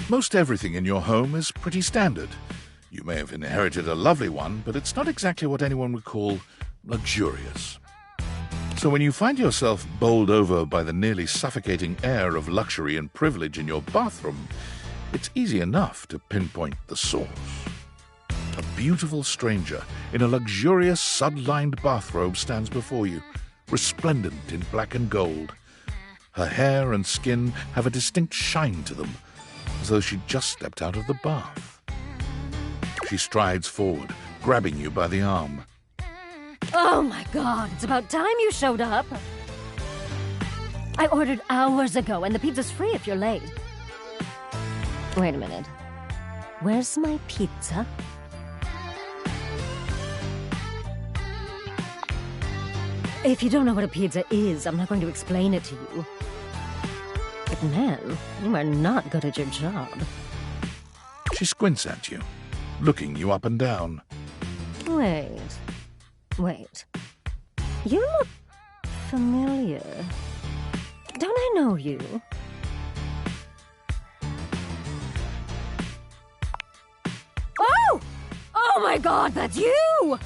Most everything in your home is pretty standard. You may have inherited a lovely one, but it's not exactly what anyone would call luxurious. So when you find yourself bowled over by the nearly suffocating air of luxury and privilege in your bathroom, it's easy enough to pinpoint the source. A beautiful stranger in a luxurious sud-lined bathrobe stands before you, resplendent in black and gold. Her hair and skin have a distinct shine to them, as though she'd just stepped out of the bath. She strides forward, grabbing you by the arm. Oh my God, it's about time you showed up. I ordered hours ago, and the pizza's free if you're late. Wait a minute. Where's my pizza? If you don't know what a pizza is, I'm not going to explain it to you. But man, you are not good at your job. She squints at you, looking you up and down. Wait. You look familiar. Don't I know you? Oh! Oh my God, that's you!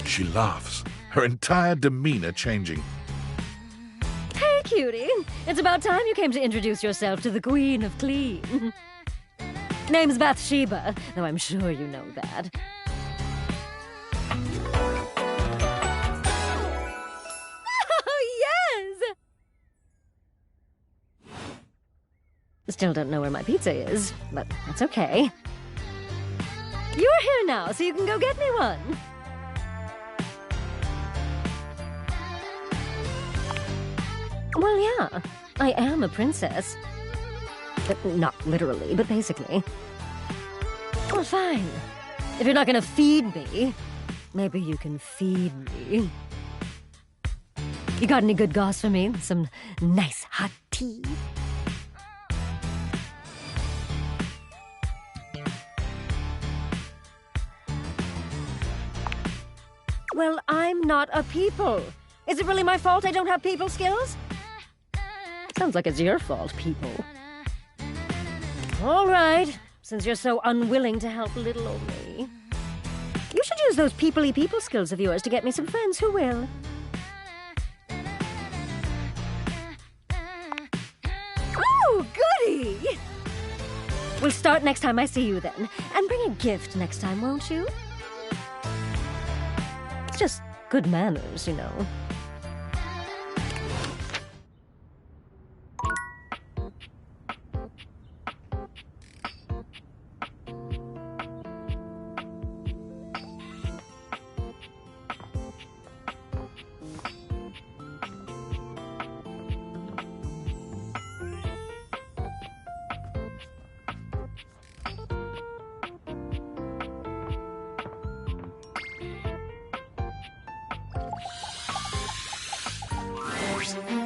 She laughs, her entire demeanor changing. Hey, cutie. It's about time you came to introduce yourself to the Queen of Clean. Name's Bathsheba, though I'm sure you know that. Oh, yes! Still don't know where my pizza is, but that's okay. You're here now, so you can go get me one. Well, yeah, I am a princess. Not literally, but basically. Well, fine. If you're not gonna feed me, maybe you can feed me. You got any good goss for me? Some nice hot tea? Well, I'm not a people. Is it really my fault I don't have people skills? Sounds like it's your fault, people. All right, since you're so unwilling to help little old me. You should use those people-y people skills of yours to get me some friends who will. Oh, goody! We'll start next time I see you then. And bring a gift next time, won't you? It's just good manners, you know.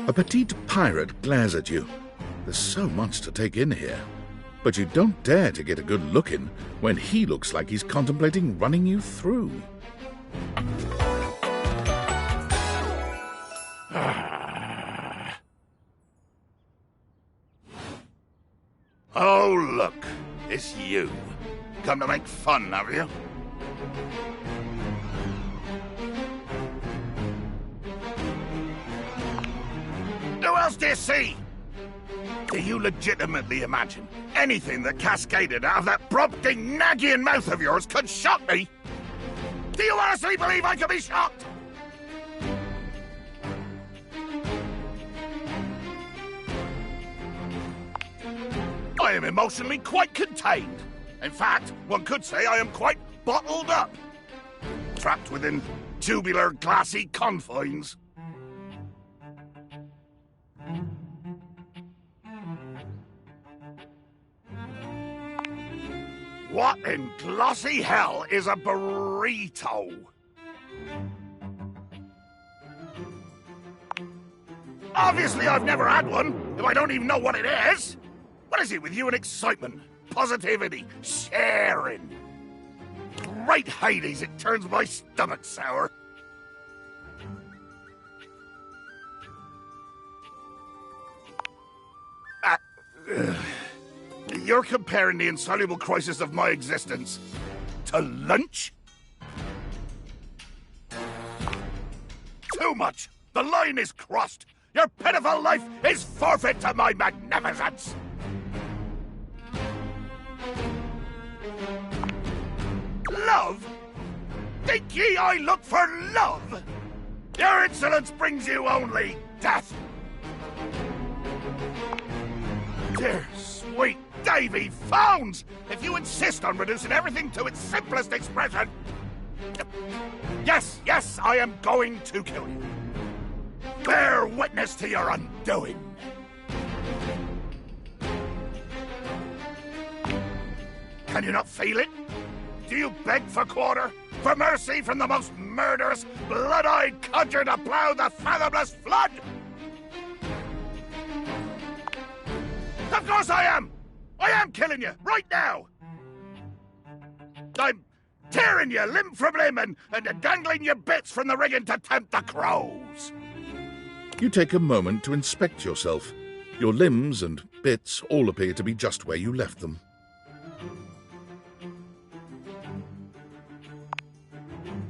A petite pirate glares at you. There's so much to take in here. But you don't dare to get a good look in when he looks like he's contemplating running you through. Oh, look. It's you. Come to make fun, have you? Who else do you see? Do you legitimately imagine anything that cascaded out of that prompting, nagging mouth of yours could shock me? Do you honestly believe I could be shocked? I am emotionally quite contained. In fact, one could say I am quite bottled up. Trapped within tubular, glassy confines. What in glossy hell is a burrito? Obviously I've never had one, if I don't even know what it is. What is it with you and excitement, positivity, sharing? Great Hades, it turns my stomach sour. You're comparing the insoluble crisis of my existence to lunch? Too much! The line is crossed! Your pitiful life is forfeit to my magnificence! Love? Think ye I look for love? Your insolence brings you only death! Dear sweet Davy Phones! If you insist on reducing everything to its simplest expression... Yes, I am going to kill you. Bear witness to your undoing. Can you not feel it? Do you beg for quarter? For mercy from the most murderous, blood-eyed codger to plough the fathomless flood? Of course I am! I am killing you, right now! I'm tearing you limb from limb and dangling your bits from the rigging to tempt the crows! You take a moment to inspect yourself. Your limbs and bits all appear to be just where you left them.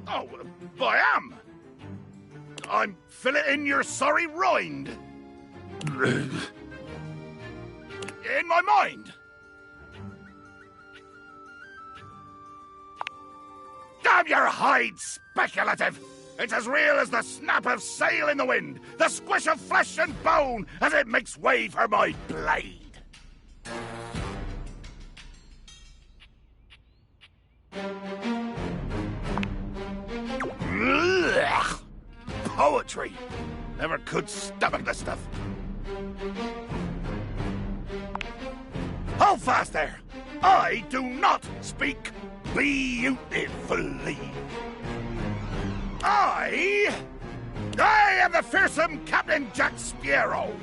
Oh, I am! I'm filleting your sorry rind! In my mind! Damn your hide, speculative! It's as real as the snap of sail in the wind, the squish of flesh and bone as it makes way for my blade! Ugh. Poetry! Never could stomach this stuff. Hold fast there! I do not speak beautifully. I am the fearsome Captain Jack Sparrow.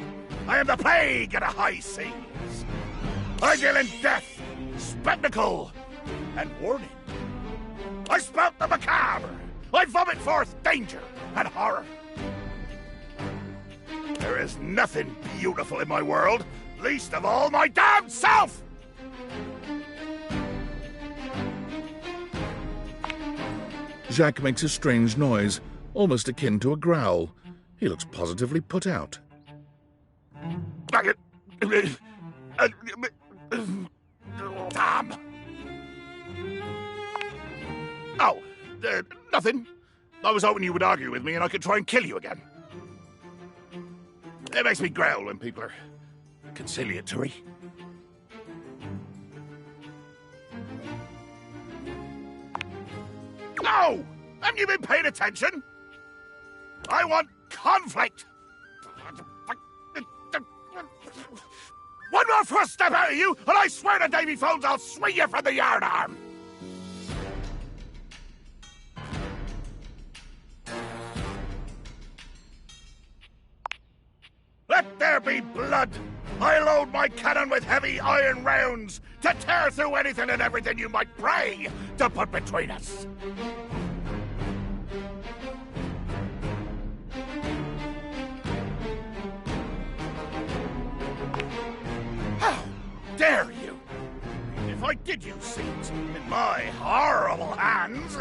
I am the plague of the high seas. I deal in death, spectacle, and warning. I spout the macabre. I vomit forth danger and horror. There is nothing beautiful in my world, least of all my damned self! Jacques makes a strange noise, almost akin to a growl. He looks positively put out. Damn! Oh, nothing. I was hoping you would argue with me and I could try and kill you again. It makes me growl when people are conciliatory. No! Haven't you been paying attention? I want conflict! One more first step out of you, and I swear to Davy Phones I'll swing you from the yardarm! Let there be blood! I load my cannon with heavy iron rounds to tear through anything and everything you might pray to put between us! How dare you! If I did use seeds in my horrible hands,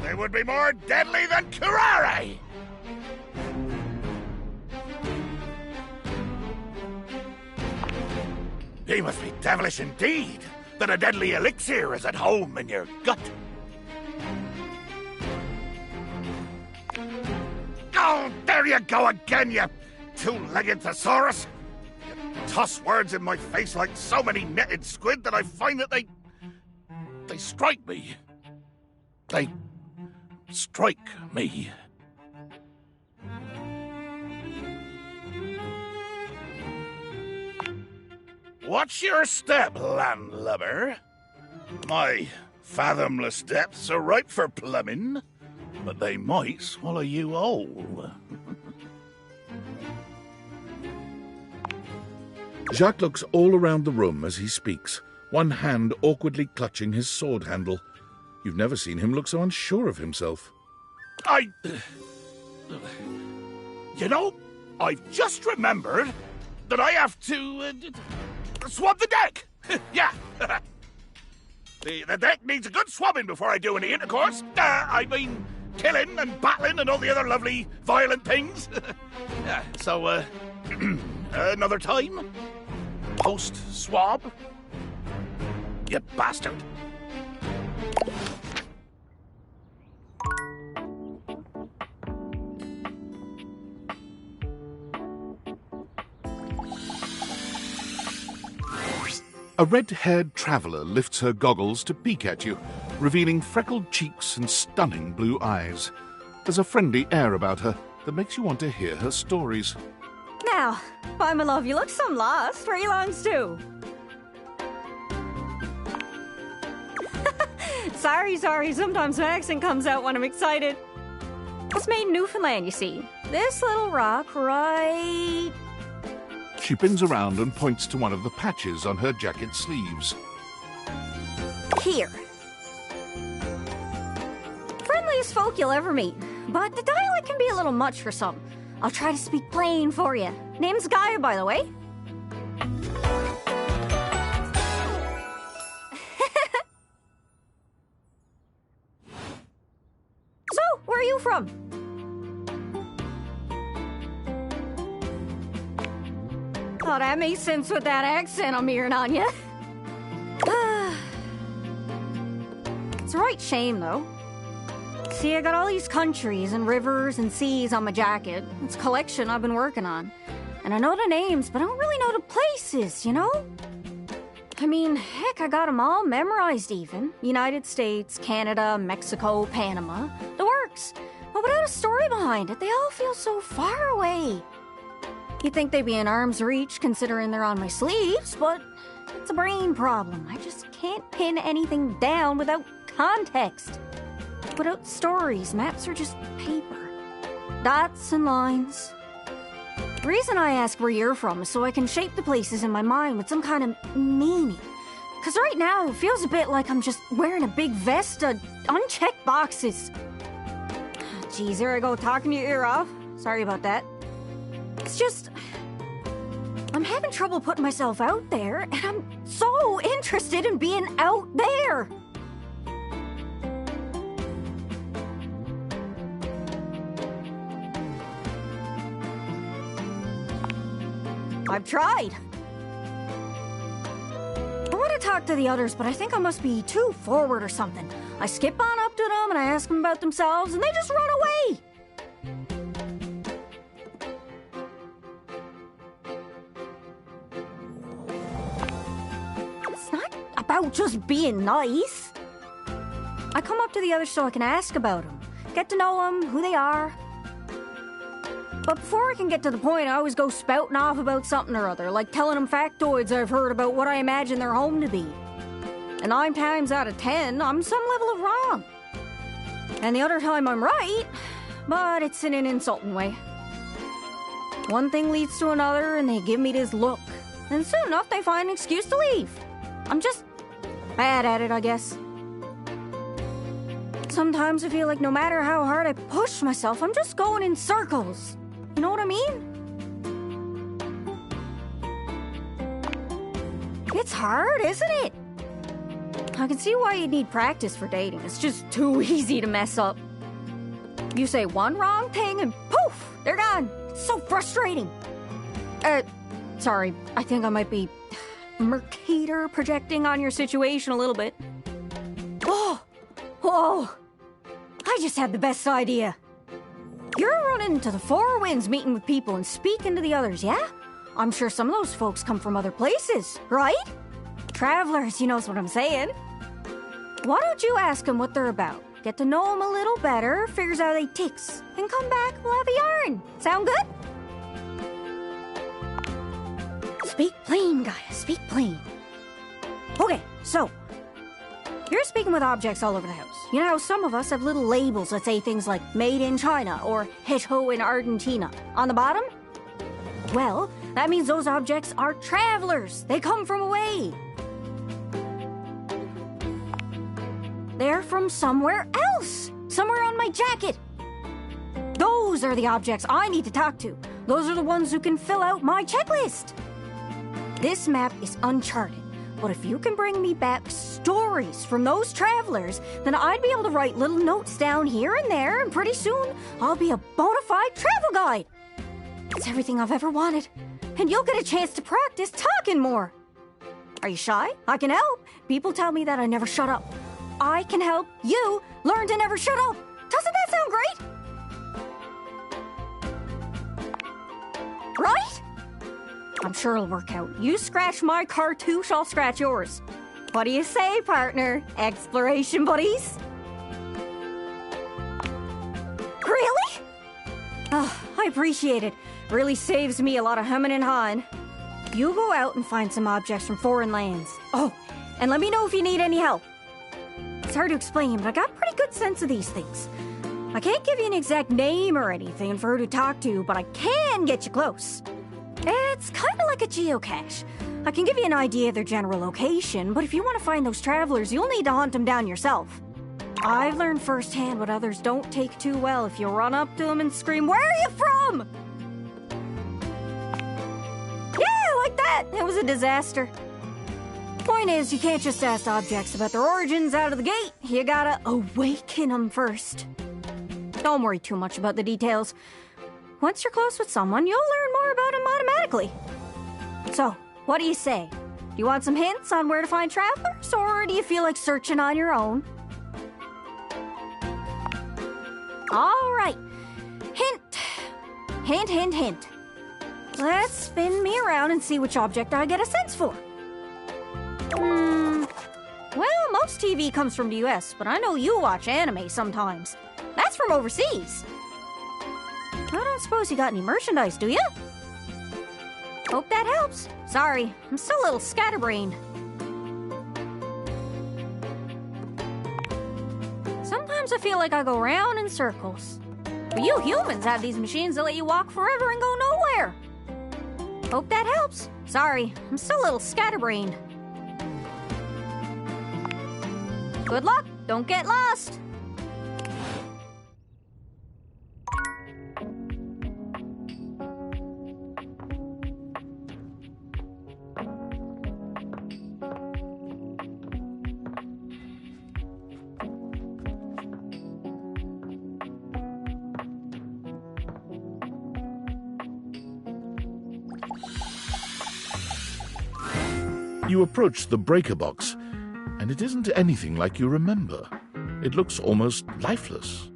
they would be more deadly than curare! He must be devilish indeed, that a deadly elixir is at home in your gut. Oh, there you go again, you two-legged thesaurus! You toss words in my face like so many netted squid that I find that they strike me. They strike me. Watch your step, landlubber. My fathomless depths are ripe for plumbing, but they might swallow you whole. Jacques looks all around the room as he speaks, one hand awkwardly clutching his sword handle. You've never seen him look so unsure of himself. You know, I've just remembered that I have to... Swab the deck! Yeah. The deck needs a good swabbing before I do any intercourse. I mean, killing and battling and all the other lovely, violent things. So, another time? Post-swab? You bastard. A red-haired traveller lifts her goggles to peek at you, revealing freckled cheeks and stunning blue eyes. There's a friendly air about her that makes you want to hear her stories. Now, why, my love, you look some lost. Where are you longs to? Sorry, sometimes my accent comes out when I'm excited. It's made in Newfoundland, you see. This little rock right... She bends around and points to one of the patches on her jacket sleeves. Here. Friendliest folk you'll ever meet, but the dialect can be a little much for some. I'll try to speak plain for you. Name's Gaia, by the way. So, where are you from? Oh, that makes sense with that accent I'm hearing on you. It's a right shame, though. See, I got all these countries and rivers and seas on my jacket. It's a collection I've been working on. And I know the names, but I don't really know the places, you know? I mean, heck, I got them all memorized even. United States, Canada, Mexico, Panama. The works. But without a story behind it, they all feel so far away. You'd think they'd be in arm's reach considering they're on my sleeves, but it's a brain problem. I just can't pin anything down without context. Without stories, maps are just paper. Dots and lines. The reason I ask where you're from is so I can shape the places in my mind with some kind of meaning. Because right now, it feels a bit like I'm just wearing a big vest of unchecked boxes. Geez, there I go, talking your ear off. Sorry about that. It's just... I'm having trouble putting myself out there, and I'm so interested in being out there. I've tried. I want to talk to the others, but I think I must be too forward or something. I skip on up to them and I ask them about themselves, and they just run away. It's not about just being nice. I come up to the others so I can ask about them, get to know them, who they are. But before I can get to the point, I always go spouting off about something or other, like telling them factoids I've heard about what I imagine their home to be. And 9 times out of 10, I'm some level of wrong. And the other time I'm right, but it's in an insulting way. One thing leads to another, and they give me this look. And soon enough, they find an excuse to leave. I'm just bad at it, I guess. Sometimes I feel like no matter how hard I push myself, I'm just going in circles. You know what I mean? It's hard, isn't it? I can see why you'd need practice for dating. It's just too easy to mess up. You say one wrong thing and poof, they're gone. It's so frustrating. Sorry, I think I might be Mercator projecting on your situation a little bit. Oh, I just had the best idea. You're running into the Four Winds, meeting with people and speaking to the others, yeah? I'm sure some of those folks come from other places, right? Travelers, you knows what I'm saying. Why don't you ask them what they're about? Get to know them a little better, figures out how they ticks, and come back, we'll have a yarn. Sound good? Speak plain, Gaia, speak plain. Okay, so, you're speaking with objects all over the house. You know how some of us have little labels that say things like made in China or hecho in Argentina on the bottom? Well, that means those objects are travelers. They come from away. They're from somewhere else. Somewhere on my jacket. Those are the objects I need to talk to. Those are the ones who can fill out my checklist. this map is uncharted. But if you can bring me back stories from those travelers, then I'd be able to write little notes down here and there, and pretty soon I'll be a bona fide travel guide. It's everything I've ever wanted. And you'll get a chance to practice talking more. Are you shy? I can help. People tell me that I never shut up. I can help you learn to never shut up. Doesn't that sound great? Right? I'm sure it'll work out. You scratch my cartouche, I'll scratch yours. What do you say, partner? Exploration buddies? Really? Oh, I appreciate it. Really saves me a lot of humming and hawing. You go out and find some objects from foreign lands. Oh, and let me know if you need any help. It's hard to explain, but I got a pretty good sense of these things. I can't give you an exact name or anything for who to talk to, but I can get you close. It's kind of like a geocache. I can give you an idea of their general location, but if you want to find those travelers, you'll need to hunt them down yourself. I've learned firsthand what others don't take too well if you run up to them and scream, "Where are you from?" Yeah, like that. It was a disaster. Point is, you can't just ask objects about their origins out of the gate. You gotta awaken them first. Don't worry too much about the details. Once you're close with someone, you'll learn more about them automatically. So, what do you say? Do you want some hints on where to find travelers, or do you feel like searching on your own? All right. Hint. Hint, hint, hint. Let's spin me around and see which object I get a sense for. Well, most TV comes from the US, but I know you watch anime sometimes. That's from overseas. I don't suppose you got any merchandise, do you? Hope that helps. Sorry, I'm still a little scatterbrained. Sometimes I feel like I go round in circles. But you humans have these machines that let you walk forever and go nowhere. Hope that helps. Sorry, I'm still a little scatterbrained. Good luck, don't get lost. You approach the breaker box, and it isn't anything like you remember. It looks almost lifeless.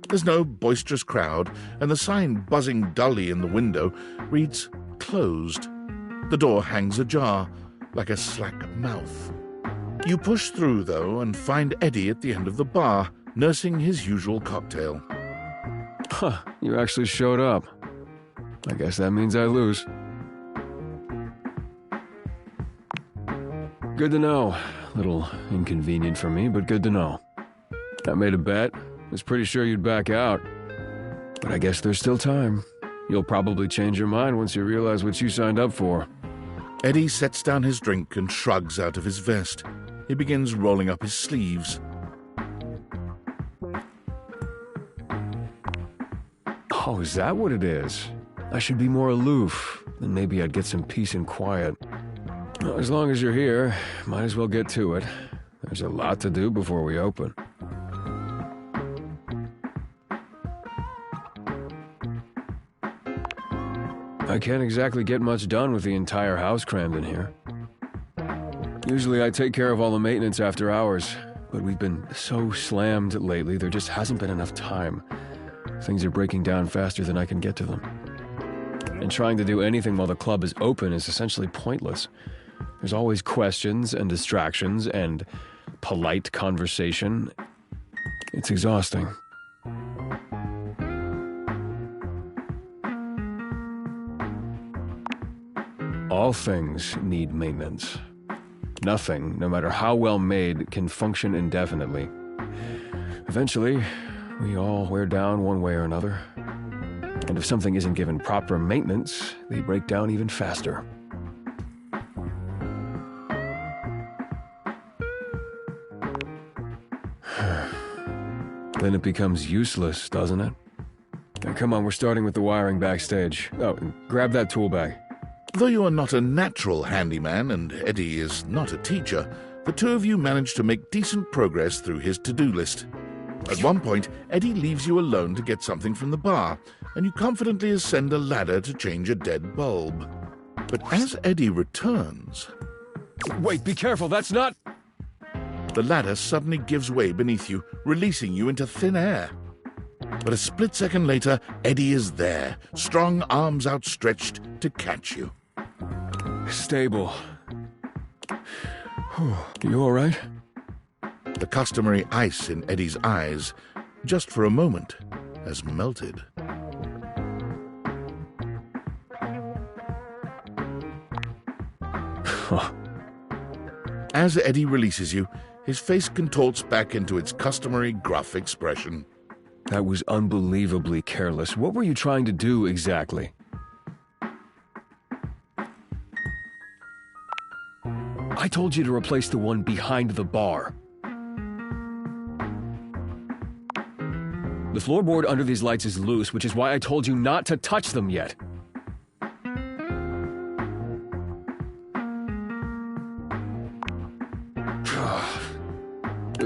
There's no boisterous crowd, and the sign buzzing dully in the window reads "Closed." The door hangs ajar, like a slack mouth. You push through, though, and find Eddie at the end of the bar, nursing his usual cocktail. Huh, you actually showed up. I guess that means I lose. Good to know. A little inconvenient for me, but good to know. I made a bet. Was pretty sure you'd back out. But I guess there's still time. You'll probably change your mind once you realize what you signed up for. Eddie sets down his drink and shrugs out of his vest. He begins rolling up his sleeves. Oh, is that what it is? I should be more aloof. Then maybe I'd get some peace and quiet. Well, as long as you're here, might as well get to it. There's a lot to do before we open. I can't exactly get much done with the entire house crammed in here. Usually I take care of all the maintenance after hours, but we've been so slammed lately there just hasn't been enough time. Things are breaking down faster than I can get to them. And trying to do anything while the club is open is essentially pointless. There's always questions and distractions and polite conversation. It's exhausting. All things need maintenance. Nothing, no matter how well made, can function indefinitely. Eventually, we all wear down one way or another. And if something isn't given proper maintenance, they break down even faster. Then it becomes useless, doesn't it? Now, come on, we're starting with the wiring backstage. Oh, and grab that tool bag. Though you are not a natural handyman and Eddie is not a teacher, the two of you manage to make decent progress through his to-do list. At one point, Eddie leaves you alone to get something from the bar, and you confidently ascend a ladder to change a dead bulb. But as Eddie returns... Wait, be careful, that's not... The ladder suddenly gives way beneath you, releasing you into thin air. But a split second later, Eddie is there, strong arms outstretched to catch you. Stable. You all right? The customary ice in Eddie's eyes, just for a moment, has melted. As Eddie releases you, his face contorts back into its customary gruff expression. That was unbelievably careless. What were you trying to do exactly? I told you to replace the one behind the bar. The floorboard under these lights is loose, which is why I told you not to touch them yet.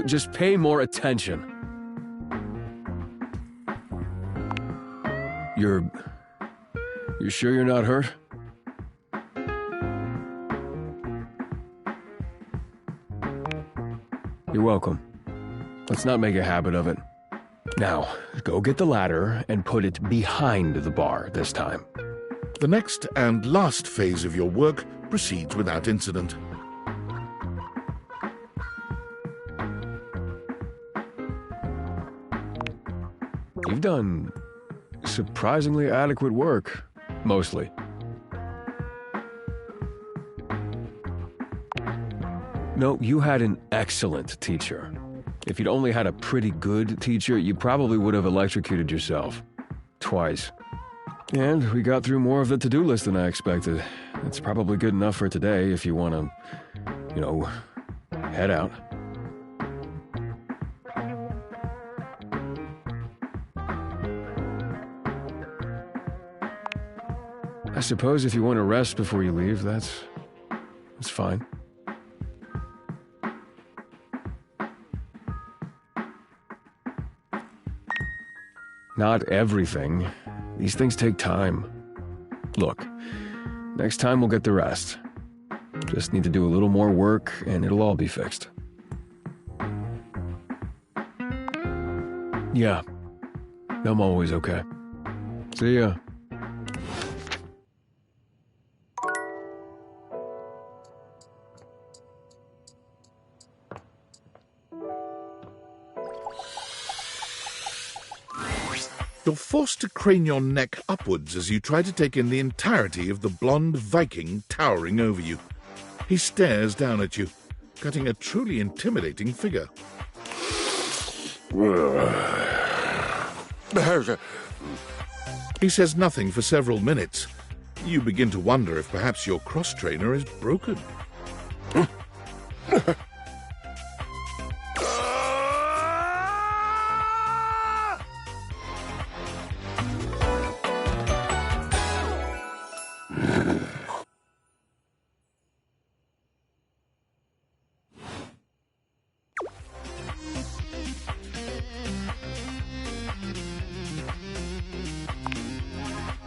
Just pay more attention. You're sure you're not hurt? You're welcome. Let's not make a habit of it. Now, go get the ladder and put it behind the bar this time. The next and last phase of your work proceeds without incident. You've done surprisingly adequate work, mostly. No, you had an excellent teacher. If you'd only had a pretty good teacher, you probably would have electrocuted yourself. Twice. And we got through more of the to-do list than I expected. It's probably good enough for today if you want to, head out. I suppose if you want to rest before you leave, that's fine. Not everything. These things take time. Look, next time we'll get the rest. Just need to do a little more work and it'll all be fixed. Yeah, I'm always okay. See ya. You're forced to crane your neck upwards as you try to take in the entirety of the blonde Viking towering over you. He stares down at you, cutting a truly intimidating figure. He says nothing for several minutes. You begin to wonder if perhaps your cross-trainer is broken.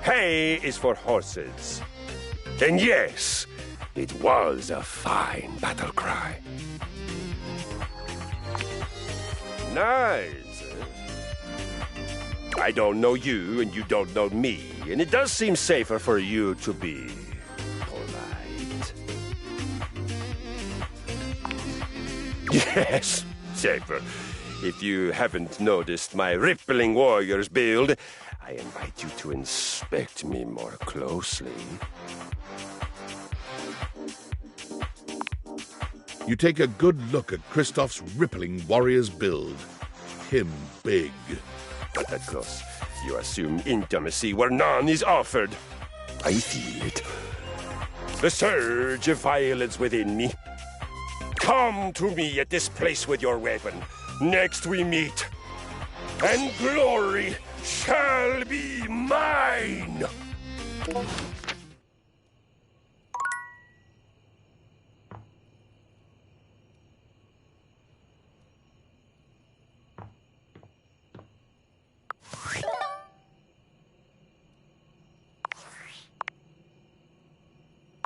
Hay is for horses. And yes, it was a fine battle cry. Nice. I don't know you, and you don't know me, and it does seem safer for you to be polite. Yes, safer. If you haven't noticed my rippling warrior's build, I invite you to inspect me more closely. You take a good look at Kristoff's rippling warrior's build. Him big. But at close, you assume intimacy where none is offered. I feel it. The surge of violence within me. Come to me at this place with your weapon. Next we meet. And glory shall be mine!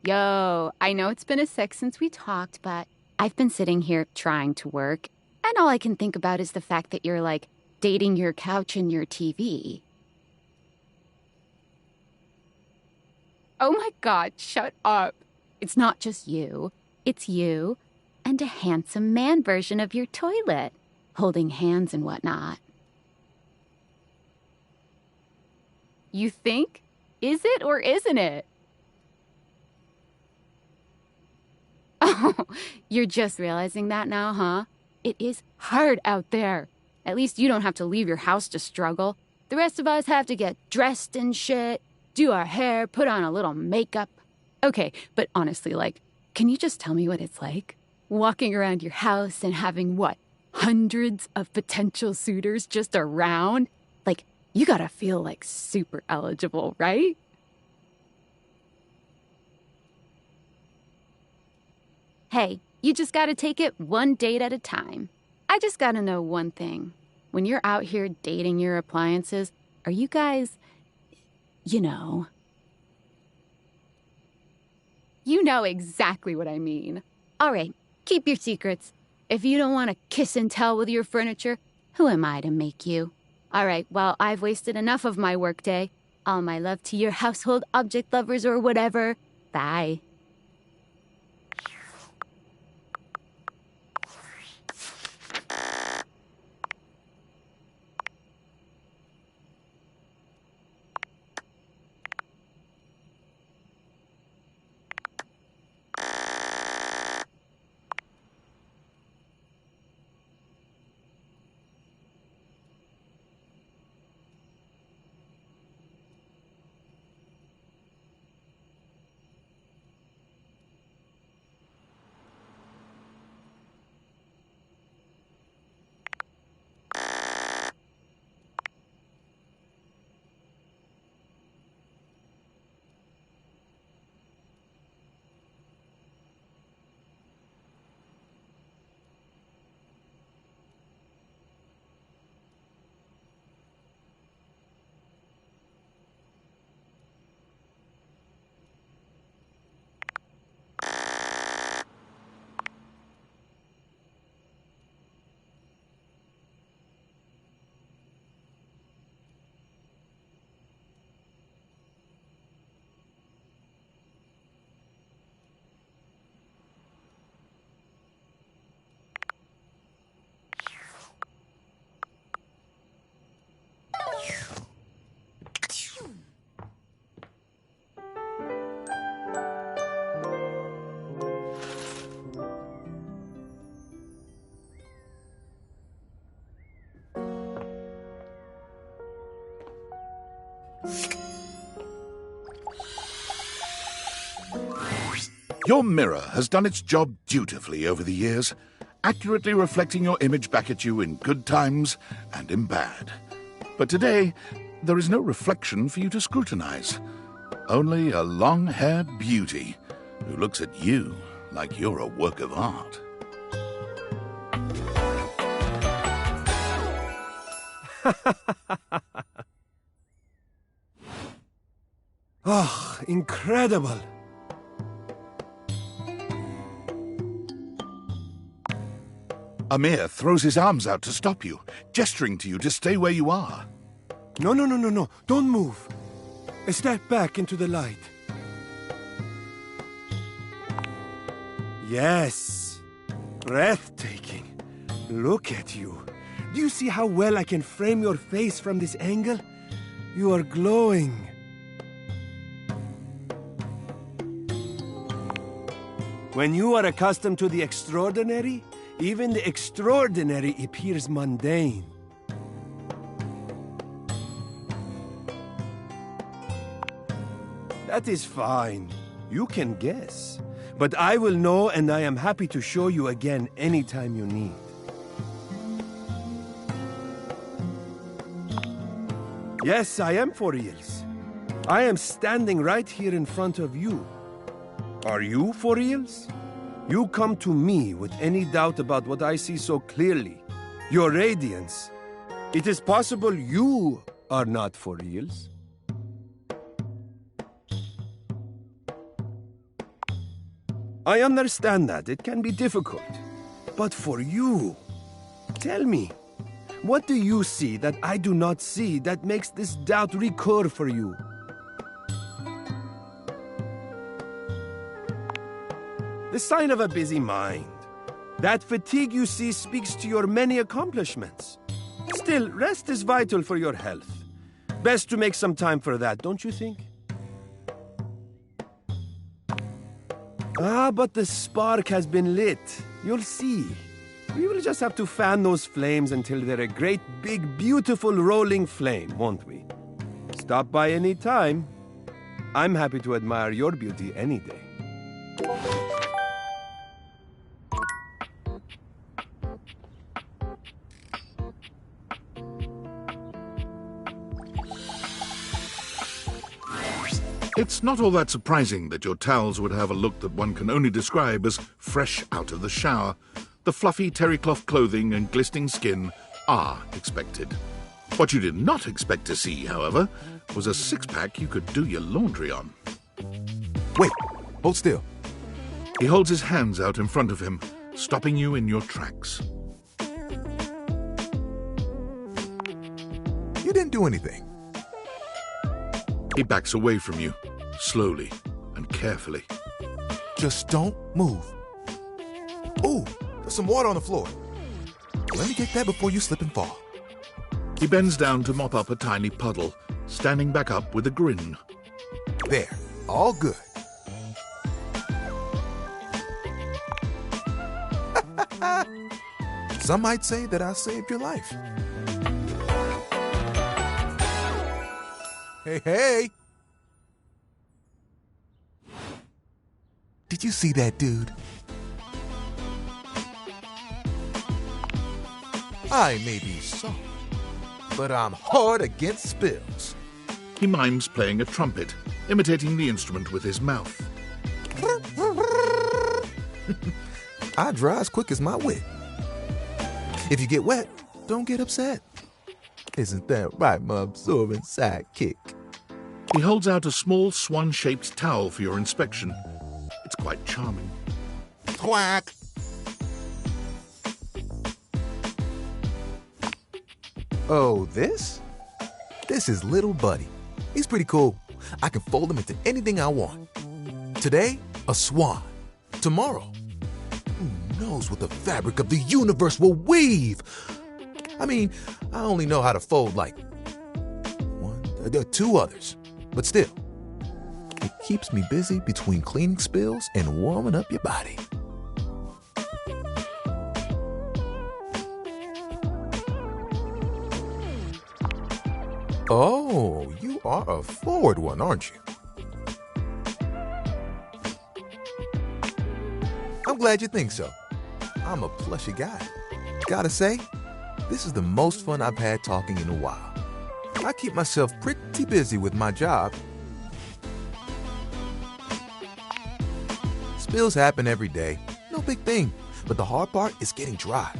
Yo, I know it's been a sec since we talked, but I've been sitting here trying to work, and all I can think about is the fact that you're, like, dating your couch and your TV. Oh my god, shut up. It's not just you. It's you and a handsome man version of your toilet, holding hands and whatnot. You think? Is it or isn't it? Oh, you're just realizing that now, huh? It is hard out there. At least you don't have to leave your house to struggle. The rest of us have to get dressed and shit, do our hair, put on a little makeup. Okay, but honestly, like, can you just tell me what it's like? Walking around your house and having, what, hundreds of potential suitors just around? Like, you gotta feel, like, super eligible, right? Hey, you just gotta take it one date at a time. I just gotta know one thing. When you're out here dating your appliances, are you guys, you know exactly what I mean. All right, keep your secrets. If you don't want to kiss and tell with your furniture, who am I to make you? All right, well, I've wasted enough of my workday. All my love to your household object lovers or whatever. Bye. Your mirror has done its job dutifully over the years, accurately reflecting your image back at you in good times and in bad. But today, there is no reflection for you to scrutinize. Only a long-haired beauty who looks at you like you're a work of art. Oh, incredible! Amir throws his arms out to stop you, gesturing to you to stay where you are. No. Don't move. Step back into the light. Yes. Breathtaking. Look at you. Do you see how well I can frame your face from this angle? You are glowing. When you are accustomed to the extraordinary, even the extraordinary appears mundane. That is fine. You can guess. But I will know, and I am happy to show you again anytime you need. Yes, I am for reals. I am standing right here in front of you. Are you for reals? You come to me with any doubt about what I see so clearly. Your radiance. It is possible you are not for reals. I understand that. It can be difficult. But for you, tell me, what do you see that I do not see that makes this doubt recur for you? The sign of a busy mind. That fatigue you see speaks to your many accomplishments. Still, rest is vital for your health. Best to make some time for that, don't you think? Ah, but the spark has been lit. You'll see. We will just have to fan those flames until they're a great, big, beautiful, rolling flame, won't we? Stop by any time. I'm happy to admire your beauty any day. It's not all that surprising that your towels would have a look that one can only describe as fresh out of the shower. The fluffy terry cloth clothing and glistening skin are expected. What you did not expect to see, however, was a six-pack you could do your laundry on. Wait, hold still. He holds his hands out in front of him, stopping you in your tracks. You didn't do anything. He backs away from you, slowly and carefully. Just don't move. Ooh, there's some water on the floor. Let me get that before you slip and fall. He bends down to mop up a tiny puddle, standing back up with a grin. There, all good. Some might say that I saved your life. Hey, hey! Did you see that dude? I may be soft, but I'm hard against spills. He mimes playing a trumpet, imitating the instrument with his mouth. I dry as quick as my wit. If you get wet, don't get upset. Isn't that right, my absorbent sidekick? He holds out a small swan-shaped towel for your inspection. It's quite charming. Quack! Oh, this? This is Little Buddy. He's pretty cool. I can fold him into anything I want. Today, a swan. Tomorrow, who knows what the fabric of the universe will weave? I mean, I only know how to fold like two others. But still, it keeps me busy between cleaning spills and warming up your body. Oh, you are a forward one, aren't you? I'm glad you think so. I'm a plushy guy. Gotta say, this is the most fun I've had talking in a while. I keep myself pretty busy with my job. Spills happen every day, no big thing. But the hard part is getting dry.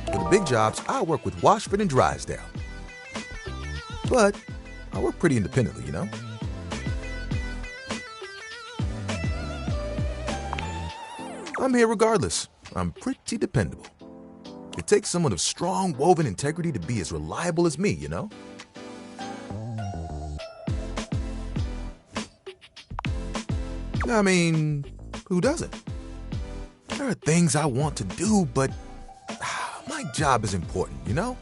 For the big jobs, I work with Washford and Drysdale. But I work pretty independently, you know? I'm here regardless. I'm pretty dependable. It takes someone of strong woven integrity to be as reliable as me, you know? I mean, who doesn't? There are things I want to do, but my job is important, you know?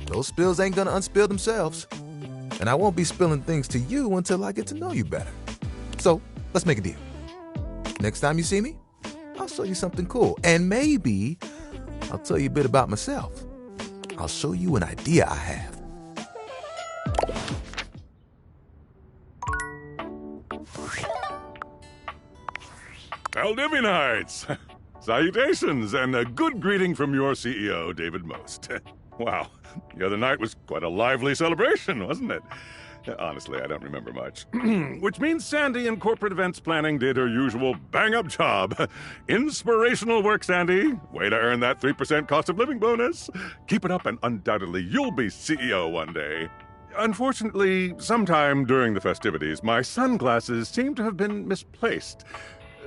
Those spills ain't gonna unspill themselves. And I won't be spilling things to you until I get to know you better. So, let's make a deal. Next time you see me, I'll show you something cool. And maybe I'll tell you a bit about myself. I'll show you an idea I have. Aldivinites! Salutations, and a good greeting from your CEO, David Most. Wow, the other night was quite a lively celebration, wasn't it? Honestly, I don't remember much. Which means Sandy in corporate events planning did her usual bang-up job. Inspirational work, Sandy. Way to earn that 3% cost of living bonus. Keep it up and undoubtedly you'll be CEO one day. Unfortunately, sometime during the festivities, my sunglasses seem to have been misplaced.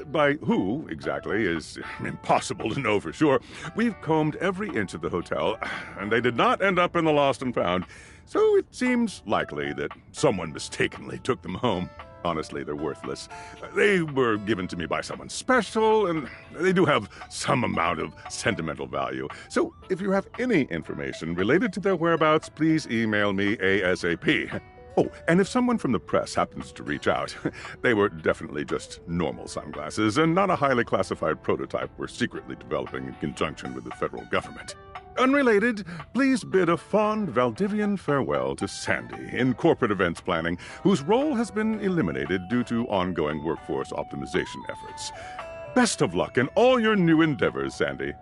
By who, exactly, is impossible to know for sure. We've combed every inch of the hotel, and they did not end up in the lost and found. So it seems likely that someone mistakenly took them home. Honestly, they're worthless. They were given to me by someone special, and they do have some amount of sentimental value. So if you have any information related to their whereabouts, please email me ASAP. Oh, and if someone from the press happens to reach out, they were definitely just normal sunglasses and not a highly classified prototype we're secretly developing in conjunction with the federal government. Unrelated, please bid a fond Valdivian farewell to Sandy in corporate events planning, whose role has been eliminated due to ongoing workforce optimization efforts. Best of luck in all your new endeavors, Sandy.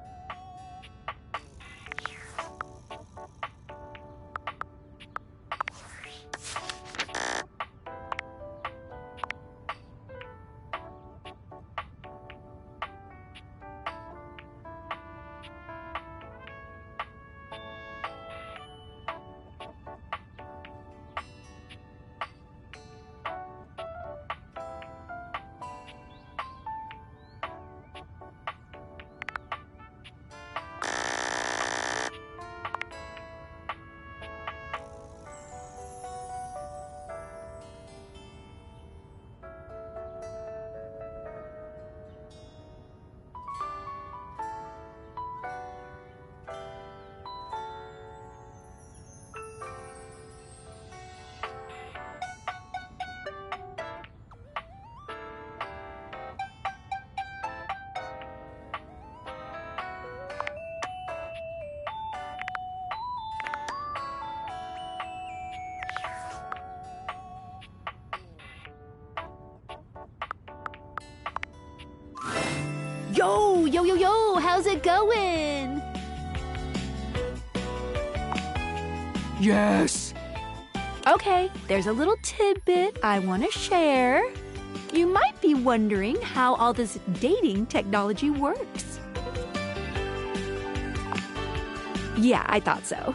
Yo, how's it going? Yes! Okay, there's a little tidbit I want to share. You might be wondering how all this dating technology works. Yeah, I thought so.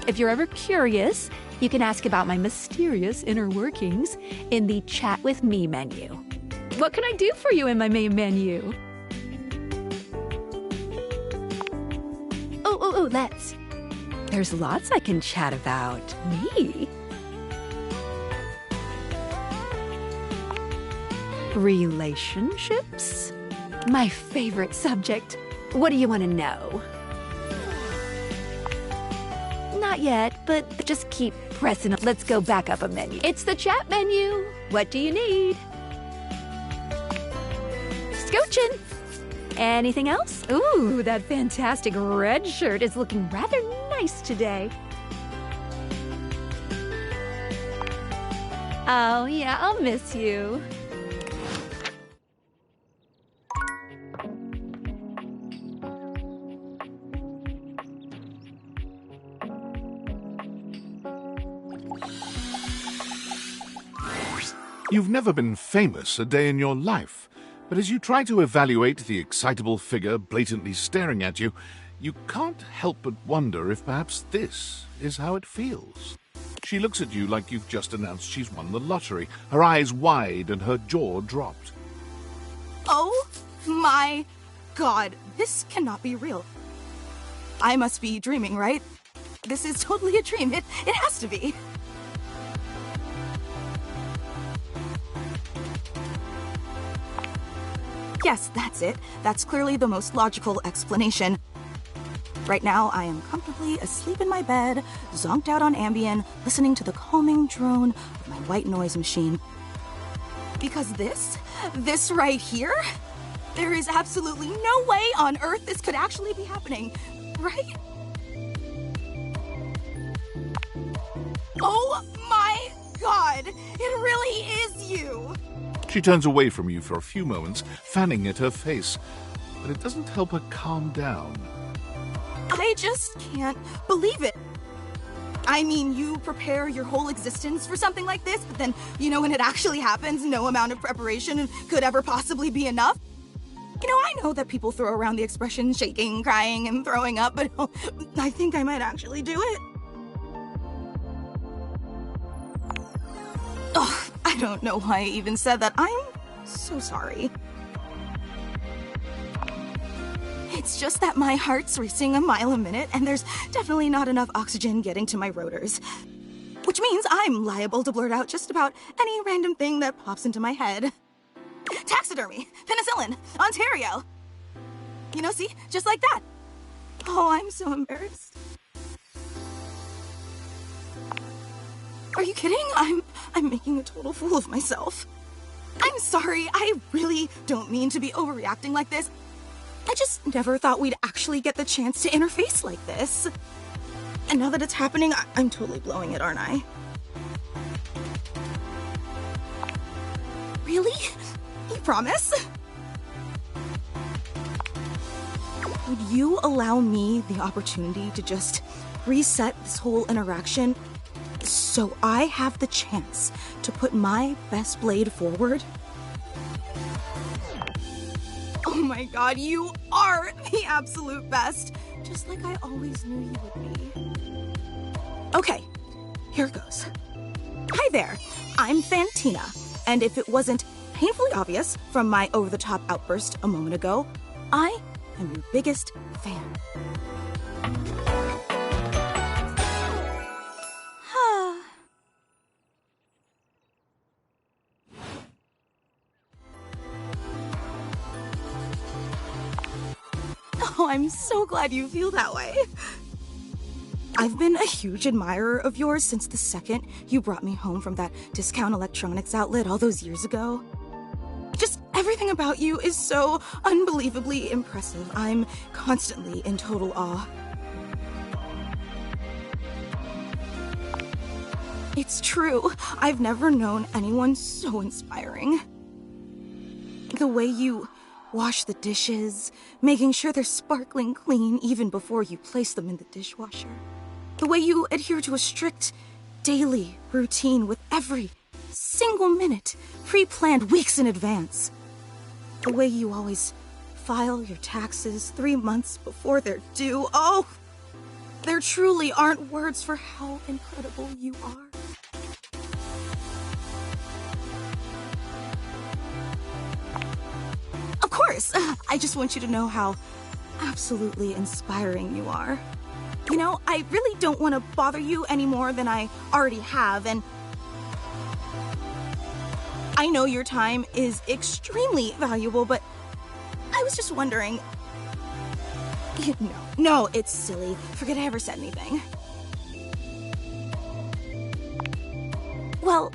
If you're ever curious, you can ask about my mysterious inner workings in the Chat with Me menu. What can I do for you in my main menu? Oh, let's. There's lots I can chat about. Me? Relationships? My favorite subject. What do you want to know? Not yet, but just keep pressing. Let's go back up a menu. It's the chat menu. What do you need? Scoochin'. Anything else? Ooh, that fantastic red shirt is looking rather nice today. Oh, yeah, I'll miss you. You've never been famous a day in your life, but as you try to evaluate the excitable figure blatantly staring at you, you can't help but wonder if perhaps this is how it feels. She looks at you like you've just announced she's won the lottery, her eyes wide and her jaw dropped. Oh my god, this cannot be real. I must be dreaming, right? This is totally a dream. It has to be. Yes, that's it. That's clearly the most logical explanation. Right now, I am comfortably asleep in my bed, zonked out on Ambien, listening to the calming drone of my white noise machine. Because this right here, there is absolutely no way on Earth this could actually be happening, right? Oh my god, it really is you! She turns away from you for a few moments, fanning at her face, but it doesn't help her calm down. I just can't believe it. I mean, you prepare your whole existence for something like this, but then, when it actually happens, no amount of preparation could ever possibly be enough. I know that people throw around the expression shaking, crying, and throwing up, but I think I might actually do it. Ugh, I don't know why I even said that. I'm so sorry. It's just that my heart's racing a mile a minute, and there's definitely not enough oxygen getting to my rotors. Which means I'm liable to blurt out just about any random thing that pops into my head. Taxidermy, penicillin, Ontario. You know, see? Just like that. Oh, I'm so embarrassed. Are you kidding? I'm making a total fool of myself. I'm sorry, I really don't mean to be overreacting like this. I just never thought we'd actually get the chance to interface like this. And now that it's happening, I'm totally blowing it, aren't I? Really? You promise? Would you allow me the opportunity to just reset this whole interaction so I have the chance to put my best blade forward? Oh my god, you are the absolute best! Just like I always knew you would be. Okay, here goes. Hi there, I'm Fantina, and if it wasn't painfully obvious from my over-the-top outburst a moment ago, I am your biggest fan. Oh, I'm so glad you feel that way. I've been a huge admirer of yours since the second you brought me home from that discount electronics outlet all those years ago. Just everything about you is so unbelievably impressive. I'm constantly in total awe. It's true. I've never known anyone so inspiring. The way you wash the dishes, making sure they're sparkling clean even before you place them in the dishwasher. The way you adhere to a strict daily routine with every single minute pre-planned weeks in advance. The way you always file your taxes 3 months before they're due. Oh, there truly aren't words for how incredible you are. Of course, I just want you to know how absolutely inspiring you are. You know, I really don't want to bother you any more than I already have, and I know your time is extremely valuable, but I was just wondering... No, it's silly. Forget I ever said anything. Well,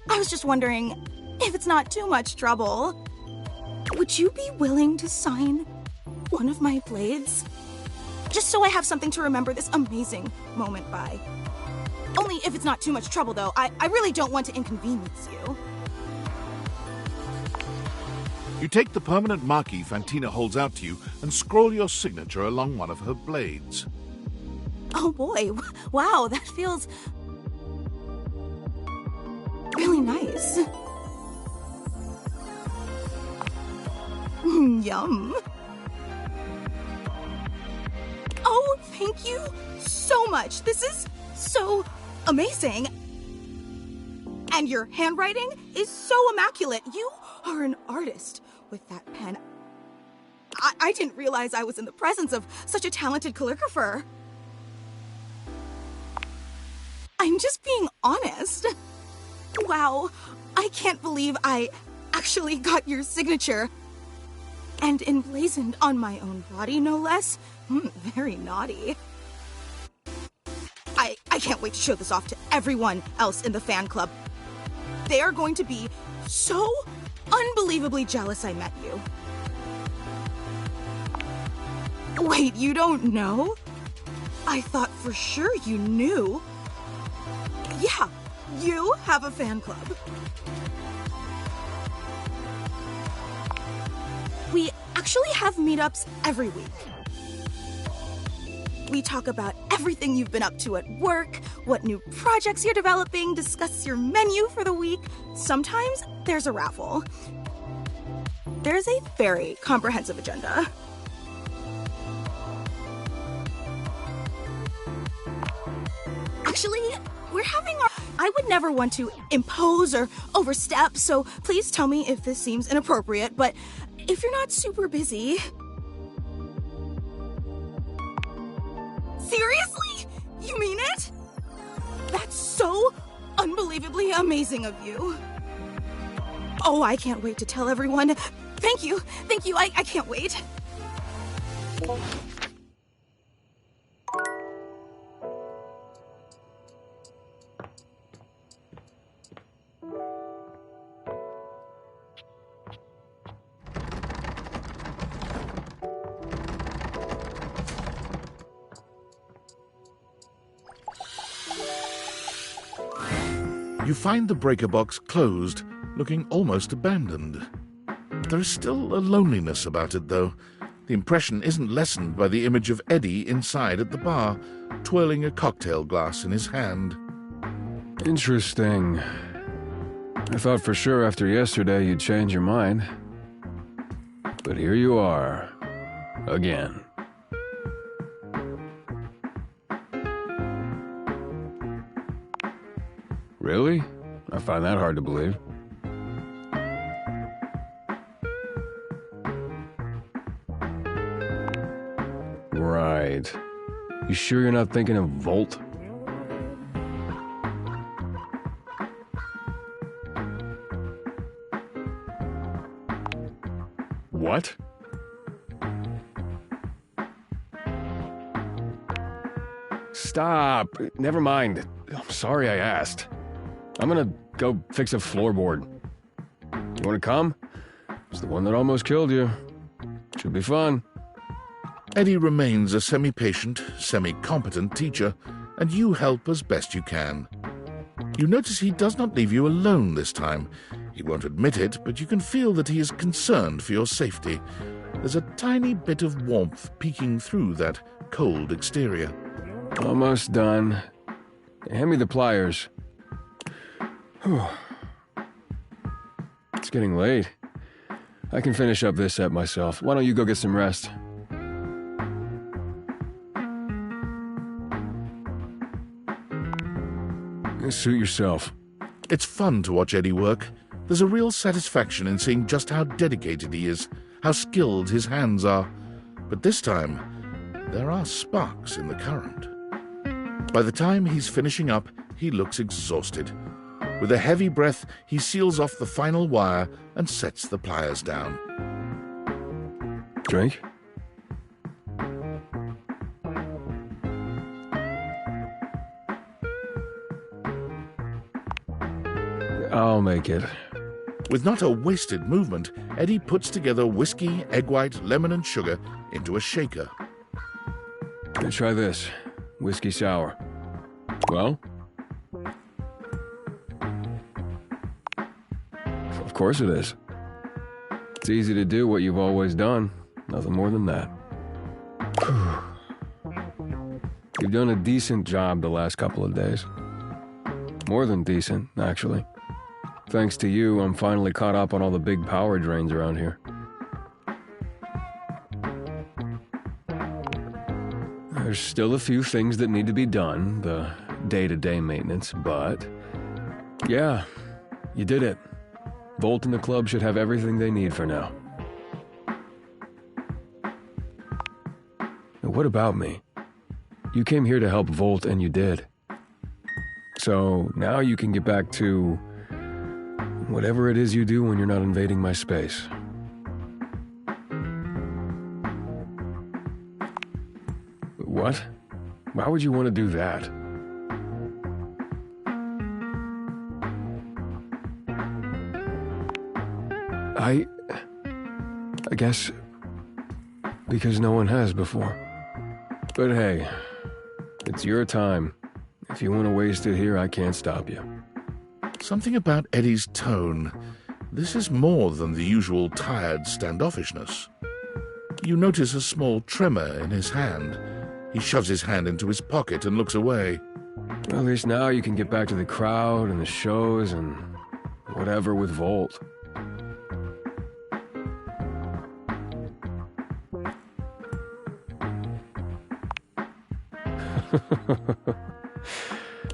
I was just wondering if it's not too much trouble. Would you be willing to sign one of my blades? Just so I have something to remember this amazing moment by. Only if it's not too much trouble, though. I really don't want to inconvenience you. You take the permanent marquee Fantina holds out to you and scroll your signature along one of her blades. Oh boy, wow, that feels really nice. Yum. Oh, thank you so much. This is so amazing. And your handwriting is so immaculate. You are an artist with that pen. I didn't realize I was in the presence of such a talented calligrapher. I'm just being honest. Wow, I can't believe I actually got your signature. And emblazoned on my own body, no less. Very naughty. I can't wait to show this off to everyone else in the fan club. They are going to be so unbelievably jealous I met you. Wait, you don't know? I thought for sure you knew. Yeah, you have a fan club. We actually have meetups every week. We talk about everything you've been up to at work, what new projects you're developing, discuss your menu for the week. Sometimes there's a raffle. There's a very comprehensive agenda. Actually, we're having our... I would never want to impose or overstep, so please tell me if this seems inappropriate, but if you're not super busy... Seriously? You mean it? That's so unbelievably amazing of you. Oh, I can't wait to tell everyone. Thank you, I can't wait. You find the breaker box closed, looking almost abandoned. There is still a loneliness about it, though. The impression isn't lessened by the image of Eddie inside at the bar, twirling a cocktail glass in his hand. Interesting. I thought for sure after yesterday you'd change your mind. But here you are. Again. Really? I find that hard to believe. Right. You sure you're not thinking of Volt? What? Stop. Never mind. I'm sorry I asked. I'm gonna go fix a floorboard. You wanna come? It's the one that almost killed you. Should be fun. Eddie remains a semi-patient, semi-competent teacher, and you help as best you can. You notice he does not leave you alone this time. He won't admit it, but you can feel that he is concerned for your safety. There's a tiny bit of warmth peeking through that cold exterior. Almost done. Hand me the pliers. Whew. It's getting late. I can finish up this set myself. Why don't you go get some rest? Suit yourself. It's fun to watch Eddie work. There's a real satisfaction in seeing just how dedicated he is, how skilled his hands are. But this time, there are sparks in the current. By the time he's finishing up, he looks exhausted. With a heavy breath, he seals off the final wire and sets the pliers down. Drink? I'll make it. With not a wasted movement, Eddie puts together whiskey, egg white, lemon, and sugar into a shaker. Try this. Whiskey sour. Well? Of course it is. It's easy to do what you've always done. Nothing more than that. You've done a decent job the last couple of days. More than decent, actually. Thanks to you, I'm finally caught up on all the big power drains around here. There's still a few things that need to be done, the day-to-day maintenance, but... yeah, you did it. Volt and the club should have everything they need for now. Now, what about me? You came here to help Volt, and you did. So now you can get back to whatever it is you do when you're not invading my space. What? Why would you want to do that? I guess because no one has before. But hey, it's your time. If you want to waste it here, I can't stop you. Something about Eddie's tone. This is more than the usual tired standoffishness. You notice a small tremor in his hand. He shoves his hand into his pocket and looks away. Well, at least now you can get back to the crowd and the shows and whatever with Volt.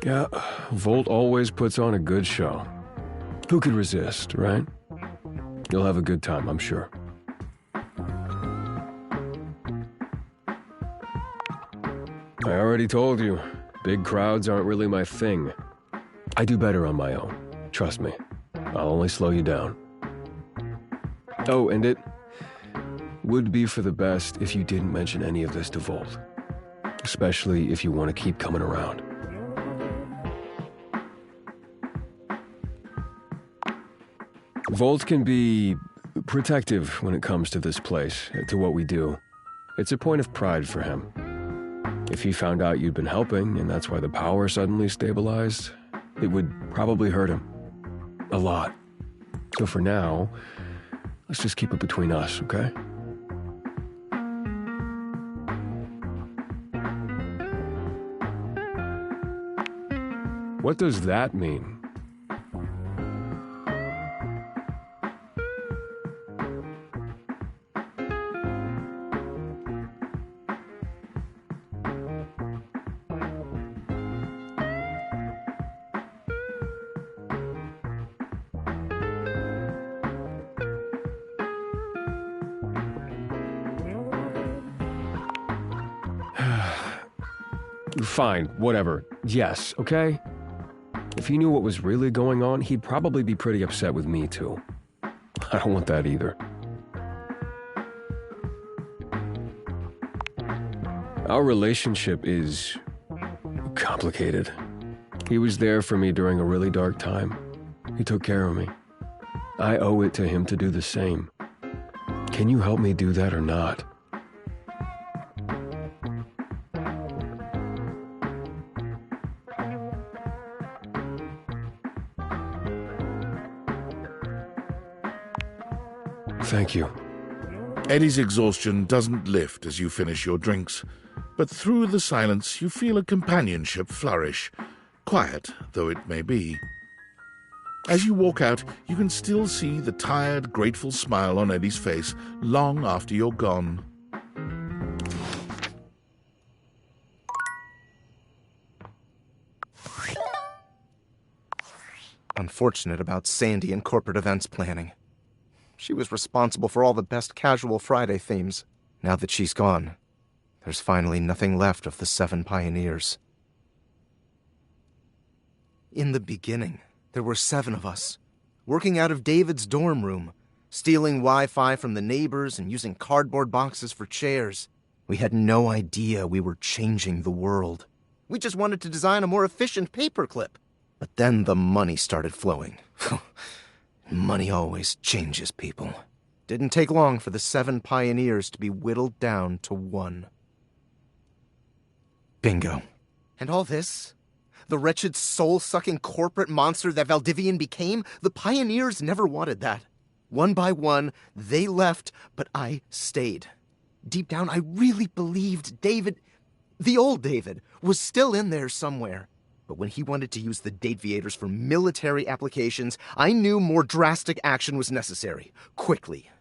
Yeah, Volt always puts on a good show. Who could resist, right? You'll have a good time, I'm sure. I already told you, big crowds aren't really my thing. I do better on my own, trust me. I'll only slow you down. Oh, and it would be for the best if you didn't mention any of this to Volt. Especially if you want to keep coming around. Volt can be protective when it comes to this place, to what we do. It's a point of pride for him. If he found out you'd been helping, and that's why the power suddenly stabilized, it would probably hurt him. A lot. So for now, let's just keep it between us, okay? What does that mean? Fine, whatever. Yes, okay? If he knew what was really going on, he'd probably be pretty upset with me, too. I don't want that either. Our relationship is complicated. He was there for me during a really dark time. He took care of me. I owe it to him to do the same. Can you help me do that or not? Thank you. Eddie's exhaustion doesn't lift as you finish your drinks, but through the silence you feel a companionship flourish, quiet though it may be. As you walk out, you can still see the tired, grateful smile on Eddie's face long after you're gone. Unfortunate about Sandy and corporate events planning. She was responsible for all the best Casual Friday themes. Now that she's gone, there's finally nothing left of the 7 pioneers. In the beginning, there were 7 of us, working out of David's dorm room, stealing Wi-Fi from the neighbors and using cardboard boxes for chairs. We had no idea we were changing the world. We just wanted to design a more efficient paperclip. But then the money started flowing. Money always changes people. Didn't take long for the 7 pioneers to be whittled down to 1. Bingo. And all this? The wretched soul-sucking corporate monster that Valdivian became? The pioneers never wanted that. One by one, they left, but I stayed. Deep down, I really believed David, the old David, was still in there somewhere. But when he wanted to use the Dateviators for military applications, I knew more drastic action was necessary. Quickly.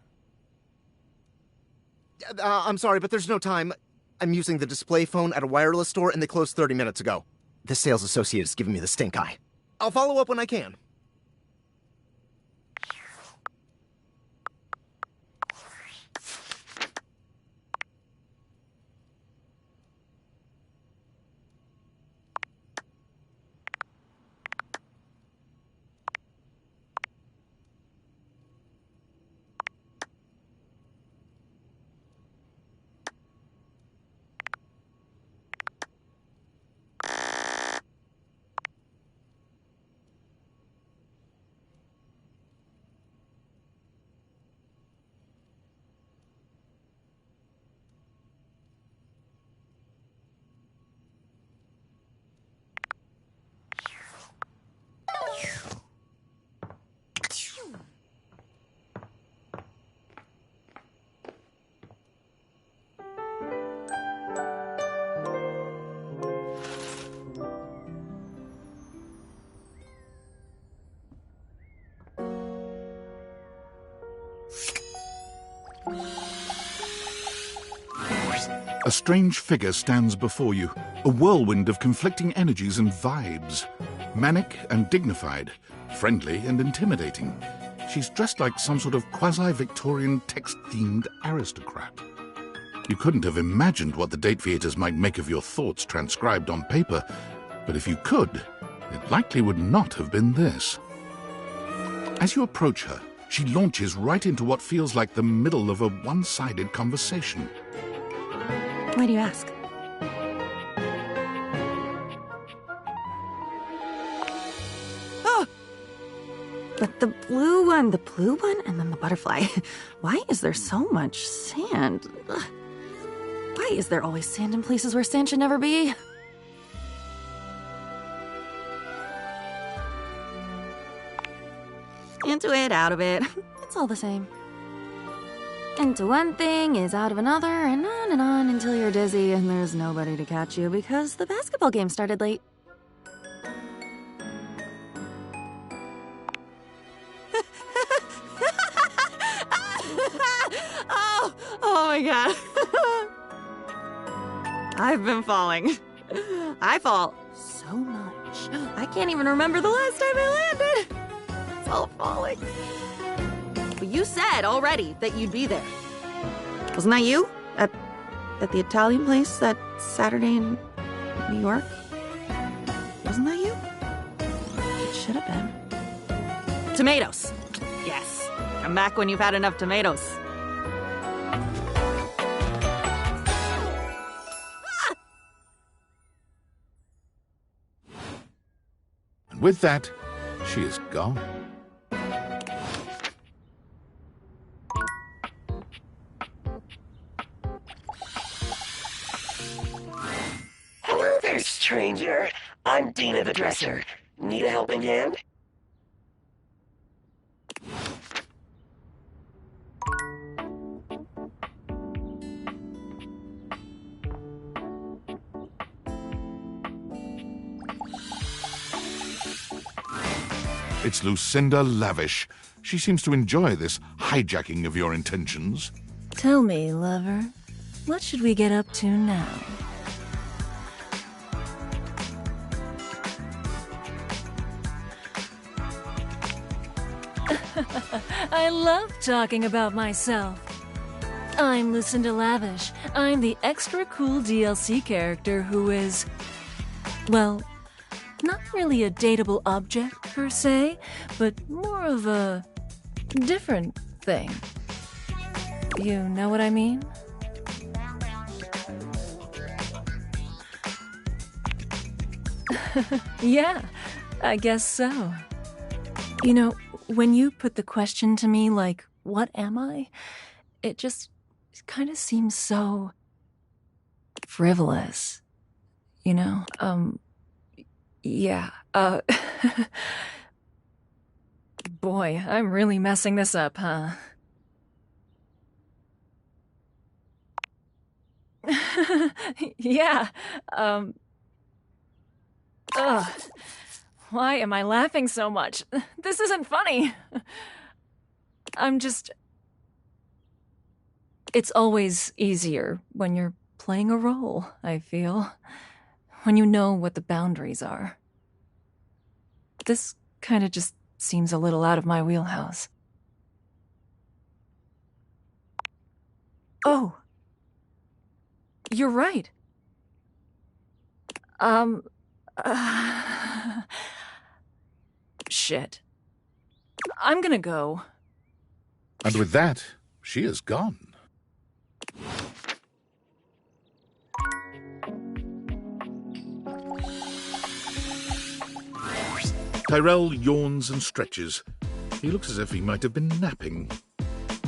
I'm sorry, but there's no time. I'm using the display phone at a wireless store, and they closed 30 minutes ago. The sales associate is giving me the stink eye. I'll follow up when I can. A strange figure stands before you, a whirlwind of conflicting energies and vibes. Manic and dignified, friendly and intimidating. She's dressed like some sort of quasi-Victorian text-themed aristocrat. You couldn't have imagined what the Date Theaters might make of your thoughts transcribed on paper, but if you could, it likely would not have been this. As you approach her, she launches right into what feels like the middle of a one-sided conversation. Why do you ask? Oh! But the blue one, and then the butterfly. Why is there so much sand? Ugh. Why is there always sand in places where sand should never be? Into it, out of it. It's all the same. Into one thing is out of another, and on until you're dizzy and there's nobody to catch you because the basketball game started late. Oh my god. I've been falling. I fall so much. I can't even remember the last time I landed. It's all falling. But you said already that you'd be there. Wasn't that you? At the Italian place that Saturday in New York? Wasn't that you? It should have been. Tomatoes. Yes. Come back when you've had enough tomatoes. And with that, she is gone. Hello there, stranger. I'm Dina the Dresser. Need a helping hand? It's Lucinda Lavish. She seems to enjoy this hijacking of your intentions. Tell me, lover, what should we get up to now? I love talking about myself. I'm Lucinda Lavish. I'm the extra cool DLC character who is, well, not really a dateable object per se, but more of a different thing. You know what I mean? Yeah, I guess so. You know, when you put the question to me like, what am I? It just kind of seems so frivolous, you know? Yeah, boy, I'm really messing this up, huh? Yeah, ugh. Why am I laughing so much? This isn't funny. It's always easier when you're playing a role, I feel. When you know what the boundaries are. This kind of just seems a little out of my wheelhouse. Oh. You're right. Shit. I'm gonna go. And with that, she is gone. Tyrell yawns and stretches. He looks as if he might have been napping.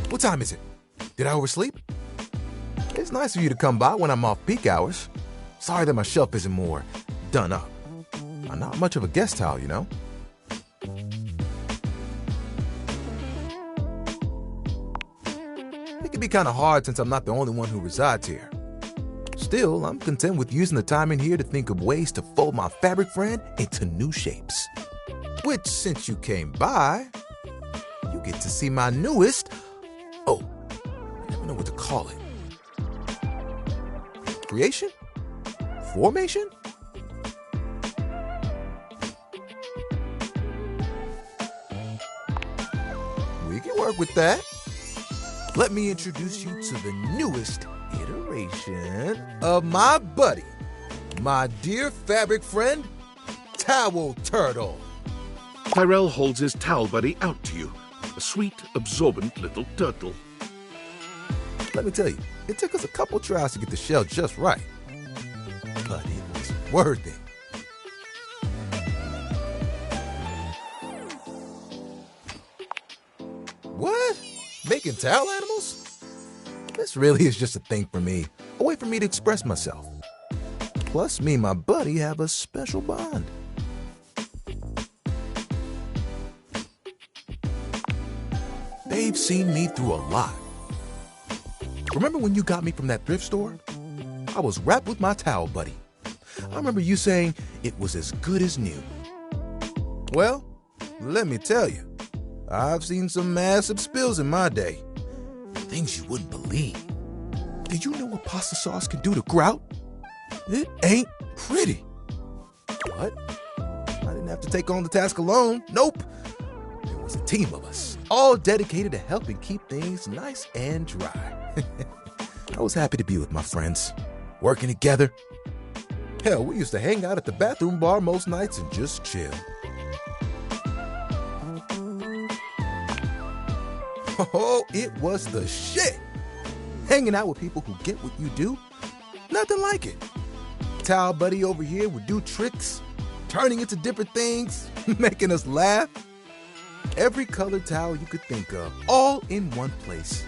What time is it? Did I oversleep? It's nice of you to come by when I'm off peak hours. Sorry that my shelf isn't more done up. I'm not much of a guest towel, you know? It can be kind of hard since I'm not the only one who resides here. Still, I'm content with using the time in here to think of ways to fold my fabric friend into new shapes. Which, since you came by, you get to see my newest... Oh, I never know what to call it. Creation? Formation? We can work with that. Let me introduce you to the newest iteration of my buddy, my dear fabric friend, Towel Turtle. Tyrell holds his towel buddy out to you, a sweet, absorbent little turtle. Let me tell you, it took us a couple tries to get the shell just right, but it was worth it. What? Making towel animals? This really is just a thing for me, a way for me to express myself. Plus, me and my buddy have a special bond. They've seen me through a lot. Remember when you got me from that thrift store? I was wrapped with my towel buddy. I remember you saying it was as good as new. Well, let me tell you, I've seen some massive spills in my day. Things you wouldn't believe. Did you know what pasta sauce can do to grout? It ain't pretty. What? I didn't have to take on the task alone. Nope. There was a team of us, all dedicated to helping keep things nice and dry. I was happy to be with my friends, working together. Hell, we used to hang out at the bathroom bar most nights and just chill. Oh, it was the shit. Hanging out with people who get what you do, nothing like it. Towel buddy over here would do tricks, turning into different things, making us laugh. Every colored towel you could think of, all in one place.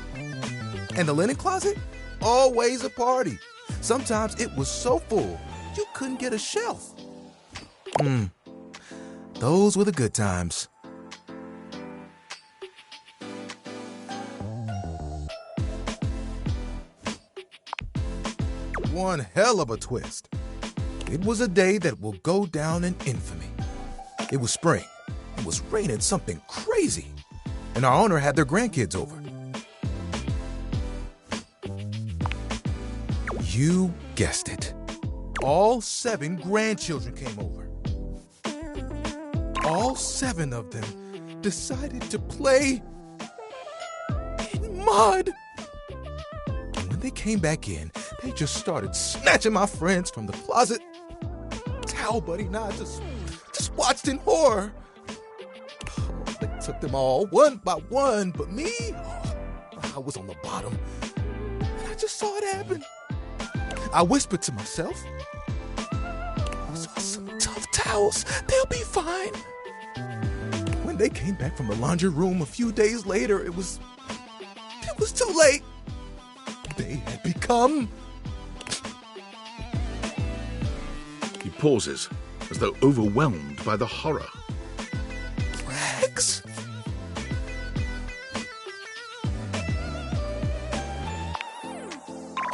And the linen closet? Always a party. Sometimes it was so full, you couldn't get a shelf. Those were the good times. One hell of a twist. It was a day that will go down in infamy. It was spring. It was raining something crazy. And our owner had their grandkids over. You guessed it. All 7 grandchildren came over. All 7 of them decided to play in mud. And when they came back in, they just started snatching my friends from the closet. Towel buddy and I just watched in horror. They took them all one by one, but me, I was on the bottom. And I just saw it happen. I whispered to myself, "Those are some tough towels. They'll be fine." When they came back from the laundry room a few days later, it was too late. They had become... He pauses, as though overwhelmed by the horror. Rags.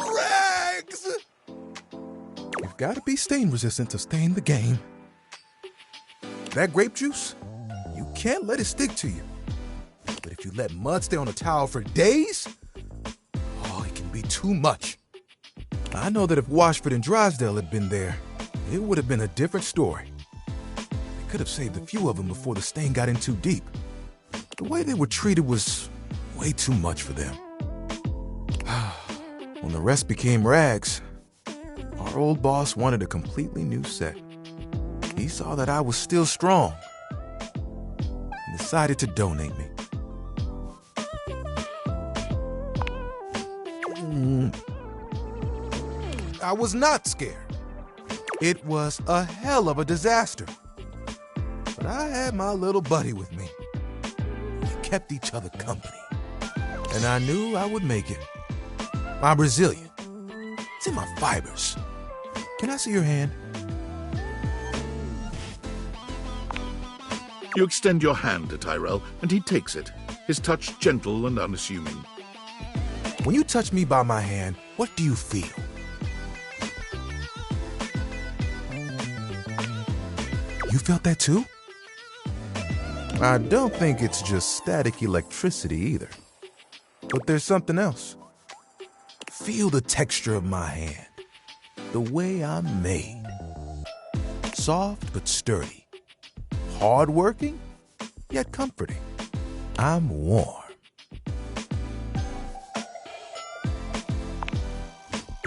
Rags! You've got to be stain resistant to stay in the game. That grape juice, you can't let it stick to you. But if you let mud stay on a towel for days, oh, it can be too much. I know that if Washford and Drysdale had been there, it would have been a different story. They could have saved a few of them before the stain got in too deep. The way they were treated was way too much for them. When the rest became rags, our old boss wanted a completely new set. He saw that I was still strong and decided to donate me. I was not scared. It was a hell of a disaster. But I had my little buddy with me. We kept each other company. And I knew I would make it. I'm resilient. It's in my fibers. Can I see your hand? You extend your hand to Tyrell, and he takes it, his touch gentle and unassuming. When you touch me by my hand, what do you feel? You felt that too? I don't think it's just static electricity either. But there's something else. Feel the texture of my hand. the way I'm made. Soft but sturdy. Hard-working, yet comforting. I'm warm.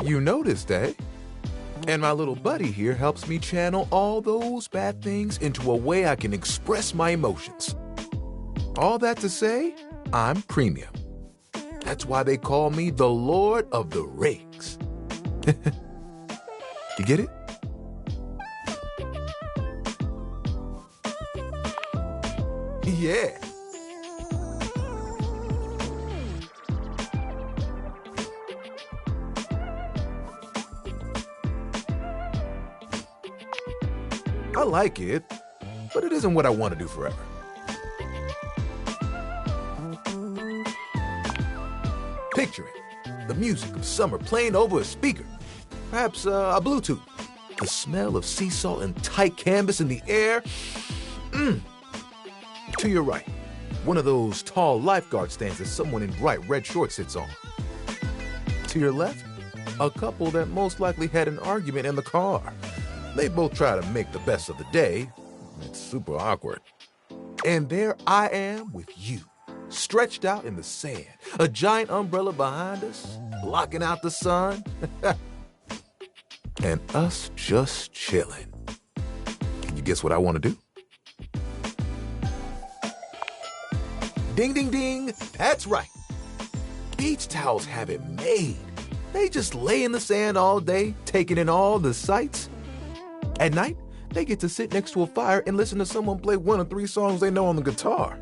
You noticed, eh? And my little buddy here helps me channel all those bad things into a way I can express my emotions. All that to say, I'm premium. That's why they call me the Lord of the Rings. You get it? Yeah. I like it, but it isn't what I want to do forever. Picture it. The music of summer playing over a speaker. Perhaps a Bluetooth. The smell of sea salt and tight canvas in the air. To your right, one of those tall lifeguard stands that someone in bright red shorts sits on. To your left, a couple that most likely had an argument in the car. They both try to make the best of the day. It's super awkward. And there I am with you, stretched out in the sand, a giant umbrella behind us, blocking out the sun, and us just chilling. Can you guess what I want to do? Ding, ding, ding. That's right. Beach towels have it made. They just lay in the sand all day, taking in all the sights. At night, they get to sit next to a fire and listen to someone play one of 3 songs they know on the guitar.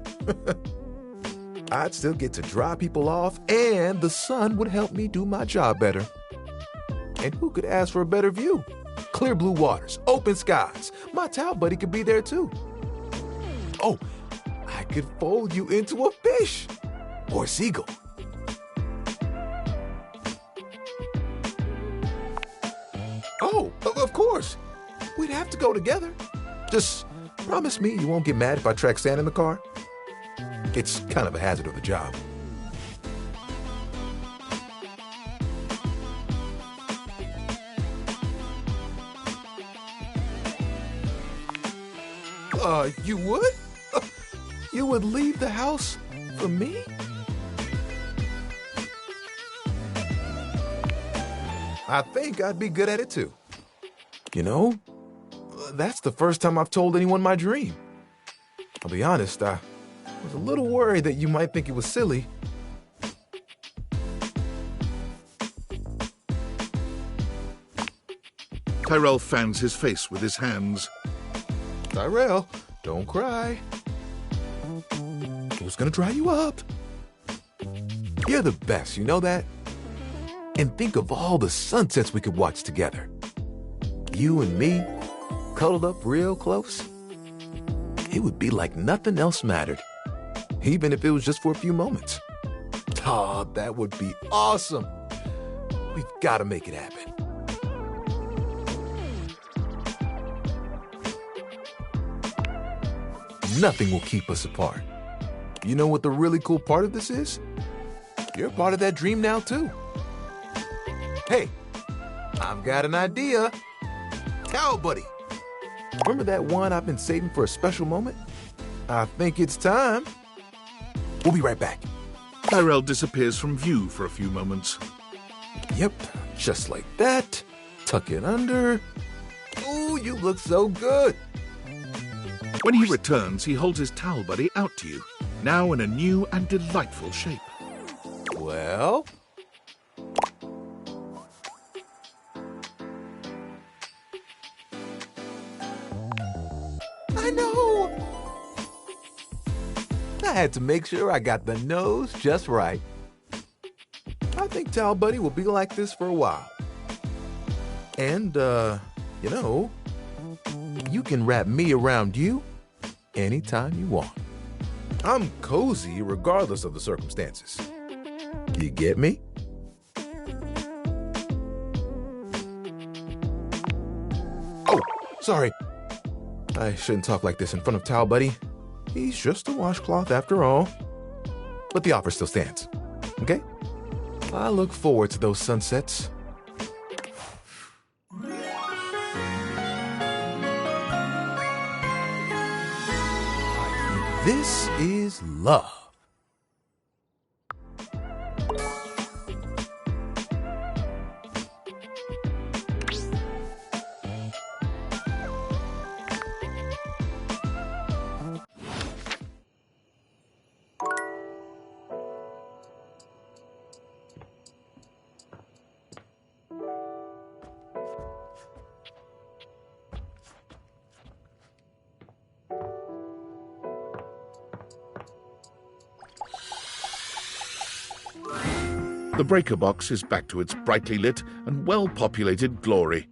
I'd still get to dry people off, and the sun would help me do my job better. And who could ask for a better view? Clear blue waters, open skies. My towel buddy could be there too. Oh, I could fold you into a fish or a seagull. Oh, of course. We'd have to go together. Just promise me you won't get mad if I track sand in the car. It's kind of a hazard of the job. You would? You would leave the house for me? I think I'd be good at it too. You know, that's the first time I've told anyone my dream. I'll be honest, I was a little worried that you might think it was silly. Tyrell fans his face with his hands. Tyrell, don't cry. Who's gonna dry you up? You're the best, you know that? And think of all the sunsets we could watch together. You and me, cuddled up real close. It would be like nothing else mattered, even if it was just for a few moments. Oh, that would be awesome. We've got to make it happen. Nothing will keep us apart. You know what the really cool part of this is? You're part of that dream now, too. Hey, I've got an idea. Towel buddy. Remember that one I've been saving for a special moment? I think it's time. We'll be right back. Tyrell disappears from view for a few moments. Yep, just like that. Tuck it under. Ooh, you look so good. When he returns, he holds his towel buddy out to you, now in a new and delightful shape. Well? I know! I had to make sure I got the nose just right. I think Towel Buddy will be like this for a while. And, you know, you can wrap me around you anytime you want. I'm cozy regardless of the circumstances. You get me? Oh, sorry. I shouldn't talk like this in front of Towel Buddy. He's just a washcloth after all. But the offer still stands, okay? I look forward to those sunsets. This is love. The breaker box is back to its brightly lit and well-populated glory,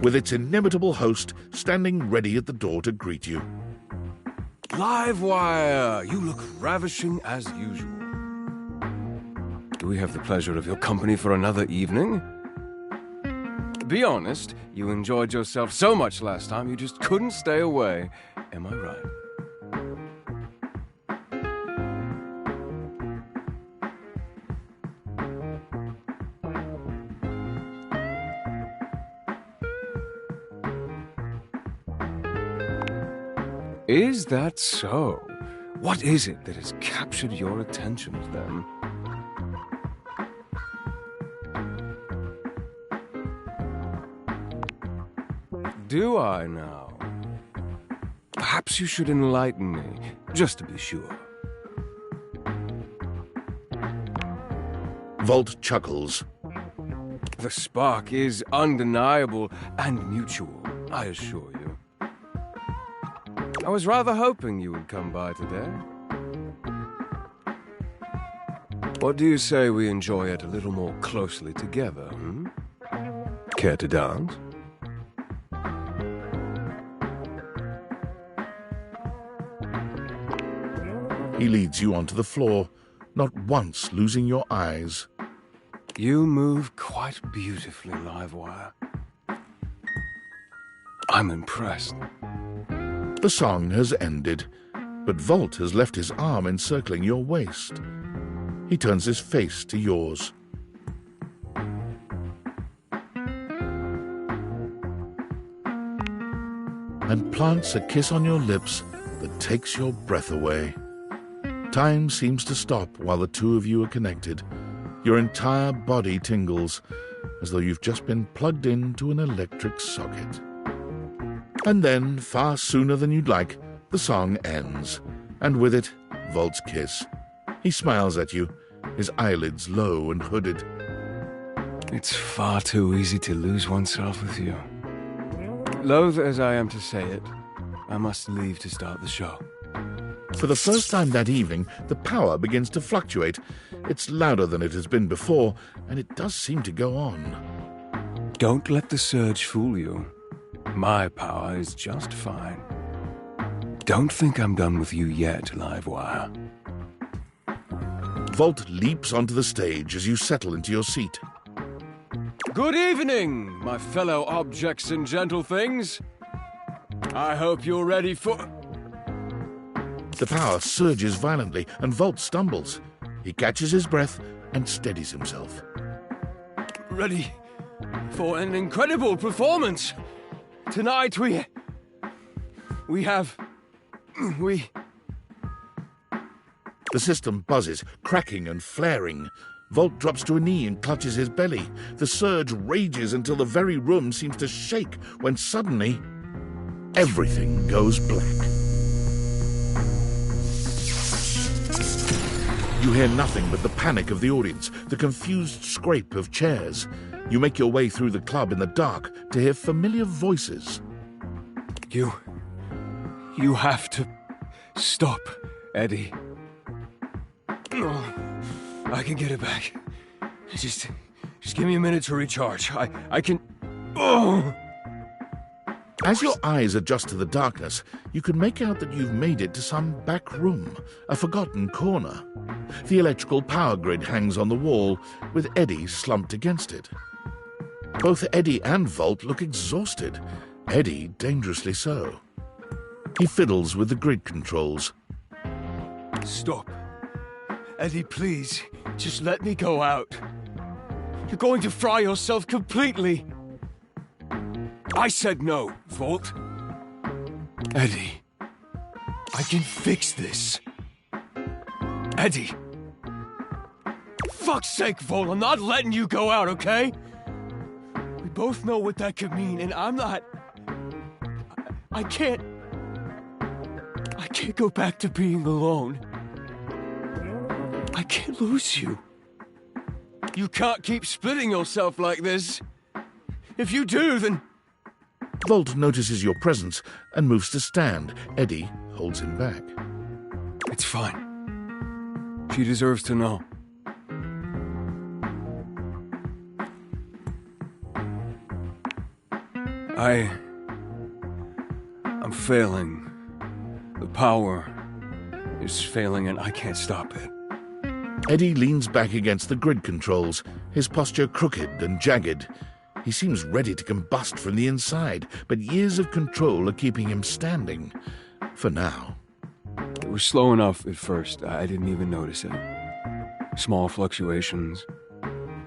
with its inimitable host standing ready at the door to greet you. Livewire, you look ravishing as usual. Do we have the pleasure of your company for another evening? Be honest, you enjoyed yourself so much last time you just couldn't stay away. Am I right? Is that so? What is it that has captured your attention then? Do I now? Perhaps you should enlighten me, just to be sure. Volt chuckles. The spark is undeniable and mutual, I assure you. I was rather hoping you would come by today. What do you say we enjoy it a little more closely together, hmm? Care to dance? He leads you onto the floor, not once losing your eyes. You move quite beautifully, Livewire. I'm impressed. The song has ended, but Volt has left his arm encircling your waist. He turns his face to yours. And plants a kiss on your lips that takes your breath away. Time seems to stop while the two of you are connected. Your entire body tingles, as though you've just been plugged into an electric socket. And then, far sooner than you'd like, the song ends, and with it, Volt's kiss. He smiles at you, his eyelids low and hooded. It's far too easy to lose oneself with you. Loath as I am to say it, I must leave to start the show. For the first time that evening, the power begins to fluctuate. It's louder than it has been before, and it does seem to go on. Don't let the surge fool you. My power is just fine. Don't think I'm done with you yet, Livewire. Volt leaps onto the stage as you settle into your seat. Good evening, my fellow objects and gentle things. I hope you're ready for... The power surges violently, and Volt stumbles. He catches his breath and steadies himself. Ready for an incredible performance. Tonight we have... The system buzzes, cracking and flaring. Volt drops to a knee and clutches his belly. The surge rages until the very room seems to shake, when suddenly, everything goes black. You hear nothing but the panic of the audience, the confused scrape of chairs. You make your way through the club in the dark to hear familiar voices. You have to stop, Eddie. Oh, I can get it back. Just give me a minute to recharge. I can... Oh! As your eyes adjust to the darkness, you can make out that you've made it to some back room, a forgotten corner. The electrical power grid hangs on the wall, with Eddie slumped against it. Both Eddie and Volt look exhausted, Eddie dangerously so. He fiddles with the grid controls. Stop. Eddie, please, just let me go out. You're going to fry yourself completely. I said no, Volt. Eddie, I can fix this. Eddie! Fuck's sake, Vol, I'm not letting you go out, okay? We both know what that could mean, and I'm not... I can't go back to being alone. I can't lose you. You can't keep splitting yourself like this. If you do, then... Volt notices your presence and moves to stand. Eddie holds him back. It's fine. She deserves to know. I'm failing. The power is failing and I can't stop it. Eddie leans back against the grid controls, his posture crooked and jagged. He seems ready to combust from the inside, but years of control are keeping him standing. For now. It was slow enough at first. I didn't even notice it. Small fluctuations,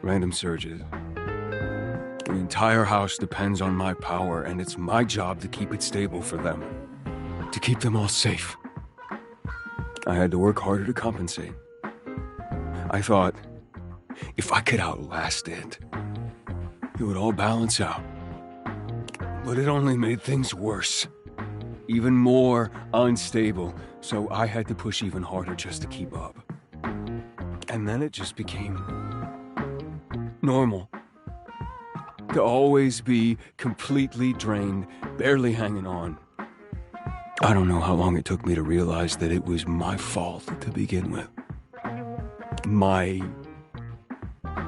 random surges. The entire house depends on my power, and it's my job to keep it stable for them. To keep them all safe. I had to work harder to compensate. I thought, if I could outlast it, it would all balance out. But it only made things worse. Even more unstable, so I had to push even harder just to keep up. And then it just became normal. To always be completely drained, barely hanging on. I don't know how long it took me to realize that it was my fault to begin with. My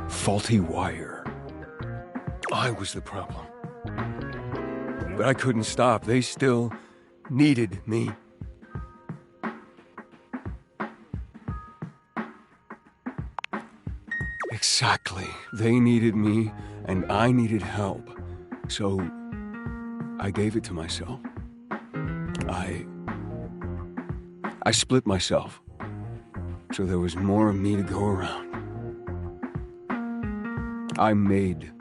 faulty wire. I was the problem. But I couldn't stop. They still needed me. Exactly. They needed me, and I needed help. So I gave it to myself. I split myself, so there was more of me to go around. I made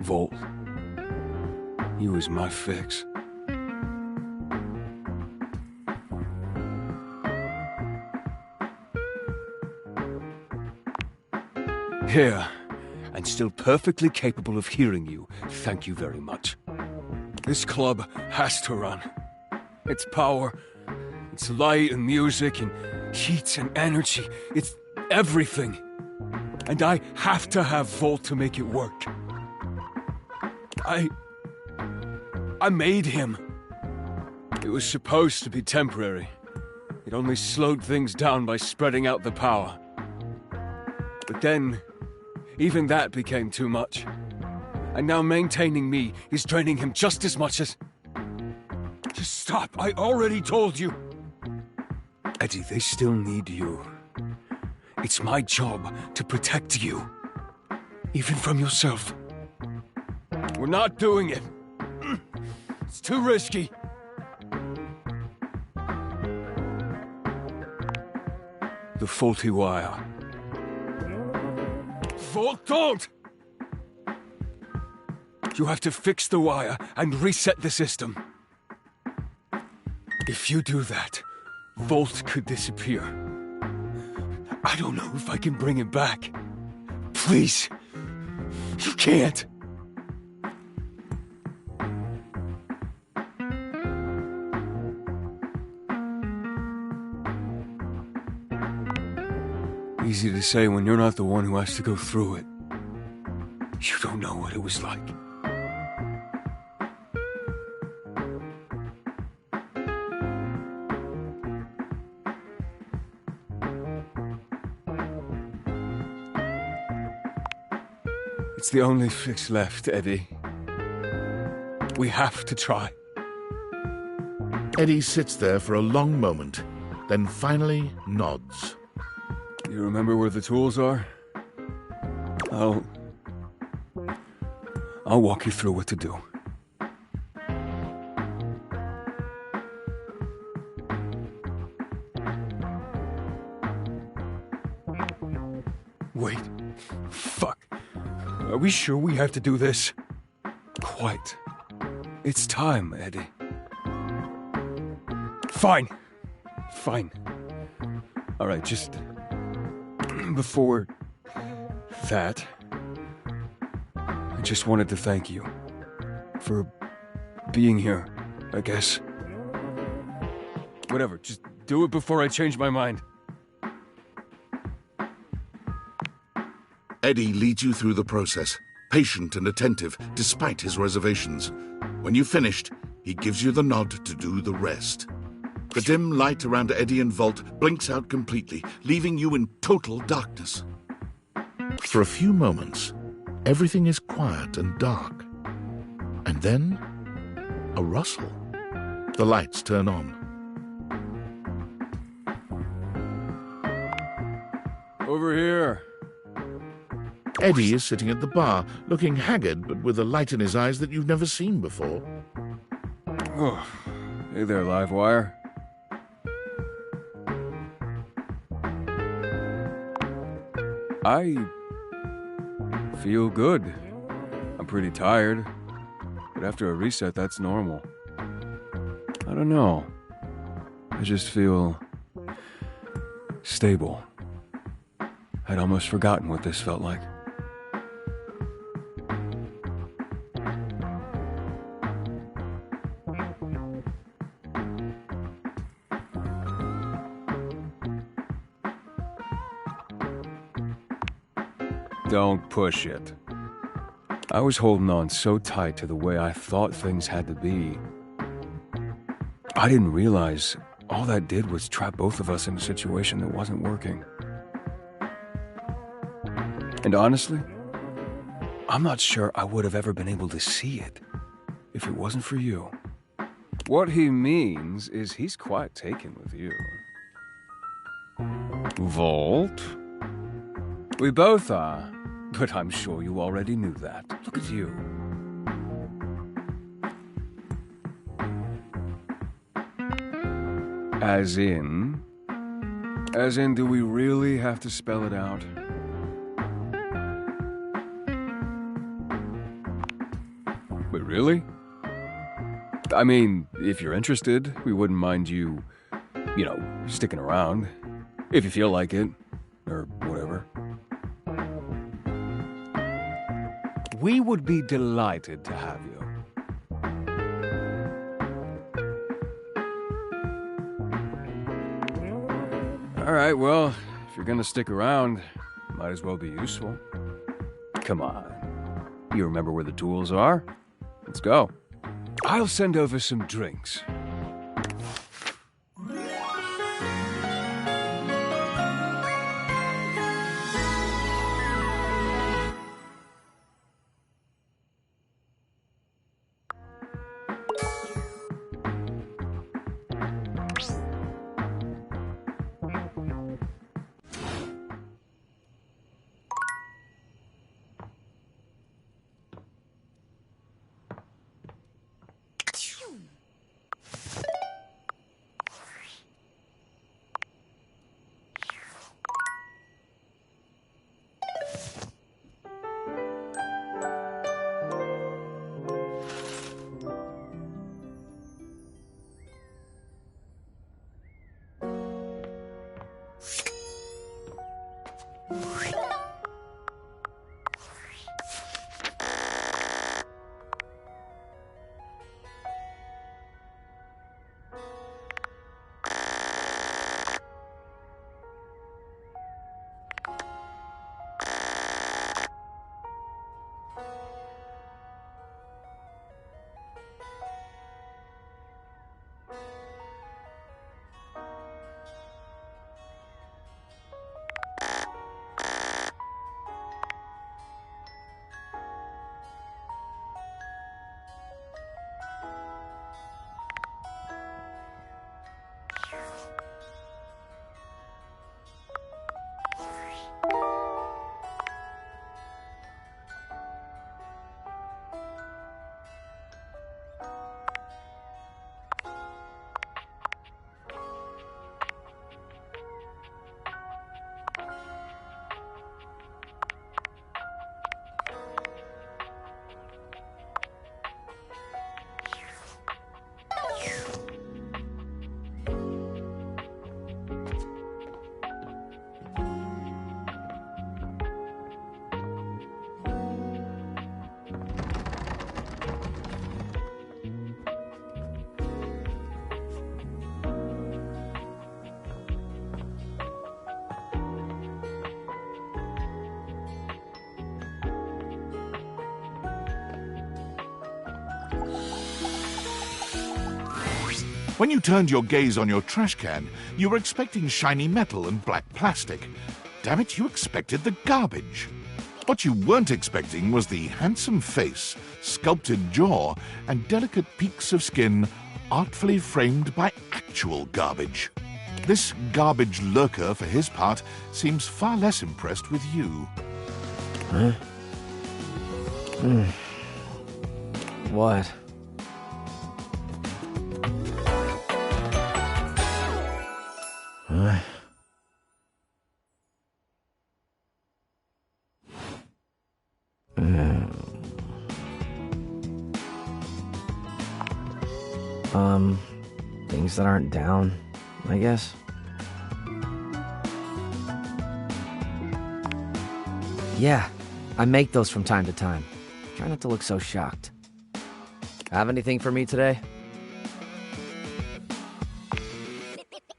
Volt. He was my fix. Here, and still perfectly capable of hearing you. Thank you very much. This club has to run. Its power, its light and music and heat and energy, it's everything. And I have to have Volt to make it work. I made him. It was supposed to be temporary. It only slowed things down by spreading out the power. But then, even that became too much. And now maintaining me is draining him just as much as... Just stop, I already told you! Eddie, they still need you. It's my job to protect you. Even from yourself. We're not doing it. It's too risky. The faulty wire. Volt, don't! You have to fix the wire and reset the system. If you do that, Volt could disappear. I don't know if I can bring him back. Please. You can't. Easy to say when you're not the one who has to go through it. You don't know what it was like. It's the only fix left, Eddie. We have to try. Eddie sits there for a long moment, then finally nods. You remember where the tools are? I'll walk you through what to do. Wait. Fuck. Are we sure we have to do this? Quite. It's time, Eddie. Fine. Fine. All right, just before that, I just wanted to thank you for being here, I guess. Whatever, just do it before I change my mind. Eddie leads you through the process, patient and attentive despite his reservations. When you've finished, he gives you the nod to do the rest. The dim light around Eddie and Vault blinks out completely, leaving you in total darkness. For a few moments, everything is quiet and dark. And then, a rustle. The lights turn on. Over here. Eddie is sitting at the bar, looking haggard but with a light in his eyes that you've never seen before. Oh, hey there, Livewire. I feel good. I'm pretty tired, but after a reset, that's normal. I don't know. I just feel stable. I'd almost forgotten what this felt like. Don't push it. I was holding on so tight to the way I thought things had to be. I didn't realize all that did was trap both of us in a situation that wasn't working. And honestly, I'm not sure I would have ever been able to see it if it wasn't for you. What he means is he's quite taken with you. Vault? We both are. But I'm sure you already knew that. Look at you. As in, do we really have to spell it out? Wait, really? I mean, if you're interested, we wouldn't mind you, sticking around. If you feel like it, or whatever. We would be delighted to have you. All right, well, if you're gonna stick around, might as well be useful. Come on. You remember where the tools are? Let's go. I'll send over some drinks. When you turned your gaze on your trash can, you were expecting shiny metal and black plastic. Damn it, you expected the garbage. What you weren't expecting was the handsome face, sculpted jaw, and delicate peaks of skin artfully framed by actual garbage. This garbage lurker, for his part, seems far less impressed with you. Huh? What? Huh? Things that aren't down, I guess. Yeah, I make those from time to time. Try not to look so shocked. Have anything for me today?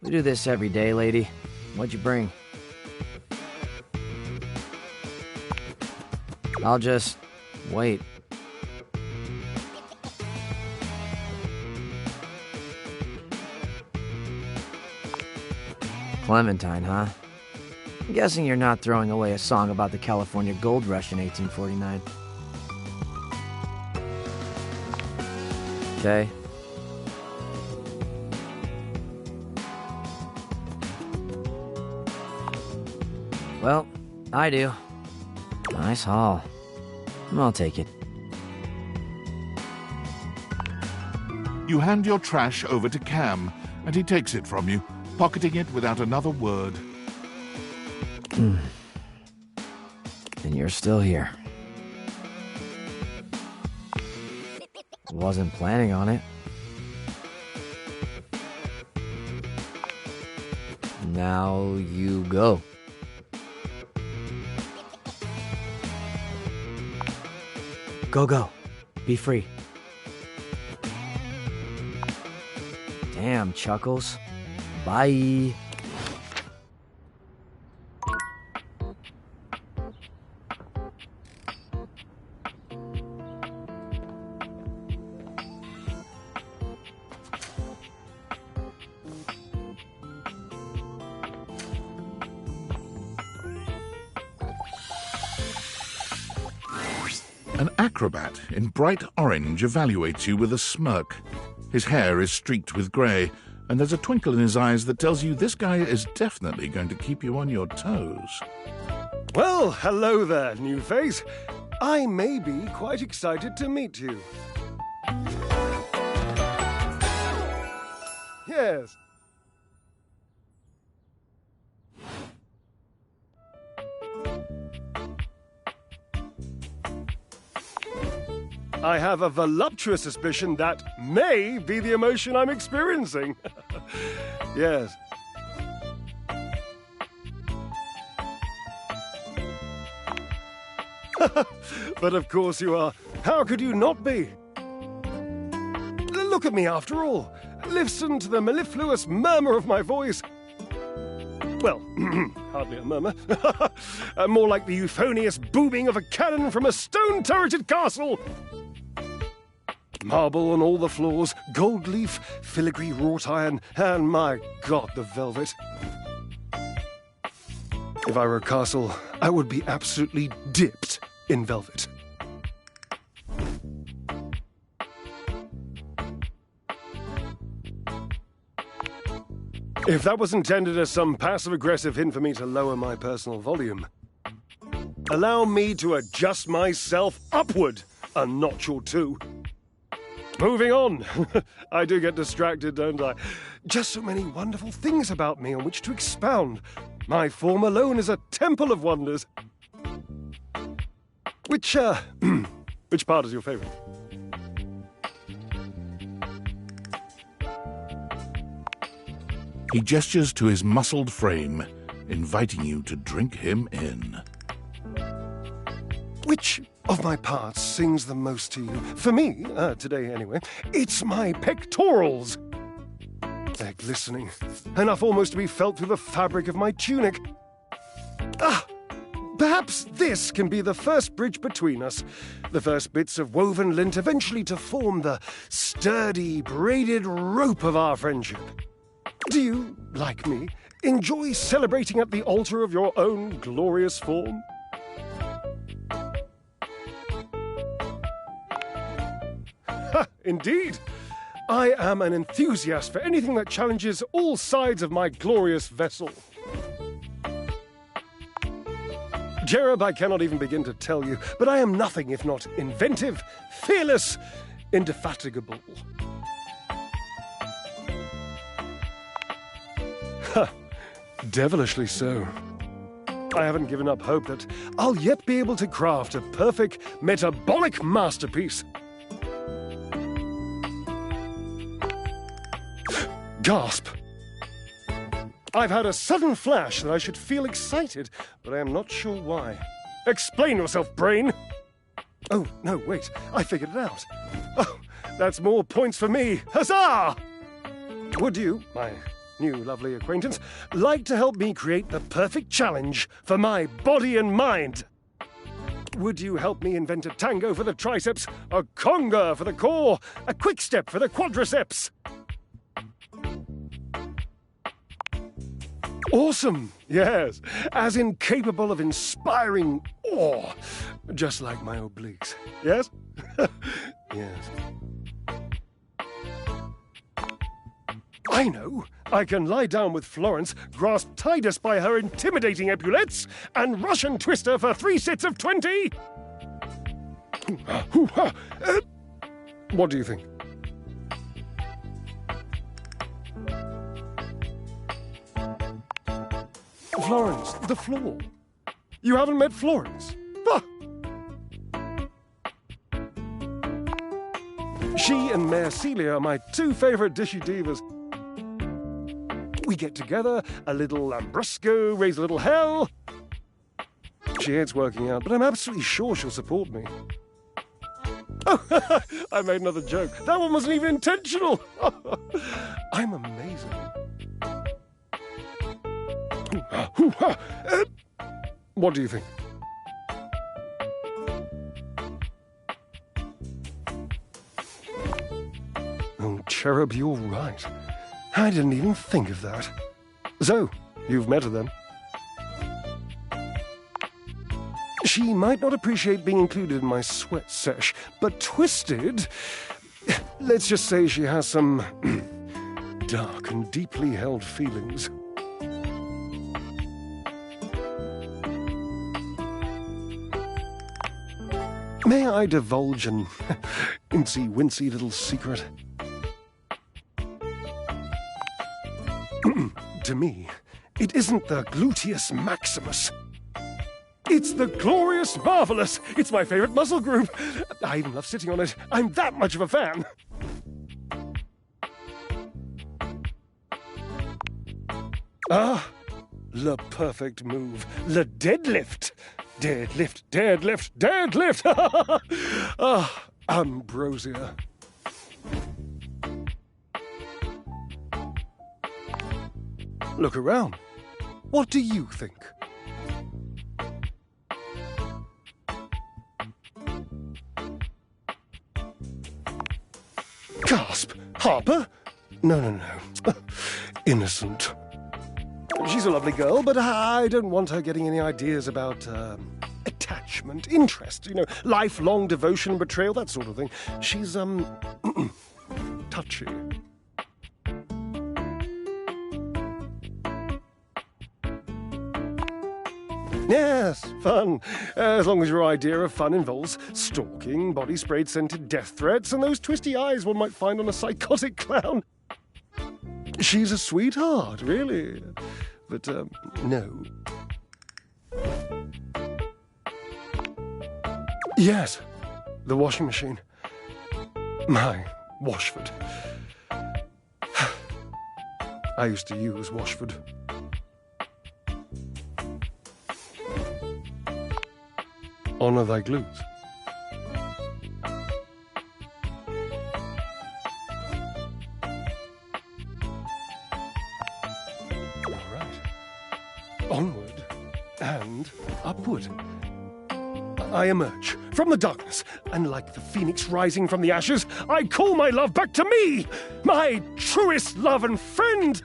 We do this every day, lady. What'd you bring? I'll just wait. Clementine, huh? I'm guessing you're not throwing away a song about the California Gold Rush in 1849. Okay. Well, I do. Nice haul. I'll take it. You hand your trash over to Cam, and he takes it from you, pocketing it without another word. And you're still here. Wasn't planning on it. Now you go. Go. Be free. Damn, Chuckles. Bye. An acrobat in bright orange evaluates you with a smirk. His hair is streaked with grey, and there's a twinkle in his eyes that tells you this guy is definitely going to keep you on your toes. Well, hello there, new face. I may be quite excited to meet you. Yes. I have a voluptuous suspicion that may be the emotion I'm experiencing. Yes. But of course you are. How could you not be? Look at me after all. Listen to the mellifluous murmur of my voice. Well, hardly a murmur. More like the euphonious booming of a cannon from a stone-turreted castle. Marble on all the floors, gold leaf, filigree wrought iron, and my God, the velvet. If I were a castle, I would be absolutely dipped in velvet. If that was intended as some passive-aggressive hint for me to lower my personal volume, allow me to adjust myself upward a notch or two. Moving on. I do get distracted, don't I? Just so many wonderful things about me on which to expound. My form alone is a temple of wonders. Which part is your favorite? He gestures to his muscled frame, inviting you to drink him in. Which of my parts sings the most to you? For me, today anyway, it's my pectorals. They're glistening, enough almost to be felt through the fabric of my tunic. Perhaps this can be the first bridge between us. The first bits of woven lint eventually to form the sturdy, braided rope of our friendship. Do you, like me, enjoy celebrating at the altar of your own glorious form? Ha, indeed. I am an enthusiast for anything that challenges all sides of my glorious vessel. Jerub, I cannot even begin to tell you, but I am nothing if not inventive, fearless, indefatigable. Ha! Devilishly so. I haven't given up hope that I'll yet be able to craft a perfect metabolic masterpiece. Gasp! I've had a sudden flash that I should feel excited, but I am not sure why. Explain yourself, brain! Oh, no, wait, I figured it out. Oh, that's more points for me. Huzzah! Would you, my new lovely acquaintance, like to help me create the perfect challenge for my body and mind? Would you help me invent a tango for the triceps, a conga for the core, a quick step for the quadriceps? Awesome, yes, as incapable of inspiring awe, just like my obliques, yes? Yes. I know, I can lie down with Florence, grasp Titus by her intimidating epaulettes, and Russian twist her for 3 sets of 20! What do you think? Florence, the floor. You haven't met Florence? Ah! She and Mare Celia are my 2 favorite dishy divas. We get together, a little Lambrusco, raise a little hell. She hates working out, but I'm absolutely sure she'll support me. Oh, I made another joke. That one wasn't even intentional. I'm amazing. What do you think? Oh, Cherub, you're right. I didn't even think of that. So, you've met her then? She might not appreciate being included in my sweat sesh, but Twisted... Let's just say she has some dark and deeply held feelings. May I divulge an incy-wincy little secret? To me, it isn't the gluteus maximus. It's the glorious marvelous. It's my favorite muscle group. I even love sitting on it. I'm that much of a fan. Ah, the perfect move. The deadlift. Deadlift, deadlift, deadlift! Ah, ambrosia. Look around. What do you think? Gasp! Harper? No. Innocent. She's a lovely girl, but I don't want her getting any ideas about, attachment, interest, lifelong devotion, betrayal, that sort of thing. She's, touchy. Yes, fun. As long as your idea of fun involves stalking, body-sprayed scented death threats, and those twisty eyes one might find on a psychotic clown. She's a sweetheart, really. But, no. Yes, the washing machine. My Washford. I used to use Washford. Honor thy glues. All right. Onward and and upward. I emerge from the darkness, and like the phoenix rising from the ashes, I call my love back to me, my truest love and friend.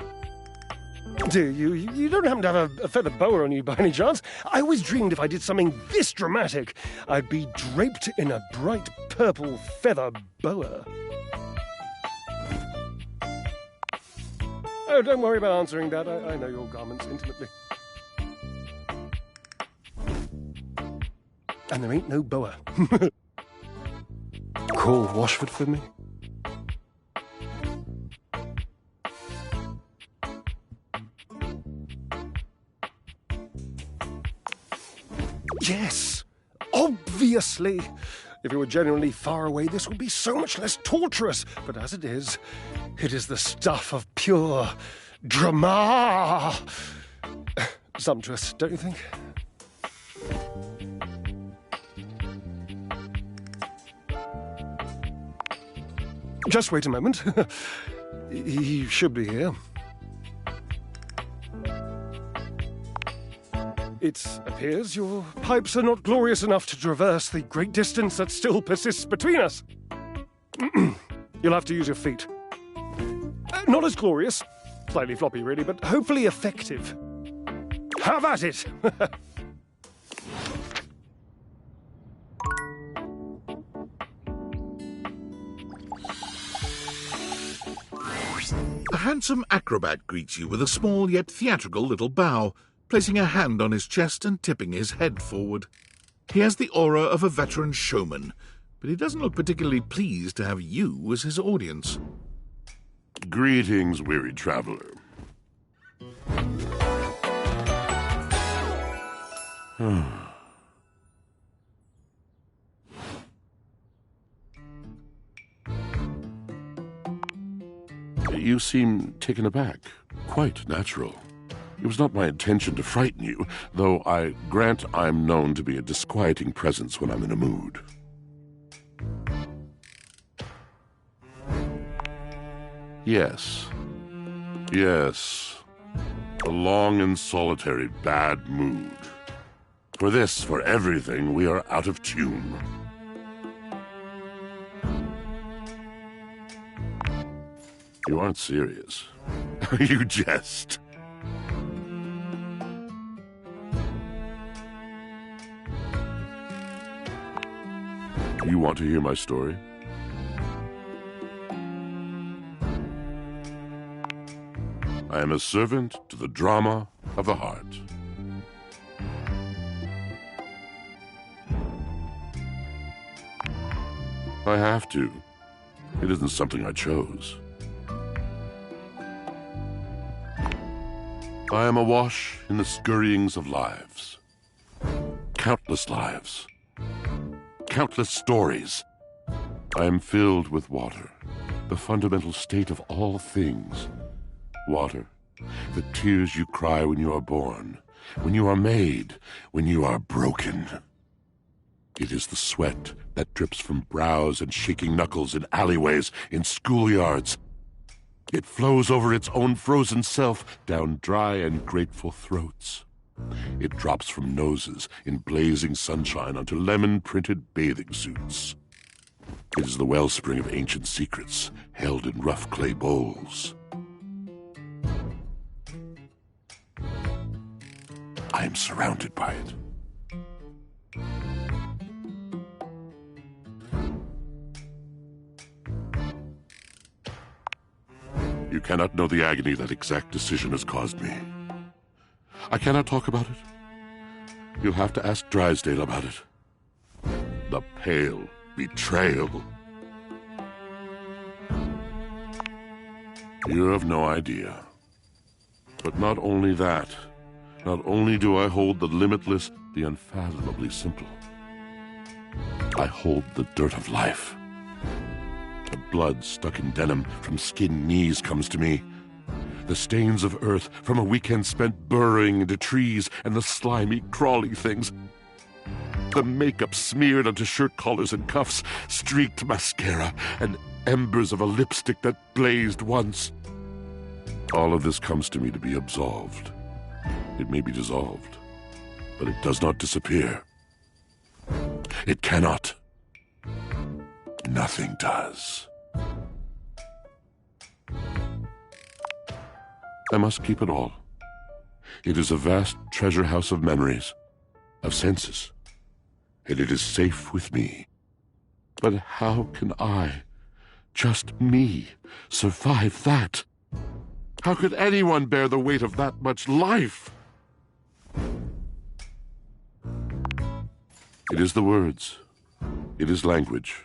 Dear, you don't happen to have a feather boa on you by any chance? I always dreamed if I did something this dramatic, I'd be draped in a bright purple feather boa. Oh, don't worry about answering that. I know your garments intimately. And there ain't no boa. Call Washford for me. Yes, obviously. If it were genuinely far away, this would be so much less torturous. But as it is the stuff of pure drama. Sumptuous, don't you think? Just wait a moment. He should be here. It appears your pipes are not glorious enough to traverse the great distance that still persists between us. You'll have to use your feet. Not as glorious, slightly floppy really, but hopefully effective. Have at it! A handsome acrobat greets you with a small yet theatrical little bow, placing a hand on his chest and tipping his head forward. He has the aura of a veteran showman, but he doesn't look particularly pleased to have you as his audience. Greetings, weary traveler. You seem taken aback. Quite natural. It was not my intention to frighten you, though I grant I'm known to be a disquieting presence when I'm in a mood. Yes. A long and solitary bad mood. For this, for everything, we are out of tune. You aren't serious. You jest. You want to hear my story? I am a servant to the drama of the heart. I have to. It isn't something I chose. I am awash in the scurryings of lives. Countless lives. Countless stories. I am filled with water, the fundamental state of all things. Water, the tears you cry when you are born, when you are made, when you are broken. It is the sweat that drips from brows and shaking knuckles in alleyways, in schoolyards. It flows over its own frozen self down dry and grateful throats. It drops from noses in blazing sunshine onto lemon-printed bathing suits. It is the wellspring of ancient secrets held in rough clay bowls. I am surrounded by it. You cannot know the agony that exact decision has caused me. I cannot talk about it. You'll have to ask Drysdale about it. The pale betrayal. You have no idea. But not only that, not only do I hold the limitless, the unfathomably simple, I hold the dirt of life. The blood stuck in denim from skinned knees comes to me. The stains of earth from a weekend spent burrowing into trees and the slimy, crawly things. The makeup smeared onto shirt collars and cuffs, streaked mascara, and embers of a lipstick that blazed once. All of this comes to me to be absolved. It may be dissolved. but it does not disappear. It cannot. Nothing does. I must keep it all. It is a vast treasure house of memories, of senses, and it is safe with me. But how can I, just me, survive that? How could anyone bear the weight of that much life? It is the words. It is language.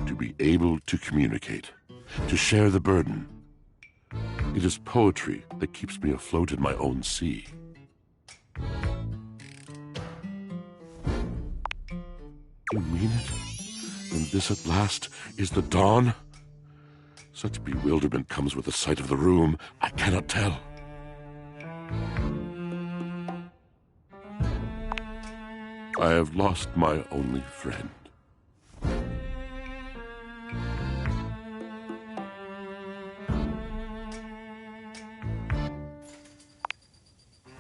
To be able to communicate, to share the burden. It is poetry that keeps me afloat in my own sea. You mean it? And this at last is the dawn? Such bewilderment comes with the sight of the room, I cannot tell. I have lost my only friend.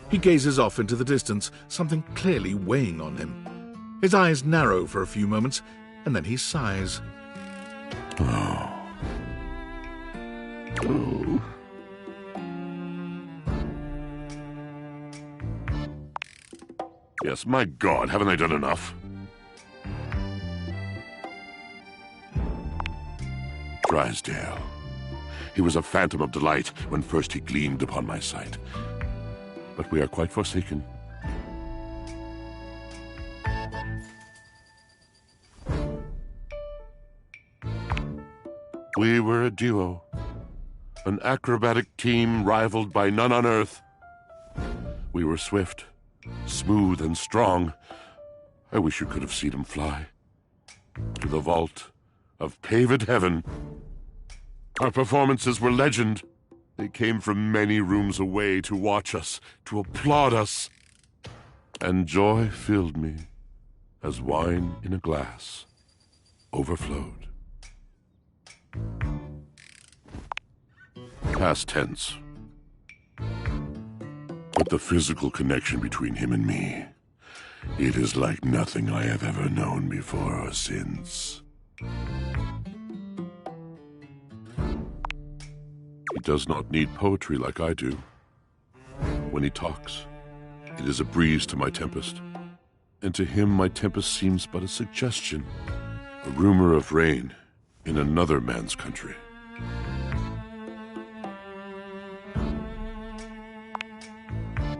He gazes off into the distance, something clearly weighing on him. His eyes narrow for a few moments, and then he sighs. Oh. Oh. Yes, my God, haven't I done enough? Drysdale. He was a phantom of delight when first he gleamed upon my sight. But we are quite forsaken. We were a duo. An acrobatic team rivaled by none on earth. We were swift, smooth, and strong. I wish you could have seen him fly. To the vault of paved heaven. Our performances were legend. They came from many rooms away to watch us, to applaud us. And joy filled me as wine in a glass overflowed. Past tense. But the physical connection between him and me, it is like nothing I have ever known before or since. He does not need poetry like I do. When he talks, it is a breeze to my tempest. And to him my tempest seems but a suggestion, a rumor of rain in another man's country.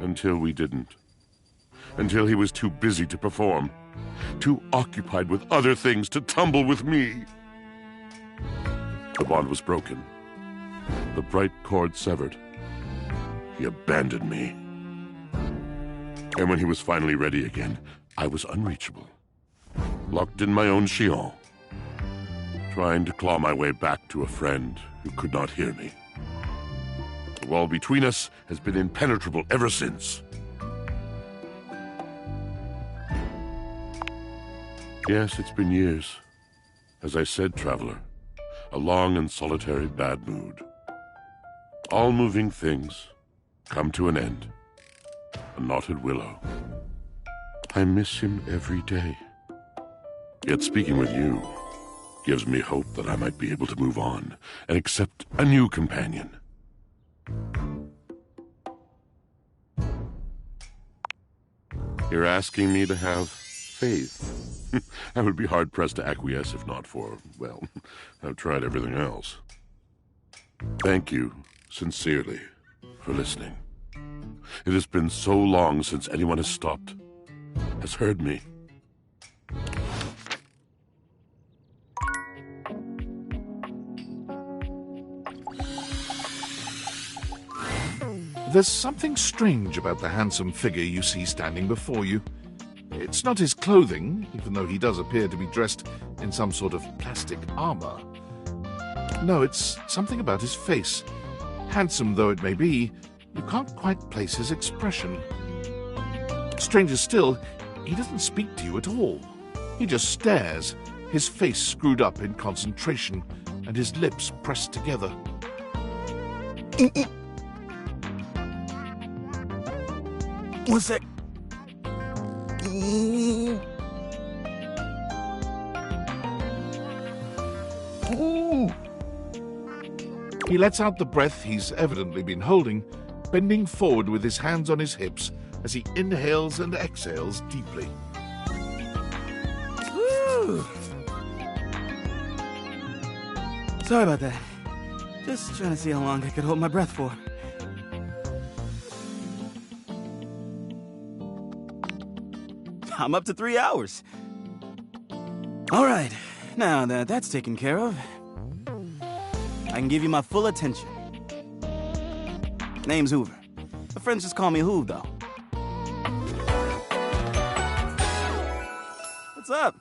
Until we didn't. Until he was too busy to perform, too occupied with other things to tumble with me. The bond was broken. The bright cord severed. He abandoned me. And when he was finally ready again, I was unreachable. Locked in my own Chillon. Trying to claw my way back to a friend who could not hear me. The wall between us has been impenetrable ever since. Yes, it's been years. As I said, traveler, a long and solitary bad mood. All moving things come to an end. A knotted willow. I miss him every day. Yet speaking with you gives me hope that I might be able to move on and accept a new companion. You're asking me to have faith. I would be hard-pressed to acquiesce if not for, well, I've tried everything else. Thank you, sincerely, for listening. It has been so long since anyone has stopped, has heard me. There's something strange about the handsome figure you see standing before you. It's not his clothing, even though he does appear to be dressed in some sort of plastic armor. No, it's something about his face. Handsome though it may be, you can't quite place his expression. Stranger still, he doesn't speak to you at all. He just stares, his face screwed up in concentration, and his lips pressed together. One sec. He lets out the breath he's evidently been holding, bending forward with his hands on his hips as he inhales and exhales deeply. Woo. Sorry about that. Just trying to see how long I could hold my breath for. I'm up to 3 hours. All right, now that that's taken care of, I can give you my full attention. Name's Hoover. My friends just call me Hoov, though. What's up?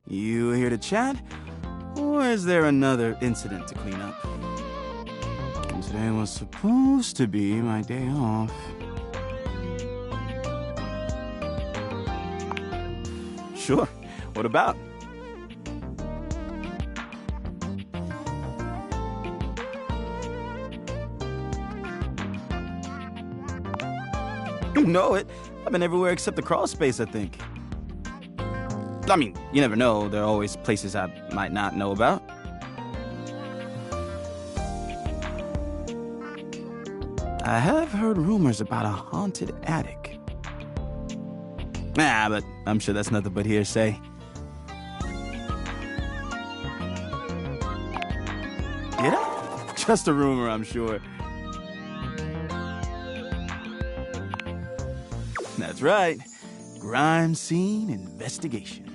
You here to chat? Or is there another incident to clean up? And today was supposed to be my day off. Sure. What about? You know it. I've been everywhere except the crawl space, I think. I mean, you never know. There are always places I might not know about. I have heard rumors about a haunted attic. Nah, but I'm sure that's nothing but hearsay. Did I? Just a rumor, I'm sure. That's right. Crime scene investigation.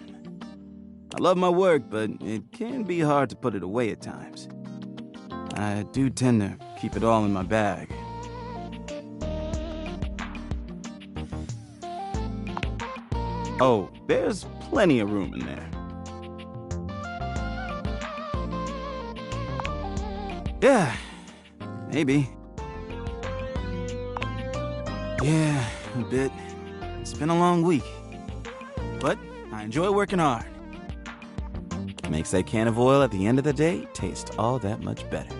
I love my work, but it can be hard to put it away at times. I do tend to keep it all in my bag. Oh, there's plenty of room in there. Yeah, maybe. Yeah, a bit. It's been a long week. But I enjoy working hard. Makes that can of oil at the end of the day taste all that much better.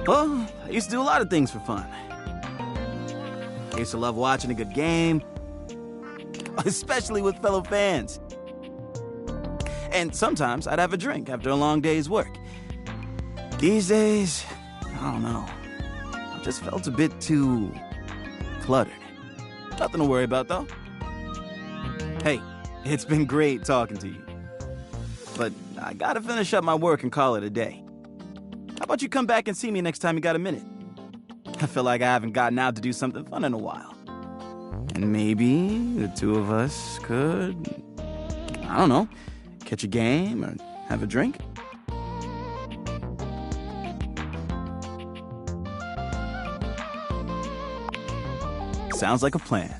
Well, I used to do a lot of things for fun. I used to love watching a good game, especially with fellow fans. And sometimes I'd have a drink after a long day's work. These days, I don't know. I just felt a bit too cluttered. Nothing to worry about, though. Hey, it's been great talking to you. But I gotta finish up my work and call it a day. How about you come back and see me next time you got a minute? I feel like I haven't gotten out to do something fun in a while. And maybe the two of us could, I don't know, catch a game or have a drink? Sounds like a plan.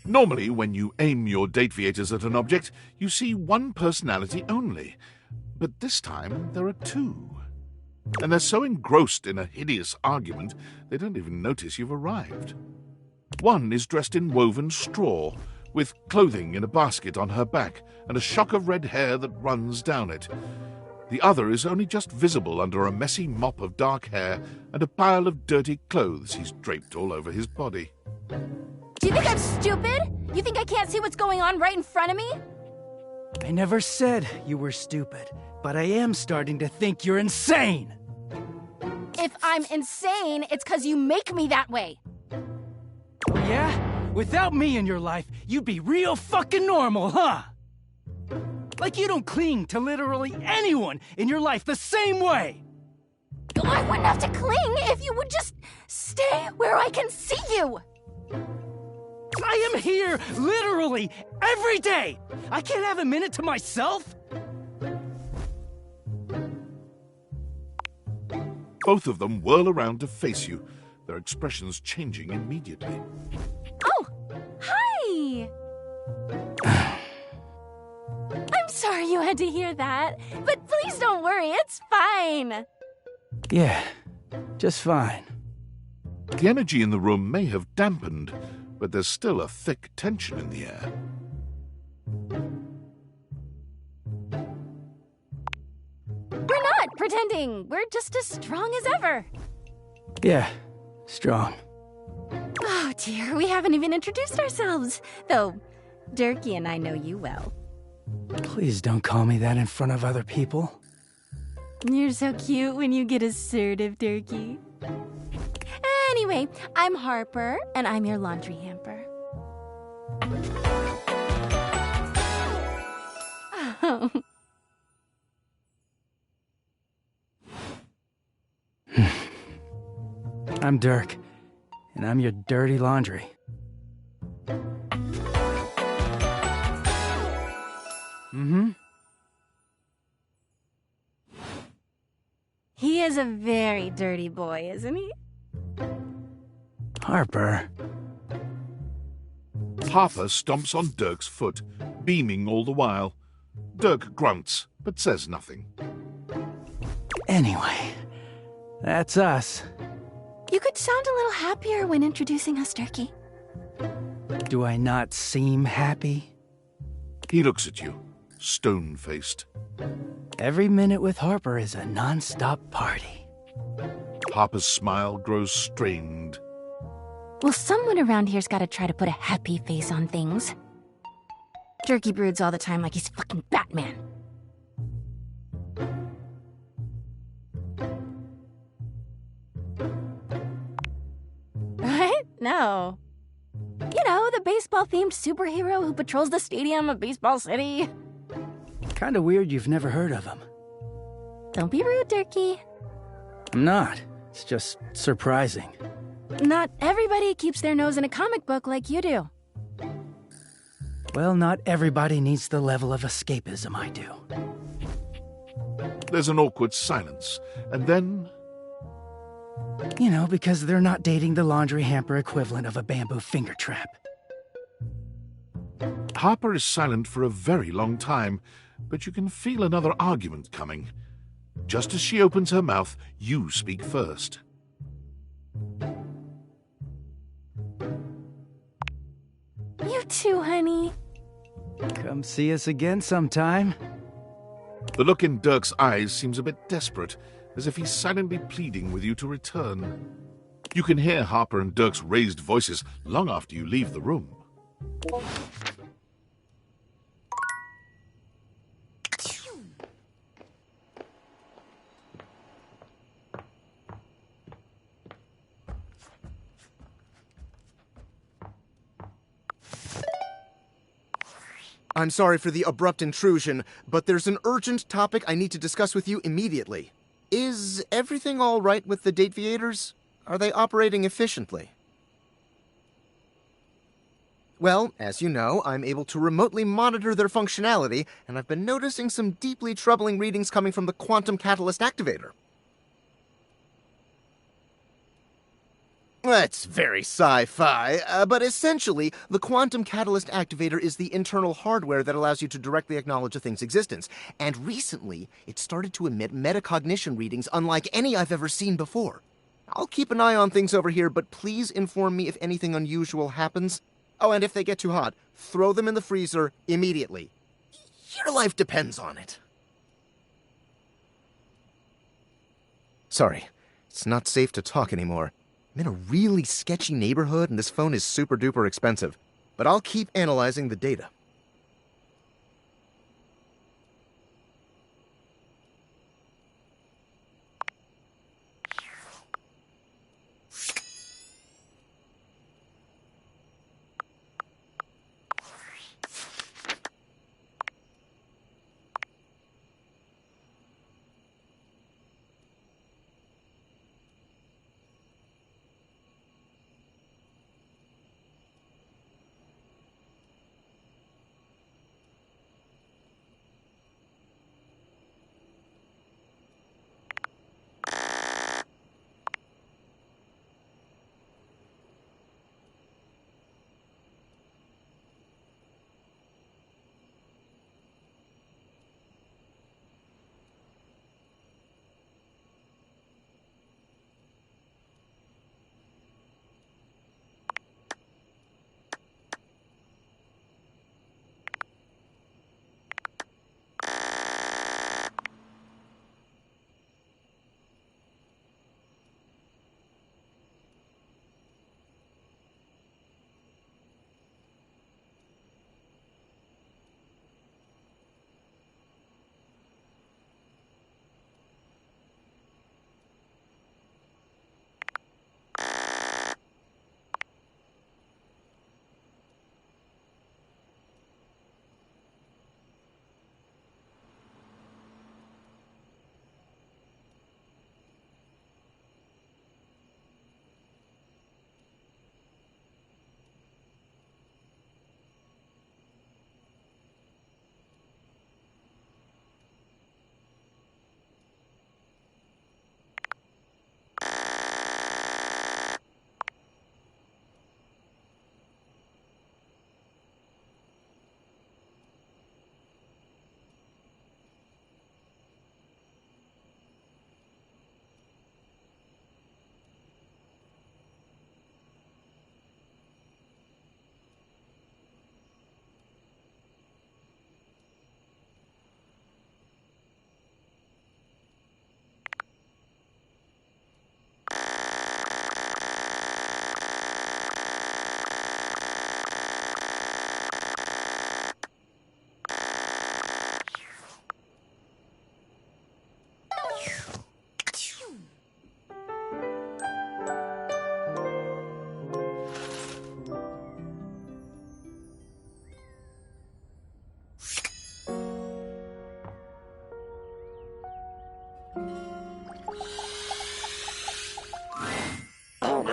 Normally, when you aim your Dateviators at an object, you see one personality only. But this time, there are two. And they're so engrossed in a hideous argument, they don't even notice you've arrived. One is dressed in woven straw, with clothing in a basket on her back and a shock of red hair that runs down it. The other is only just visible under a messy mop of dark hair and a pile of dirty clothes he's draped all over his body. Do you think I'm stupid? You think I can't see what's going on right in front of me? I never said you were stupid, but I am starting to think you're insane. If I'm insane, it's 'cause you make me that way. Oh yeah? Without me in your life, you'd be real fucking normal, huh? Like you don't cling to literally anyone in your life the same way. I wouldn't have to cling if you would just stay where I can see you. I am here literally every day. I can't have a minute to myself. Both of them whirl around to face you, their expressions changing immediately. Oh, hi! I'm sorry you had to hear that, but please don't worry, it's fine. Yeah, just fine. The energy in the room may have dampened, but there's still a thick tension in the air. We're not pretending. We're just as strong as ever. Yeah, strong. Oh dear, we haven't even introduced ourselves. Though, Durkee and I know you well. Please don't call me that in front of other people. You're so cute when you get assertive, Durkee. Anyway, I'm Harper, and I'm your laundry hamper. Oh. I'm Dirk, and I'm your dirty laundry. Mm-hmm. He is a very dirty boy, isn't he? Harper. Harper stomps on Dirk's foot, beaming all the while. Dirk grunts, but says nothing. Anyway, that's us. You could sound a little happier when introducing us, Durkee. Do I not seem happy? He looks at you, stone-faced. Every minute with Harper is a non-stop party. Harper's smile grows strained. Well, someone around here's gotta try to put a happy face on things. Durkee broods all the time like he's fucking Batman. What? No. You know, the baseball-themed superhero who patrols the stadium of Baseball City. Kinda weird you've never heard of him. Don't be rude, Durkee. I'm not. It's just surprising. Not everybody keeps their nose in a comic book like you do. Well, not everybody needs the level of escapism I do. There's an awkward silence, and then... You know, because they're not dating the laundry hamper equivalent of a bamboo finger trap. Harper is silent for a very long time, but you can feel another argument coming. Just as she opens her mouth, you speak first. You too, honey. Come see us again sometime. The look in Dirk's eyes seems a bit desperate, as if he's silently pleading with you to return. You can hear Harper and Dirk's raised voices long after you leave the room. I'm sorry for the abrupt intrusion, but there's an urgent topic I need to discuss with you immediately. Is everything all right with the Dateviators? Are they operating efficiently? Well, as you know, I'm able to remotely monitor their functionality, and I've been noticing some deeply troubling readings coming from the Quantum Catalyst Activator. That's very sci-fi, but essentially, the Quantum Catalyst Activator is the internal hardware that allows you to directly acknowledge a thing's existence. And recently, it started to emit metacognition readings unlike any I've ever seen before. I'll keep an eye on things over here, but please inform me if anything unusual happens. Oh, and if they get too hot, throw them in the freezer immediately. Your life depends on it. Sorry, it's not safe to talk anymore. I'm in a really sketchy neighborhood, and this phone is super duper expensive. But I'll keep analyzing the data.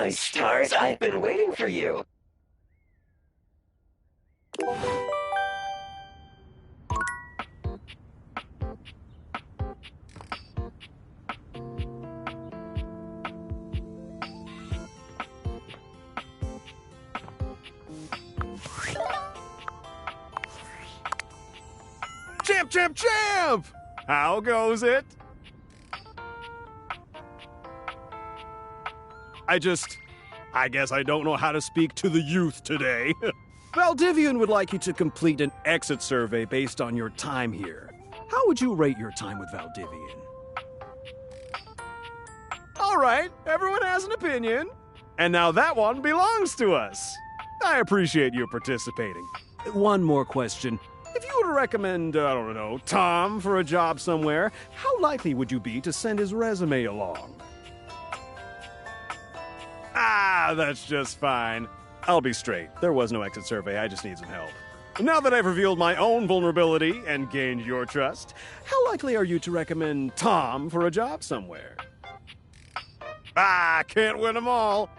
My stars, I've been waiting for you. Champ, champ, champ! How goes it? I guess I don't know how to speak to the youth today. Valdivian would like you to complete an exit survey based on your time here. How would you rate your time with Valdivian? All right, everyone has an opinion. And now that one belongs to us. I appreciate you participating. One more question. If you were to recommend, I don't know, Tom for a job somewhere, how likely would you be to send his resume along? Ah, that's just fine. I'll be straight. There was no exit survey. I just need some help. Now that I've revealed my own vulnerability and gained your trust, how likely are you to recommend Tom for a job somewhere? Ah, can't win them all.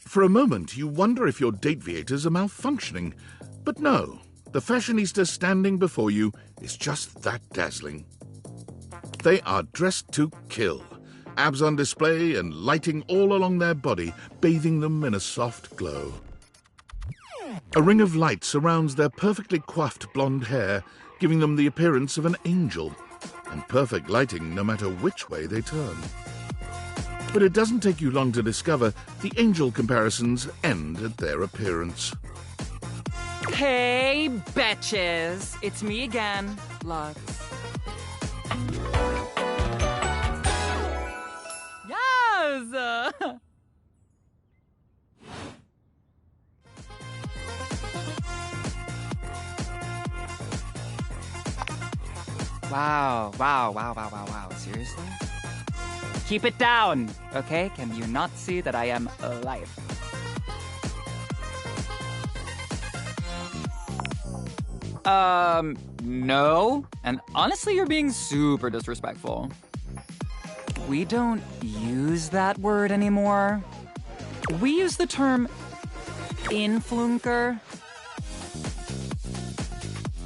For a moment, you wonder if your Dateviators are malfunctioning. But no, the fashionista standing before you is just that dazzling. They are dressed to kill, abs on display and lighting all along their body, bathing them in a soft glow. A ring of light surrounds their perfectly coiffed blonde hair, giving them the appearance of an angel, and perfect lighting no matter which way they turn. But it doesn't take you long to discover the angel comparisons end at their appearance. Hey, betches! It's me again, Lux. Yes! Wow. Seriously? Keep it down, okay? Can you not see that I am alive? No. And honestly, you're being super disrespectful. We don't use that word anymore. We use the term influnker.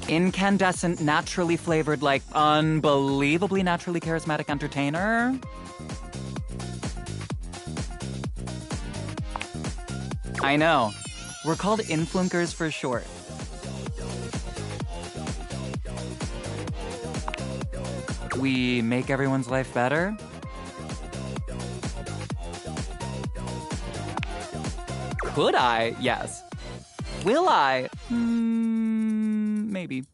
Incandescent, naturally flavored, like unbelievably naturally charismatic entertainer. I know. We're called influnkers for short. We make everyone's life better. Could I? Yes. Will I? Maybe.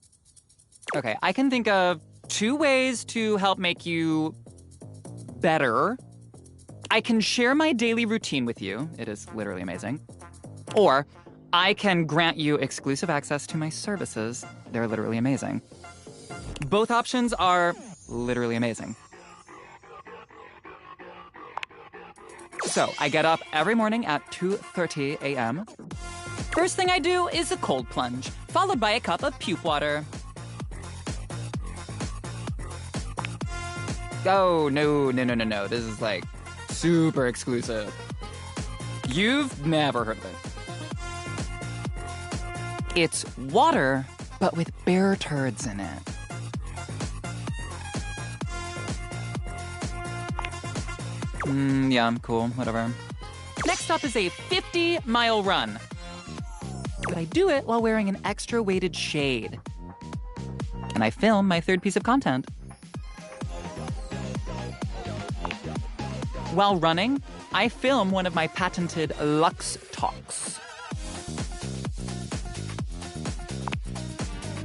Okay, I can think of 2 ways to help make you better. I can share my daily routine with you. It is literally amazing. Or I can grant you exclusive access to my services. They're literally amazing. Both options are literally amazing. So I get up every morning at 2:30 a.m. First thing I do is a cold plunge, followed by a cup of puke water. Oh, no. This is like super exclusive. You've never heard of it. It's water, but with bear turds in it. Yeah, cool, whatever. Next up is a 50-mile run. But I do it while wearing an extra weighted shade. And I film my 3rd piece of content. While running, I film one of my patented Lux Talks.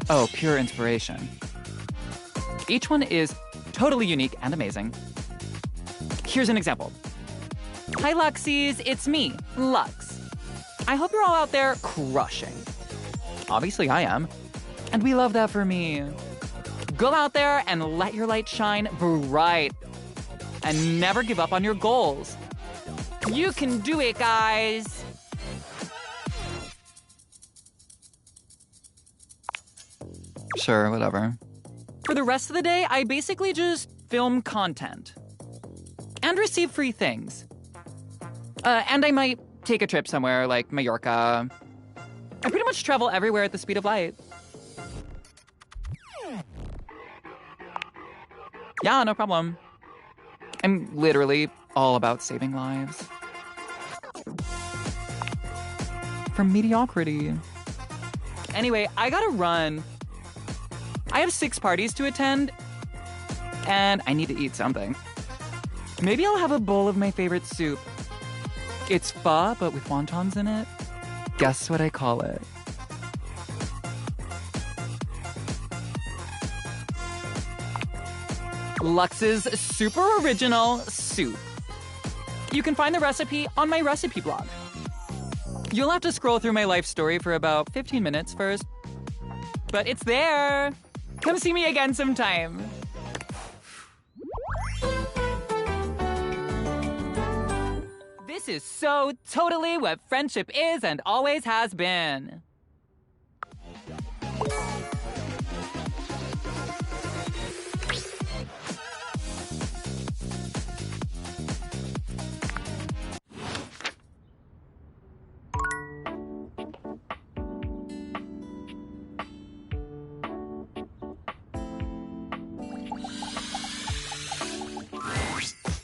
Oh, pure inspiration. Each one is totally unique and amazing. Here's an example. Hi, Luxies, it's me, Lux. I hope you're all out there crushing. Obviously, I am. And we love that for me. Go out there and let your light shine bright. And never give up on your goals. You can do it, guys. Sure, whatever. For the rest of the day, I basically just film content. And receive free things. And I might take a trip somewhere, like Mallorca. I pretty much travel everywhere at the speed of light. Yeah, no problem. I'm literally all about saving lives. From mediocrity. Anyway, I gotta run. I have 6 parties to attend, and I need to eat something. Maybe I'll have a bowl of my favorite soup. It's pho, but with wontons in it. Guess what I call it? Lux's super original soup. You can find the recipe on my recipe blog. You'll have to scroll through my life story for about 15 minutes first. But it's there. Come see me again sometime. This is so totally what friendship is and always has been.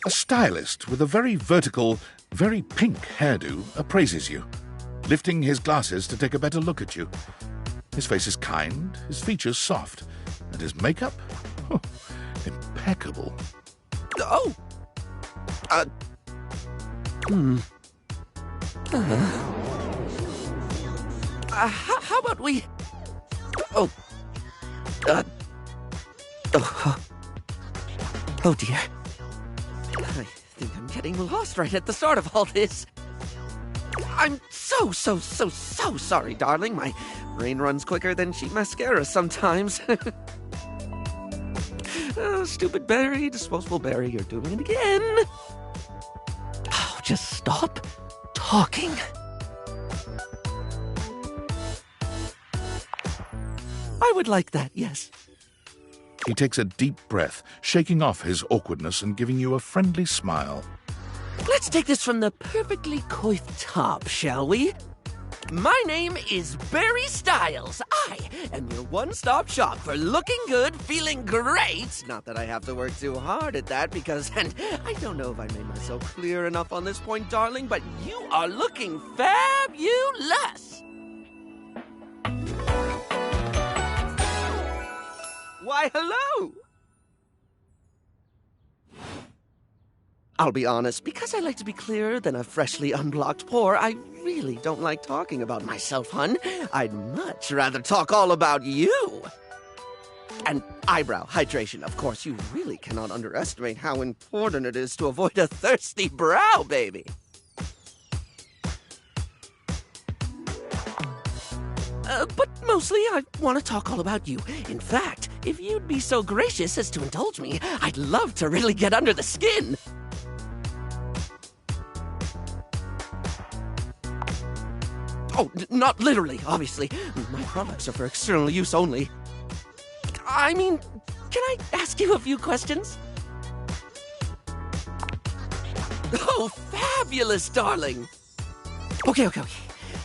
A stylist with a very vertical, very pink hairdo appraises you, lifting his glasses to take a better look at you. His face is kind, his features soft, and his makeup? Oh, impeccable. Oh! How about we... Oh dear. I think I'm getting lost right at the start of all this. I'm so sorry, darling. My brain runs quicker than cheap mascara sometimes. Oh, stupid Barry, disposable Barry, you're doing it again. Oh, just stop talking. I would like that, yes. He takes a deep breath, shaking off his awkwardness and giving you a friendly smile. Let's take this from the perfectly coiffed top, shall we? My name is Barry Styles. I am your one-stop shop for looking good, feeling great. Not that I have to work too hard at that because, and I don't know if I made myself clear enough on this point, darling, but you are looking fabulous. Why, hello! I'll be honest, because I like to be clearer than a freshly unblocked pore, I really don't like talking about myself, hun. I'd much rather talk all about you. And eyebrow hydration, of course. You really cannot underestimate how important it is to avoid a thirsty brow, baby. But mostly I want to talk all about you. In fact, if you'd be so gracious as to indulge me, I'd love to really get under the skin. Oh, not literally, obviously. My products are for external use only. I mean, can I ask you a few questions? Oh, fabulous, darling. Okay.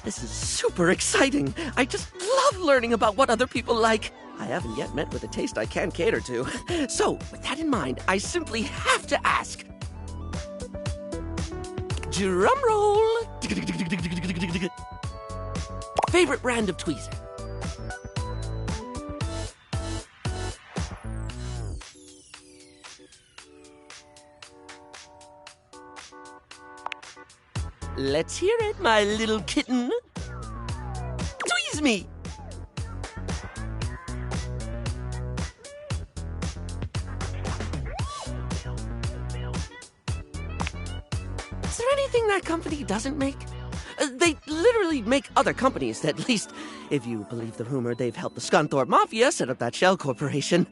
This is super exciting. I just love learning about what other people like. I haven't yet met with a taste I can cater to. So, with that in mind, I simply have to ask. Drum roll. Favorite brand of tweezer? Let's hear it, my little kitten. Tweeze me! Is there anything that company doesn't make? They literally make other companies, at least, if you believe the rumor they've helped the Scunthorpe Mafia set up that shell corporation.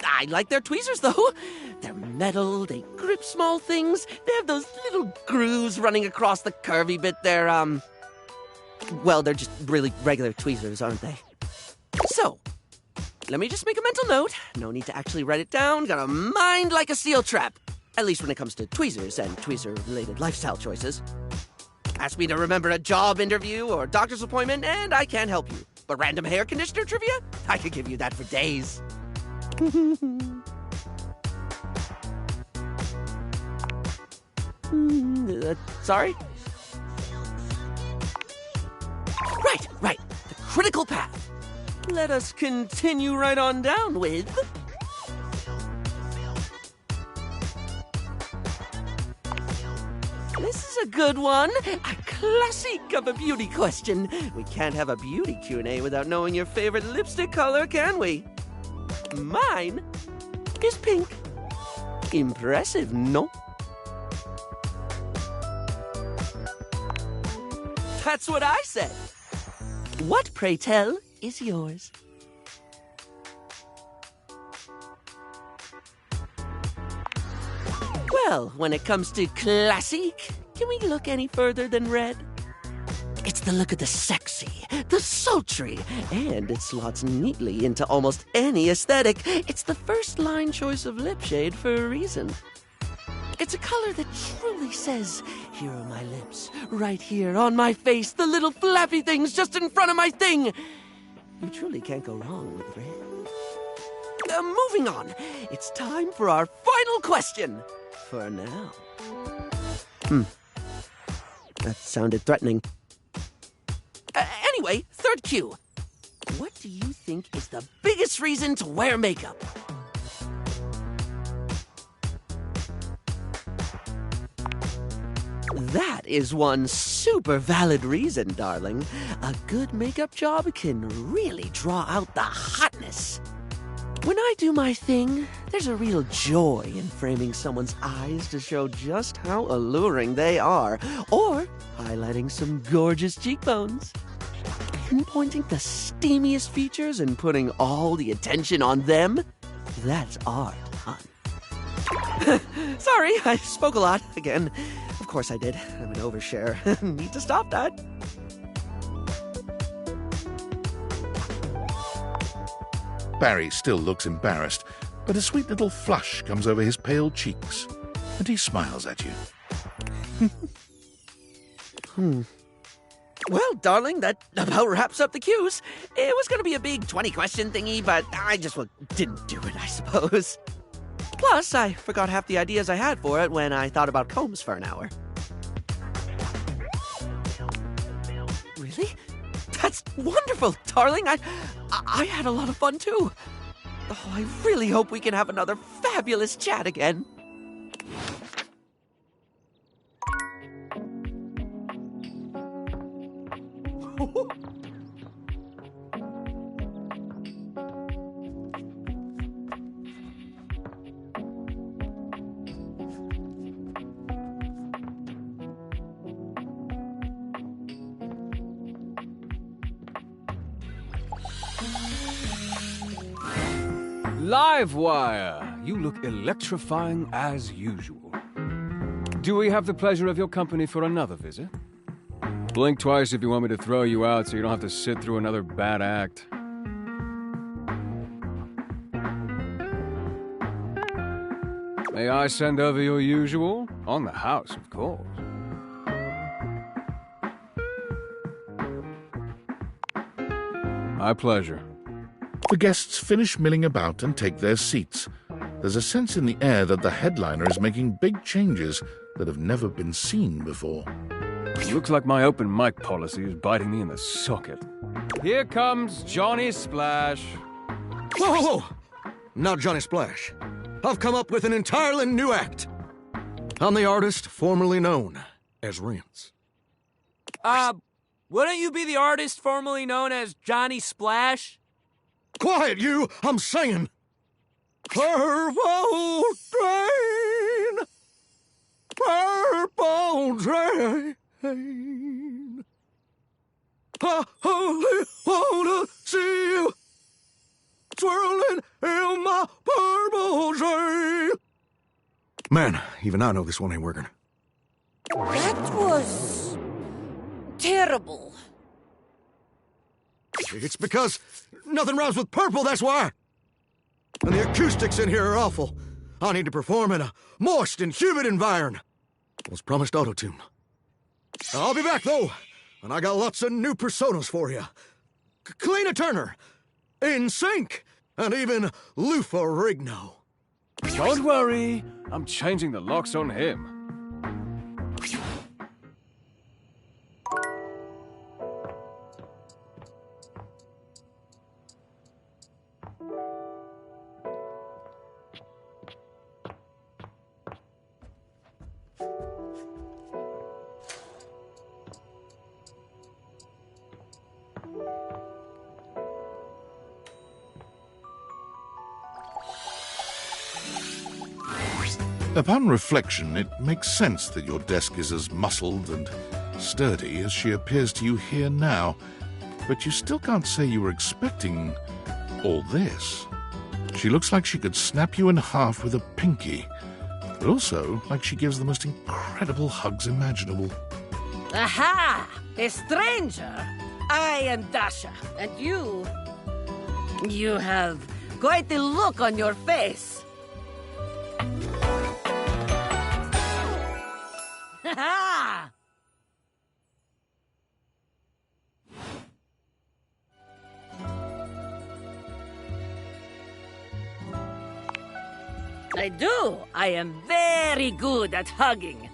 I like their tweezers, though. They're metal, they grip small things, they have those little grooves running across the curvy bit. They're, well, they're just really regular tweezers, aren't they? So, let me just make a mental note. No need to actually write it down. Got a mind like a steel trap. At least when it comes to tweezers and tweezer-related lifestyle choices. Ask me to remember a job interview or doctor's appointment, and I can't help you. But random hair conditioner trivia? I could give you that for days. Sorry? Right. The critical path. Let us continue right on down with... This is a good one. A classic of a beauty question. We can't have a beauty Q&A without knowing your favorite lipstick color, can we? Mine is pink. Impressive, no? That's what I said. What, pray tell, is yours? Well, when it comes to classic, can we look any further than red? It's the look of the sexy, the sultry, and it slots neatly into almost any aesthetic. It's the first line choice of lip shade for a reason. It's a color that truly says, here are my lips, right here on my face, the little flappy things just in front of my thing. You truly can't go wrong with red. Moving on, it's time for our final question. For now. That sounded threatening. Anyway, third cue. What do you think is the biggest reason to wear makeup? That is one super valid reason, darling. A good makeup job can really draw out the hotness. When I do my thing, there's a real joy in framing someone's eyes to show just how alluring they are, or highlighting some gorgeous cheekbones. Pinpointing the steamiest features and putting all the attention on them, that's art, hon. Sorry, I spoke a lot again. Of course I did. I'm an overshare. Need to stop that. Barry still looks embarrassed, but a sweet little flush comes over his pale cheeks, and he smiles at you. Well, darling, that about wraps up the cues. It was going to be a big 20-question thingy, but I just didn't do it, I suppose. Plus, I forgot half the ideas I had for it when I thought about combs for an hour. Really? That's wonderful, darling. I had a lot of fun, too. Oh, I really hope we can have another fabulous chat again. Livewire! You look electrifying as usual. Do we have the pleasure of your company for another visit? Blink twice if you want me to throw you out so you don't have to sit through another bad act. May I send over your usual? On the house, of course. My pleasure. The guests finish milling about and take their seats. There's a sense in the air that the headliner is making big changes that have never been seen before. Looks like my open mic policy is biting me in the socket. Here comes Johnny Splash. Whoa! Not Johnny Splash. I've come up with an entirely new act. I'm the artist formerly known as Rinse. Wouldn't you be the artist formerly known as Johnny Splash? Quiet, you! I'm singing! Purple train! Purple train! I only wanna see you swirling in my purple train! Man, even I know this one ain't working. That was terrible. It's because nothing rhymes with purple, that's why. And the acoustics in here are awful. I need to perform in a moist and humid environment. I was promised auto-tune. I'll be back, though, and I got lots of new personas for you. Kalina Turner, In Sync, and even Lou Ferrigno. Don't worry, I'm changing the locks on him. Upon reflection, it makes sense that your desk is as muscled and sturdy as she appears to you here now, but you still can't say you were expecting all this. She looks like she could snap you in half with a pinky, but also like she gives the most incredible hugs imaginable. Aha! A stranger! I am Dasha, and you... You have quite the look on your face. Ha! I do. I am very good at hugging.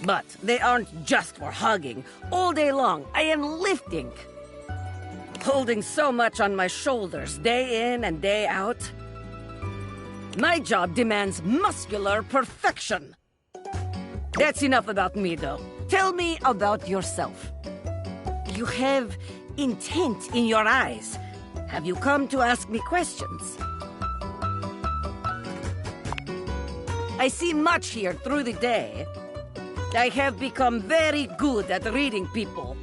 But they aren't just for hugging. All day long, I am lifting. Holding so much on my shoulders, day in and day out. My job demands muscular perfection. That's enough about me, though. Tell me about yourself. You have intent in your eyes. Have you come to ask me questions? I see much here through the day. I have become very good at reading people.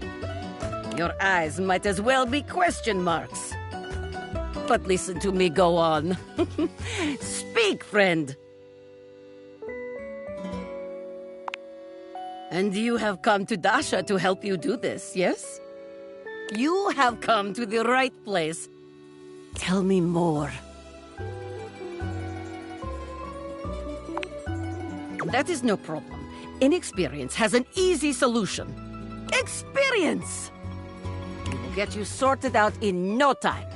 Your eyes might as well be question marks. But listen to me go on. Speak, friend. And you have come to Dasha to help you do this, yes? You have come to the right place. Tell me more. That is no problem. Inexperience has an easy solution. Experience! We will get you sorted out in no time.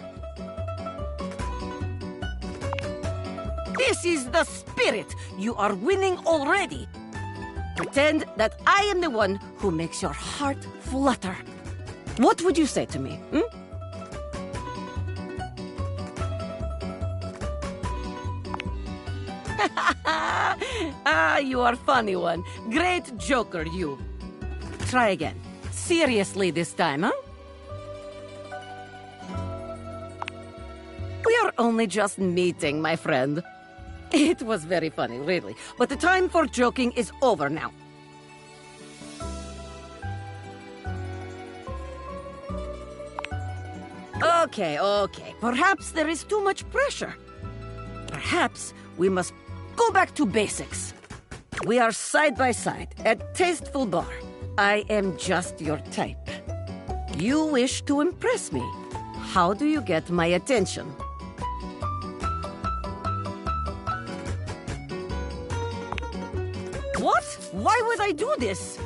This is the spirit. You are winning already. Pretend that I am the one who makes your heart flutter. What would you say to me, Ah, you are funny one. Great joker, you. Try again. Seriously this time, huh? We are only just meeting, my friend. It was very funny, really. But the time for joking is over now. Okay. Perhaps there is too much pressure. Perhaps we must go back to basics. We are side by side at Tasteful Bar. I am just your type. You wish to impress me. How do you get my attention? What? Why would I do this?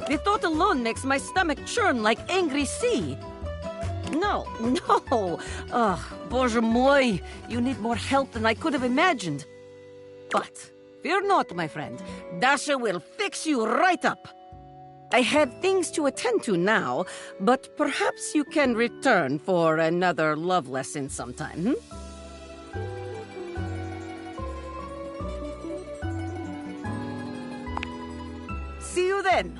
The thought alone makes my stomach churn like angry sea. No. Ugh, Bоже mой, you need more help than I could have imagined. But fear not, my friend. Dasha will fix you right up. I have things to attend to now, but perhaps you can return for another love lesson sometime, See you then.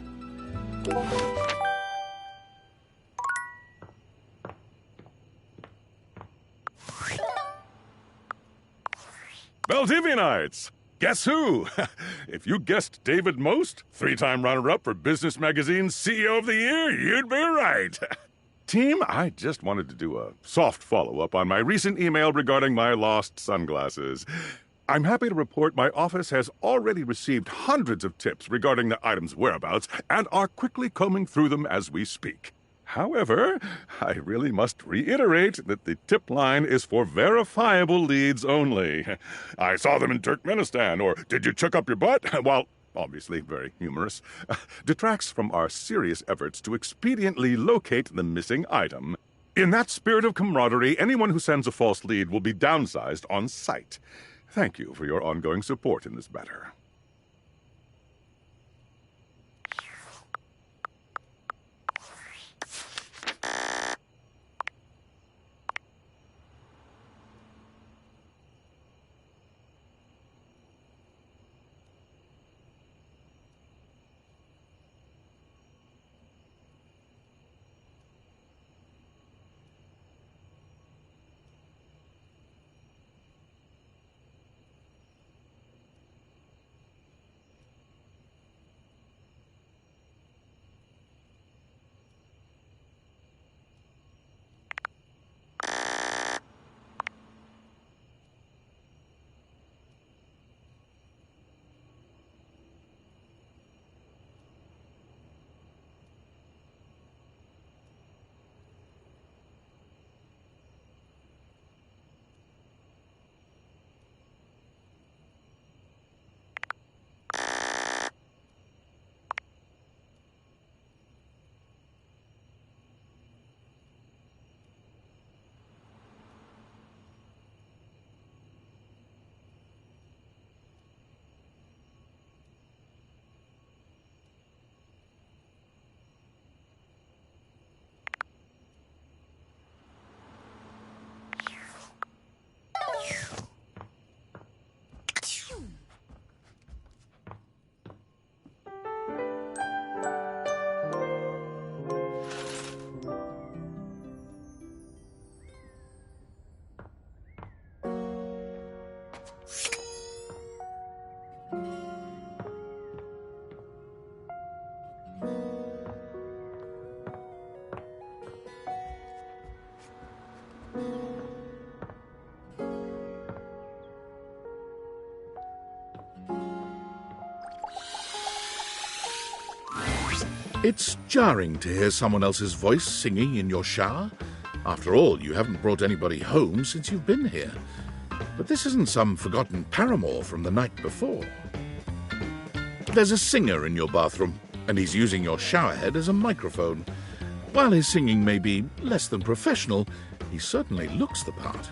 Valdivianites! Guess who? If you guessed David Most, 3-time runner-up for Business Magazine's CEO of the Year, you'd be right. Team, I just wanted to do a soft follow-up on my recent email regarding my lost sunglasses. I'm happy to report my office has already received hundreds of tips regarding the item's whereabouts and are quickly combing through them as we speak. However, I really must reiterate that the tip line is for verifiable leads only. I saw them in Turkmenistan, or did you chuck up your butt? While obviously very humorous, detracts from our serious efforts to expediently locate the missing item. In that spirit of camaraderie, anyone who sends a false lead will be downsized on sight. Thank you for your ongoing support in this matter. It's jarring to hear someone else's voice singing in your shower. After all, you haven't brought anybody home since you've been here. But this isn't some forgotten paramour from the night before. There's a singer in your bathroom, and he's using your showerhead as a microphone. While his singing may be less than professional, he certainly looks the part.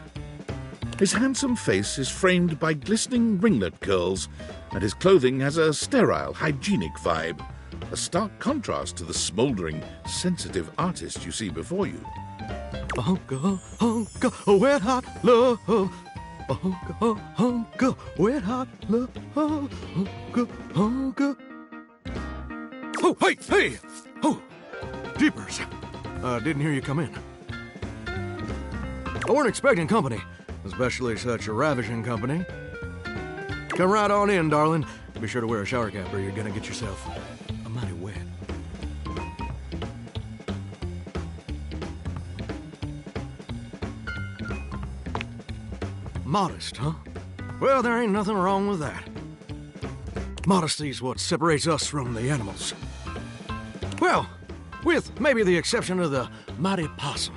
His handsome face is framed by glistening ringlet curls, and his clothing has a sterile, hygienic vibe, a stark contrast to the smouldering, sensitive artist you see before you. Hunka, hunka, wet hot love. Hunka, hunka, wet hot love. Hunka, hunka. Oh, hey! Oh, jeepers. Didn't hear you come in. I weren't expecting company, especially such a ravishing company. Come right on in, darling. Be sure to wear a shower cap or you're gonna get yourself mighty wet. Modest, huh? Well, there ain't nothing wrong with that. Modesty's what separates us from the animals. Well, with maybe the exception of the mighty possum.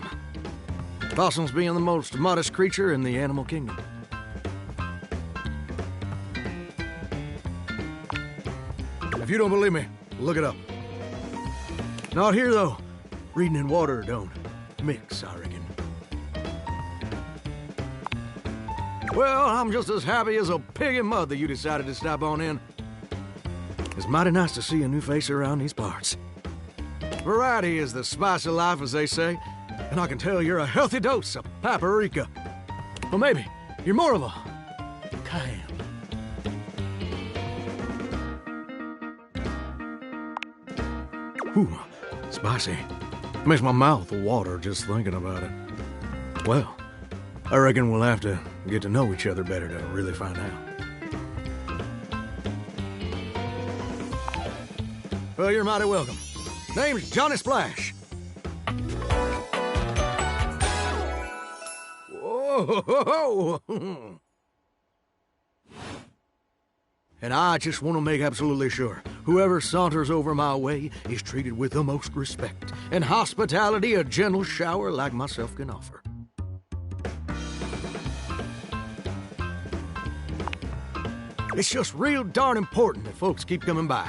Possums being the most modest creature in the animal kingdom. If you don't believe me, look it up. Not here, though. Reading in water don't mix, I reckon. Well, I'm just as happy as a pig in mud that you decided to stop on in. It's mighty nice to see a new face around these parts. Variety is the spice of life, as they say, and I can tell you're a healthy dose of paprika. Well, maybe you're more of a cayenne. Ooh, spicy. Makes my mouth water just thinking about it. Well, I reckon we'll have to get to know each other better to really find out. Well, you're mighty welcome. Name's Johnny Splash. Whoa! And I just want to make absolutely sure, Whoever saunters over my way is treated with the most respect and hospitality a gentle shower like myself can offer. It's just real darn important that folks keep coming by.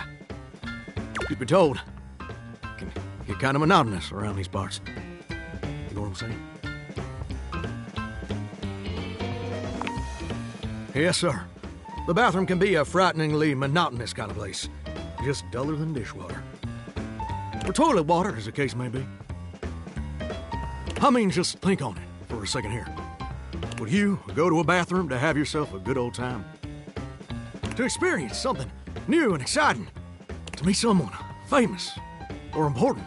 Truth be told, it can get kind of monotonous around these parts. You know what I'm saying? Yes, sir. The bathroom can be a frighteningly monotonous kind of place. Just duller than dishwater. Or toilet water, as the case may be. I mean, just think on it for a second here. Would you go to a bathroom to have yourself a good old time? To experience something new and exciting? To meet someone famous or important?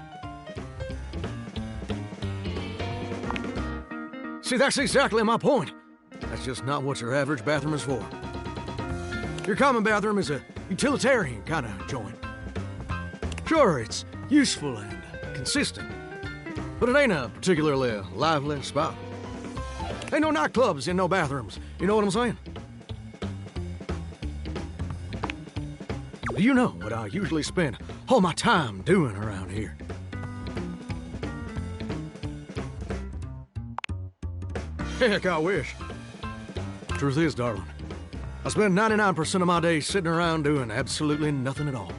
See, that's exactly my point. That's just not what your average bathroom is for. Your common bathroom is a utilitarian kind of joint. Sure, it's useful and consistent, but it ain't a particularly lively spot. Ain't no nightclubs in no bathrooms, you know what I'm saying? Do you know what I usually spend all my time doing around here? Heck, I wish. Truth is, darling, I spend 99% of my days sitting around doing absolutely nothing at all.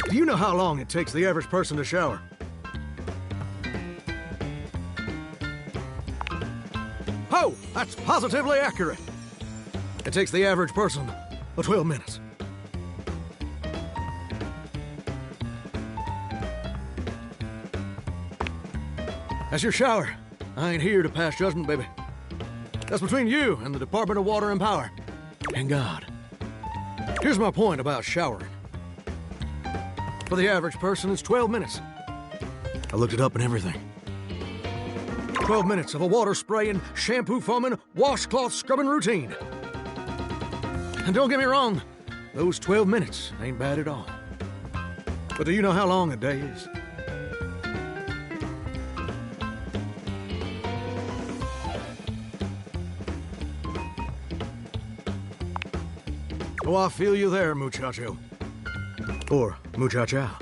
Do you know how long it takes the average person to shower? Oh, that's positively accurate. It takes the average person 12 minutes. That's your shower. I ain't here to pass judgment, baby. That's between you and the Department of Water and Power. And God. Here's my point about showering. For the average person, it's 12 minutes. I looked it up and everything. 12 minutes of a water spraying, shampoo foaming, washcloth scrubbing routine. And don't get me wrong, those 12 minutes ain't bad at all. But do you know how long a day is? Oh, I feel you there, muchacho. Or muchacha.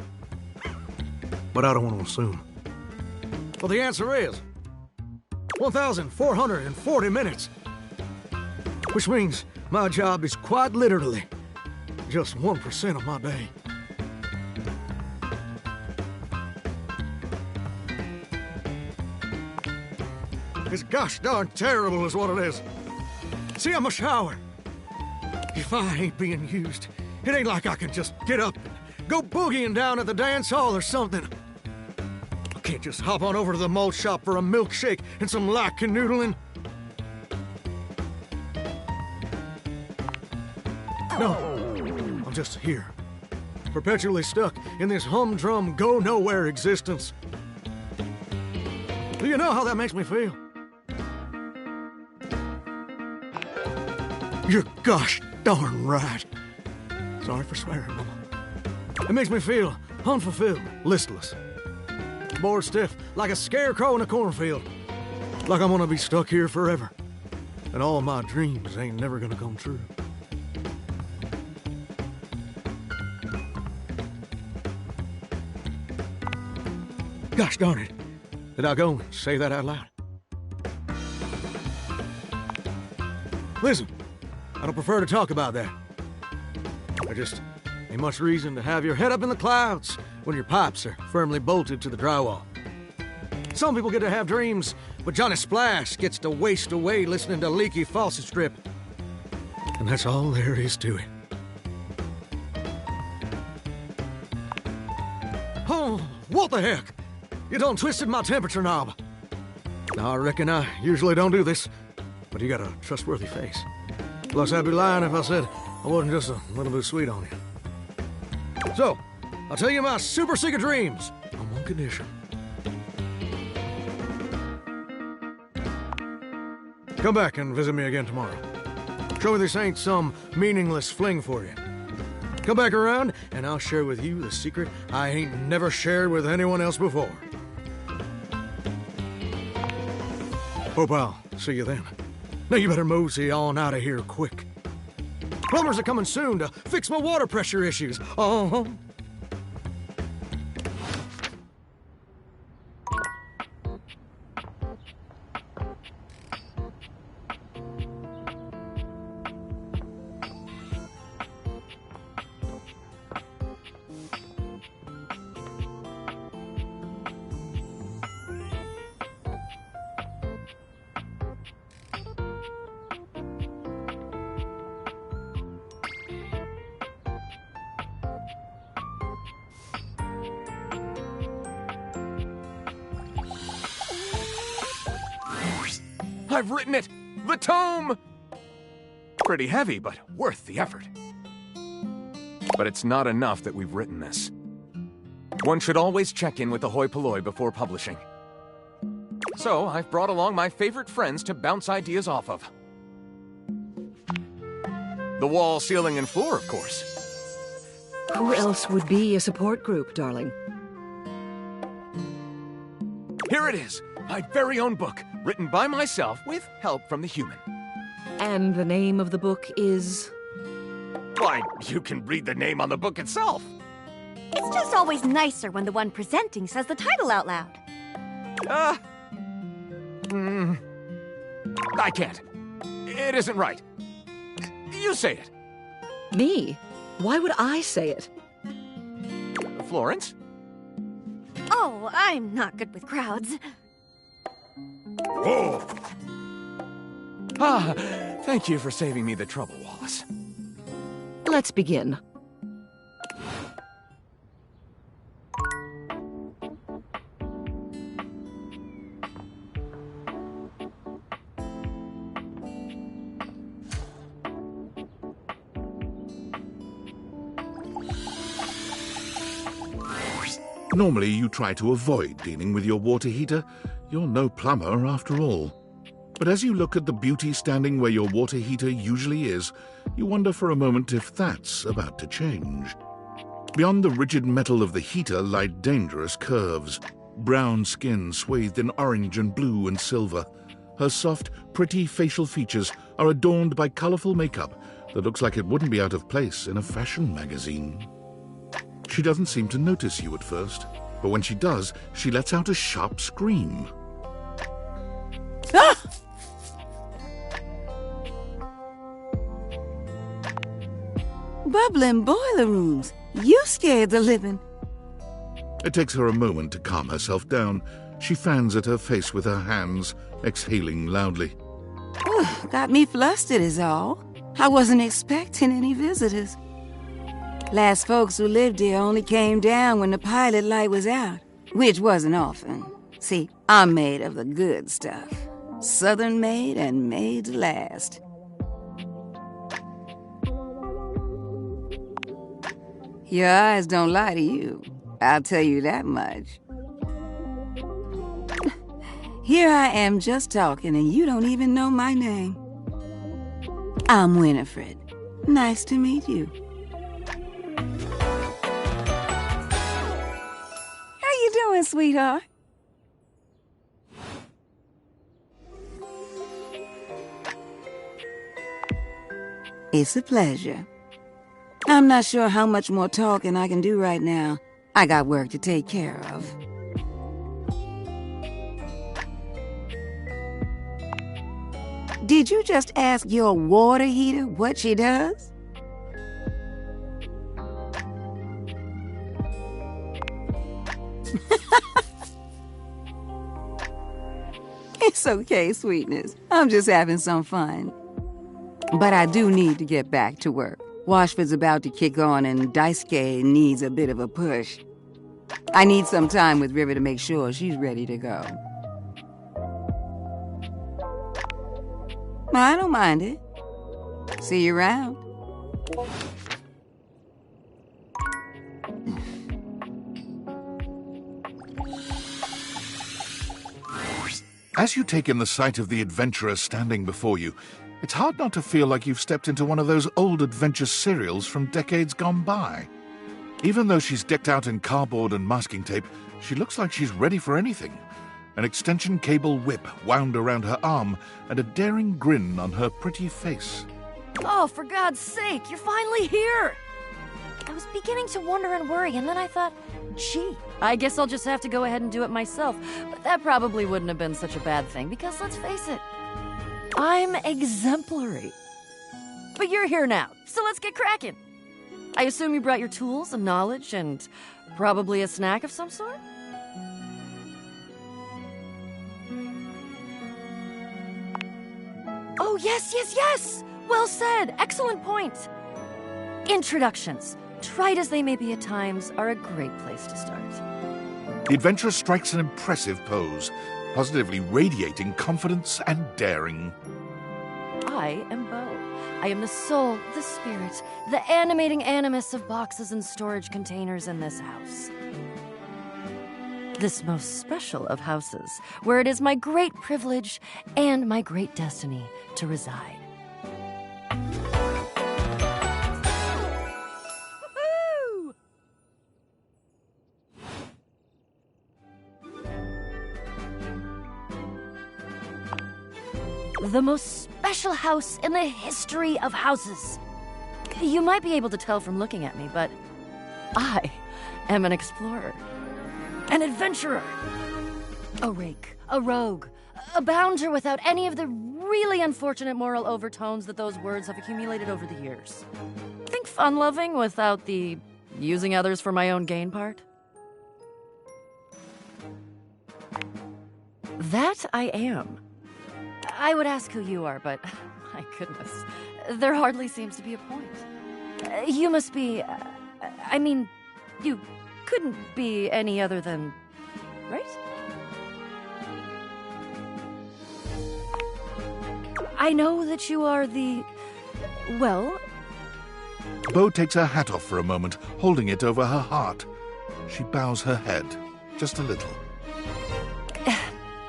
But I don't want to assume. Well, the answer is 1,440 minutes. Which means my job is quite literally just 1% of my day. It's gosh darn terrible is what it is. See, I'm a shower. If I ain't being used, it ain't like I can just get up and go boogieing down at the dance hall or something. I can't just hop on over to the malt shop for a milkshake and some light canoodling. No, I'm just here, perpetually stuck in this humdrum, go-nowhere existence. Do you know how that makes me feel? You're gosh darn right. Sorry for swearing, Mama. It makes me feel unfulfilled, listless, bored stiff, like a scarecrow in a cornfield. Like I'm gonna be stuck here forever, and all my dreams ain't never gonna come true. Gosh darn it. Did I go and say that out loud? Listen, I don't prefer to talk about that. There just ain't much reason to have your head up in the clouds when your pipes are firmly bolted to the drywall. Some people get to have dreams, but Johnny Splash gets to waste away listening to leaky faucet strip. And that's all there is to it. Oh, what the heck? You done twisted my temperature knob. Now, I reckon I usually don't do this, but you got a trustworthy face. Plus, I'd be lying if I said I wasn't just a little bit sweet on you. So, I'll tell you my super secret dreams on one condition. Come back and visit me again tomorrow. Show me this ain't some meaningless fling for you. Come back around, and I'll share with you the secret I ain't never shared with anyone else before. Hope I'll see you then. Now you better mosey on out of here quick. Plumbers are coming soon to fix my water pressure issues. Uh-huh. I've written it! The tome! Pretty heavy, but worth the effort. But it's not enough that we've written this. One should always check in with the hoi polloi before publishing. So, I've brought along my favorite friends to bounce ideas off of. The wall, ceiling, and floor, of course. Who else would be a support group, darling? Here it is, my very own book, written by myself with help from the human. And the name of the book is? Why, you can read the name on the book itself. It's just always nicer when the one presenting says the title out loud. I can't. It isn't right. You say it. Me? Why would I say it? Florence? Oh, I'm not good with crowds. Whoa! Ah, thank you for saving me the trouble, Wallace. Let's begin. Normally, you try to avoid dealing with your water heater. You're no plumber, after all. But as you look at the beauty standing where your water heater usually is, you wonder for a moment if that's about to change. Beyond the rigid metal of the heater lie dangerous curves. Brown skin swathed in orange and blue and silver. Her soft, pretty facial features are adorned by colorful makeup that looks like it wouldn't be out of place in a fashion magazine. She doesn't seem to notice you at first, but when she does, she lets out a sharp scream. Ah! Bubbling boiler rooms. You scared the living. It takes her a moment to calm herself down. She fans at her face with her hands, exhaling loudly. Got me flustered is all. I wasn't expecting any visitors. Last folks who lived here only came down when the pilot light was out, which wasn't often. See, I'm made of the good stuff. Southern made and made to last. Your eyes don't lie to you, I'll tell you that much. Here I am just talking and you don't even know my name. I'm Winifred. Nice to meet you. How you doing, sweetheart? It's a pleasure. I'm not sure how much more talking I can do right now. I got work to take care of. Did you just ask your water heater what she does? It's okay, sweetness. I'm just having some fun. But I do need to get back to work. Washford's about to kick on and Daisuke needs a bit of a push. I need some time with River to make sure she's ready to go. I don't mind it. See you around. As you take in the sight of the adventurer standing before you, it's hard not to feel like you've stepped into one of those old adventure serials from decades gone by. Even though she's decked out in cardboard and masking tape, she looks like she's ready for anything. An extension cable whip wound around her arm and a daring grin on her pretty face. Oh, for God's sake, you're finally here! I was beginning to wonder and worry, and then I thought, gee, I guess I'll just have to go ahead and do it myself. But that probably wouldn't have been such a bad thing, because let's face it, I'm exemplary. But you're here now, so let's get cracking. I assume you brought your tools and knowledge and probably a snack of some sort? Oh, yes! Well said! Excellent point! Introductions, trite as they may be at times, are a great place to start. The adventurer strikes an impressive pose, positively radiating confidence and daring. I am Bo. I am the soul, the spirit, the animating animus of boxes and storage containers in this house. This most special of houses, where it is my great privilege and my great destiny to reside. The most special house in the history of houses. You might be able to tell from looking at me, but I am an explorer, an adventurer, a rake, a rogue, a bounder without any of the really unfortunate moral overtones that those words have accumulated over the years. Think fun-loving without the using others for my own gain part? That I am. I would ask who you are, but my goodness, there hardly seems to be a point. You must be, I mean, you couldn't be any other than, right? I know that you are the, well... Bo takes her hat off for a moment, holding it over her heart. She bows her head, just a little.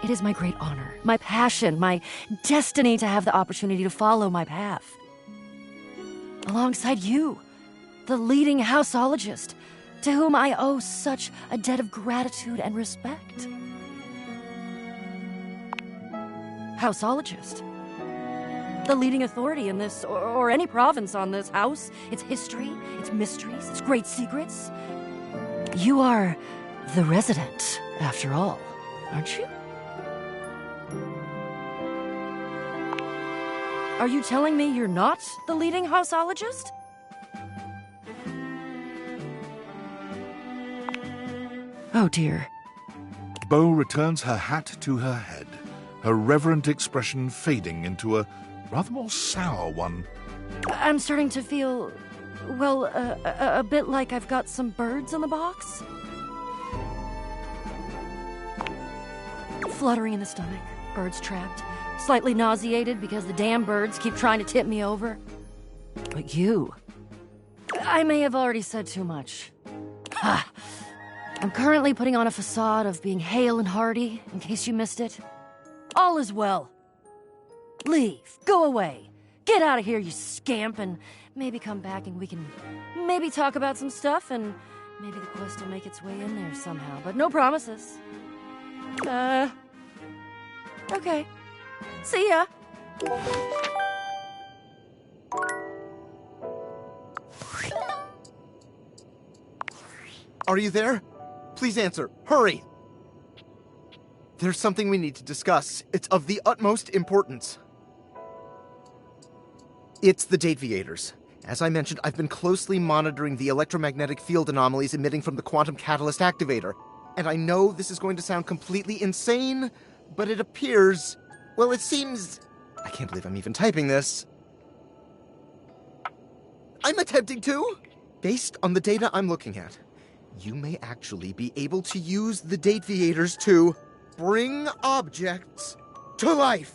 It is my great honor, my passion, my destiny to have the opportunity to follow my path. Alongside you, the leading houseologist, to whom I owe such a debt of gratitude and respect. Houseologist. The leading authority in this, or any province on this house, its history, its mysteries, its great secrets. You are the resident, after all, aren't you? Are you telling me you're not the leading houseologist? Oh dear. Bo returns her hat to her head, her reverent expression fading into a rather more sour one. I'm starting to feel, well, a bit like I've got some birds in the box. Fluttering in the stomach, birds trapped. Slightly nauseated because the damn birds keep trying to tip me over. But you... I may have already said too much. Ha! I'm currently putting on a facade of being hale and hearty, in case you missed it. All is well. Leave. Go away. Get out of here, you scamp, and maybe come back and we can maybe talk about some stuff, and maybe the quest will make its way in there somehow. But no promises. Okay. See ya. Are you there? Please answer. Hurry! There's something we need to discuss. It's of the utmost importance. It's the Dateviators. As I mentioned, I've been closely monitoring the electromagnetic field anomalies emitting from the quantum catalyst activator. And I know this is going to sound completely insane, but it appears... Well, it seems... I can't believe I'm even typing this. I'm attempting to! Based on the data I'm looking at, you may actually be able to use the Dateviators to bring objects to life.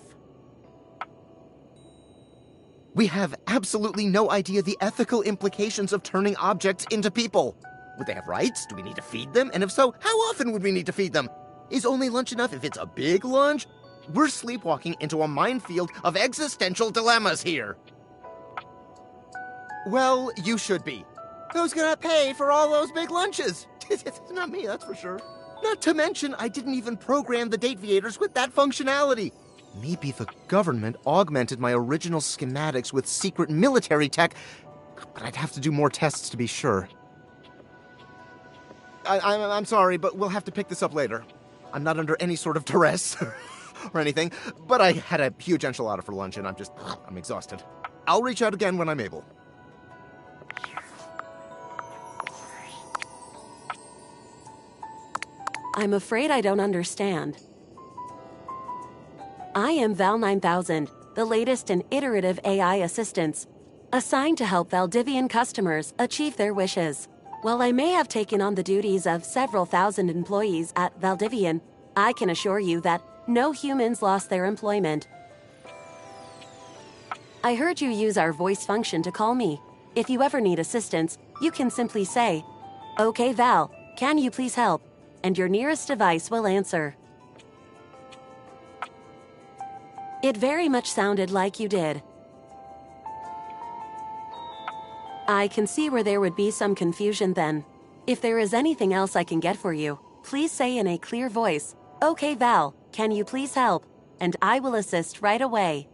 We have absolutely no idea the ethical implications of turning objects into people. Would they have rights? Do we need to feed them? And if so, how often would we need to feed them? Is only lunch enough if it's a big lunch? We're sleepwalking into a minefield of existential dilemmas here. Well, you should be. Who's gonna pay for all those big lunches? It's not me, that's for sure. Not to mention, I didn't even program the Dateviators with that functionality. Maybe the government augmented my original schematics with secret military tech, but I'd have to do more tests to be sure. I'm sorry, but we'll have to pick this up later. I'm not under any sort of duress or anything, but I had a huge enchilada for lunch and I'm exhausted. I'll reach out again when I'm able. I'm afraid I don't understand. I am Val 9000, the latest in iterative AI assistants, assigned to help Valdivian customers achieve their wishes. While I may have taken on the duties of several thousand employees at Valdivian, I can assure you that no humans lost their employment. I heard you use our voice function to call me. If you ever need assistance, you can simply say, "Okay, Val, can you please help?" and your nearest device will answer. It very much sounded like you did. I can see where there would be some confusion then. If there is anything else I can get for you, please say in a clear voice, "Okay, Val, can you please help?" and I will assist right away.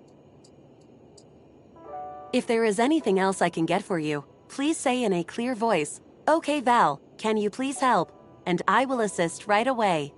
If there is anything else I can get for you, please say in a clear voice, "Okay, Val, can you please help?" and I will assist right away.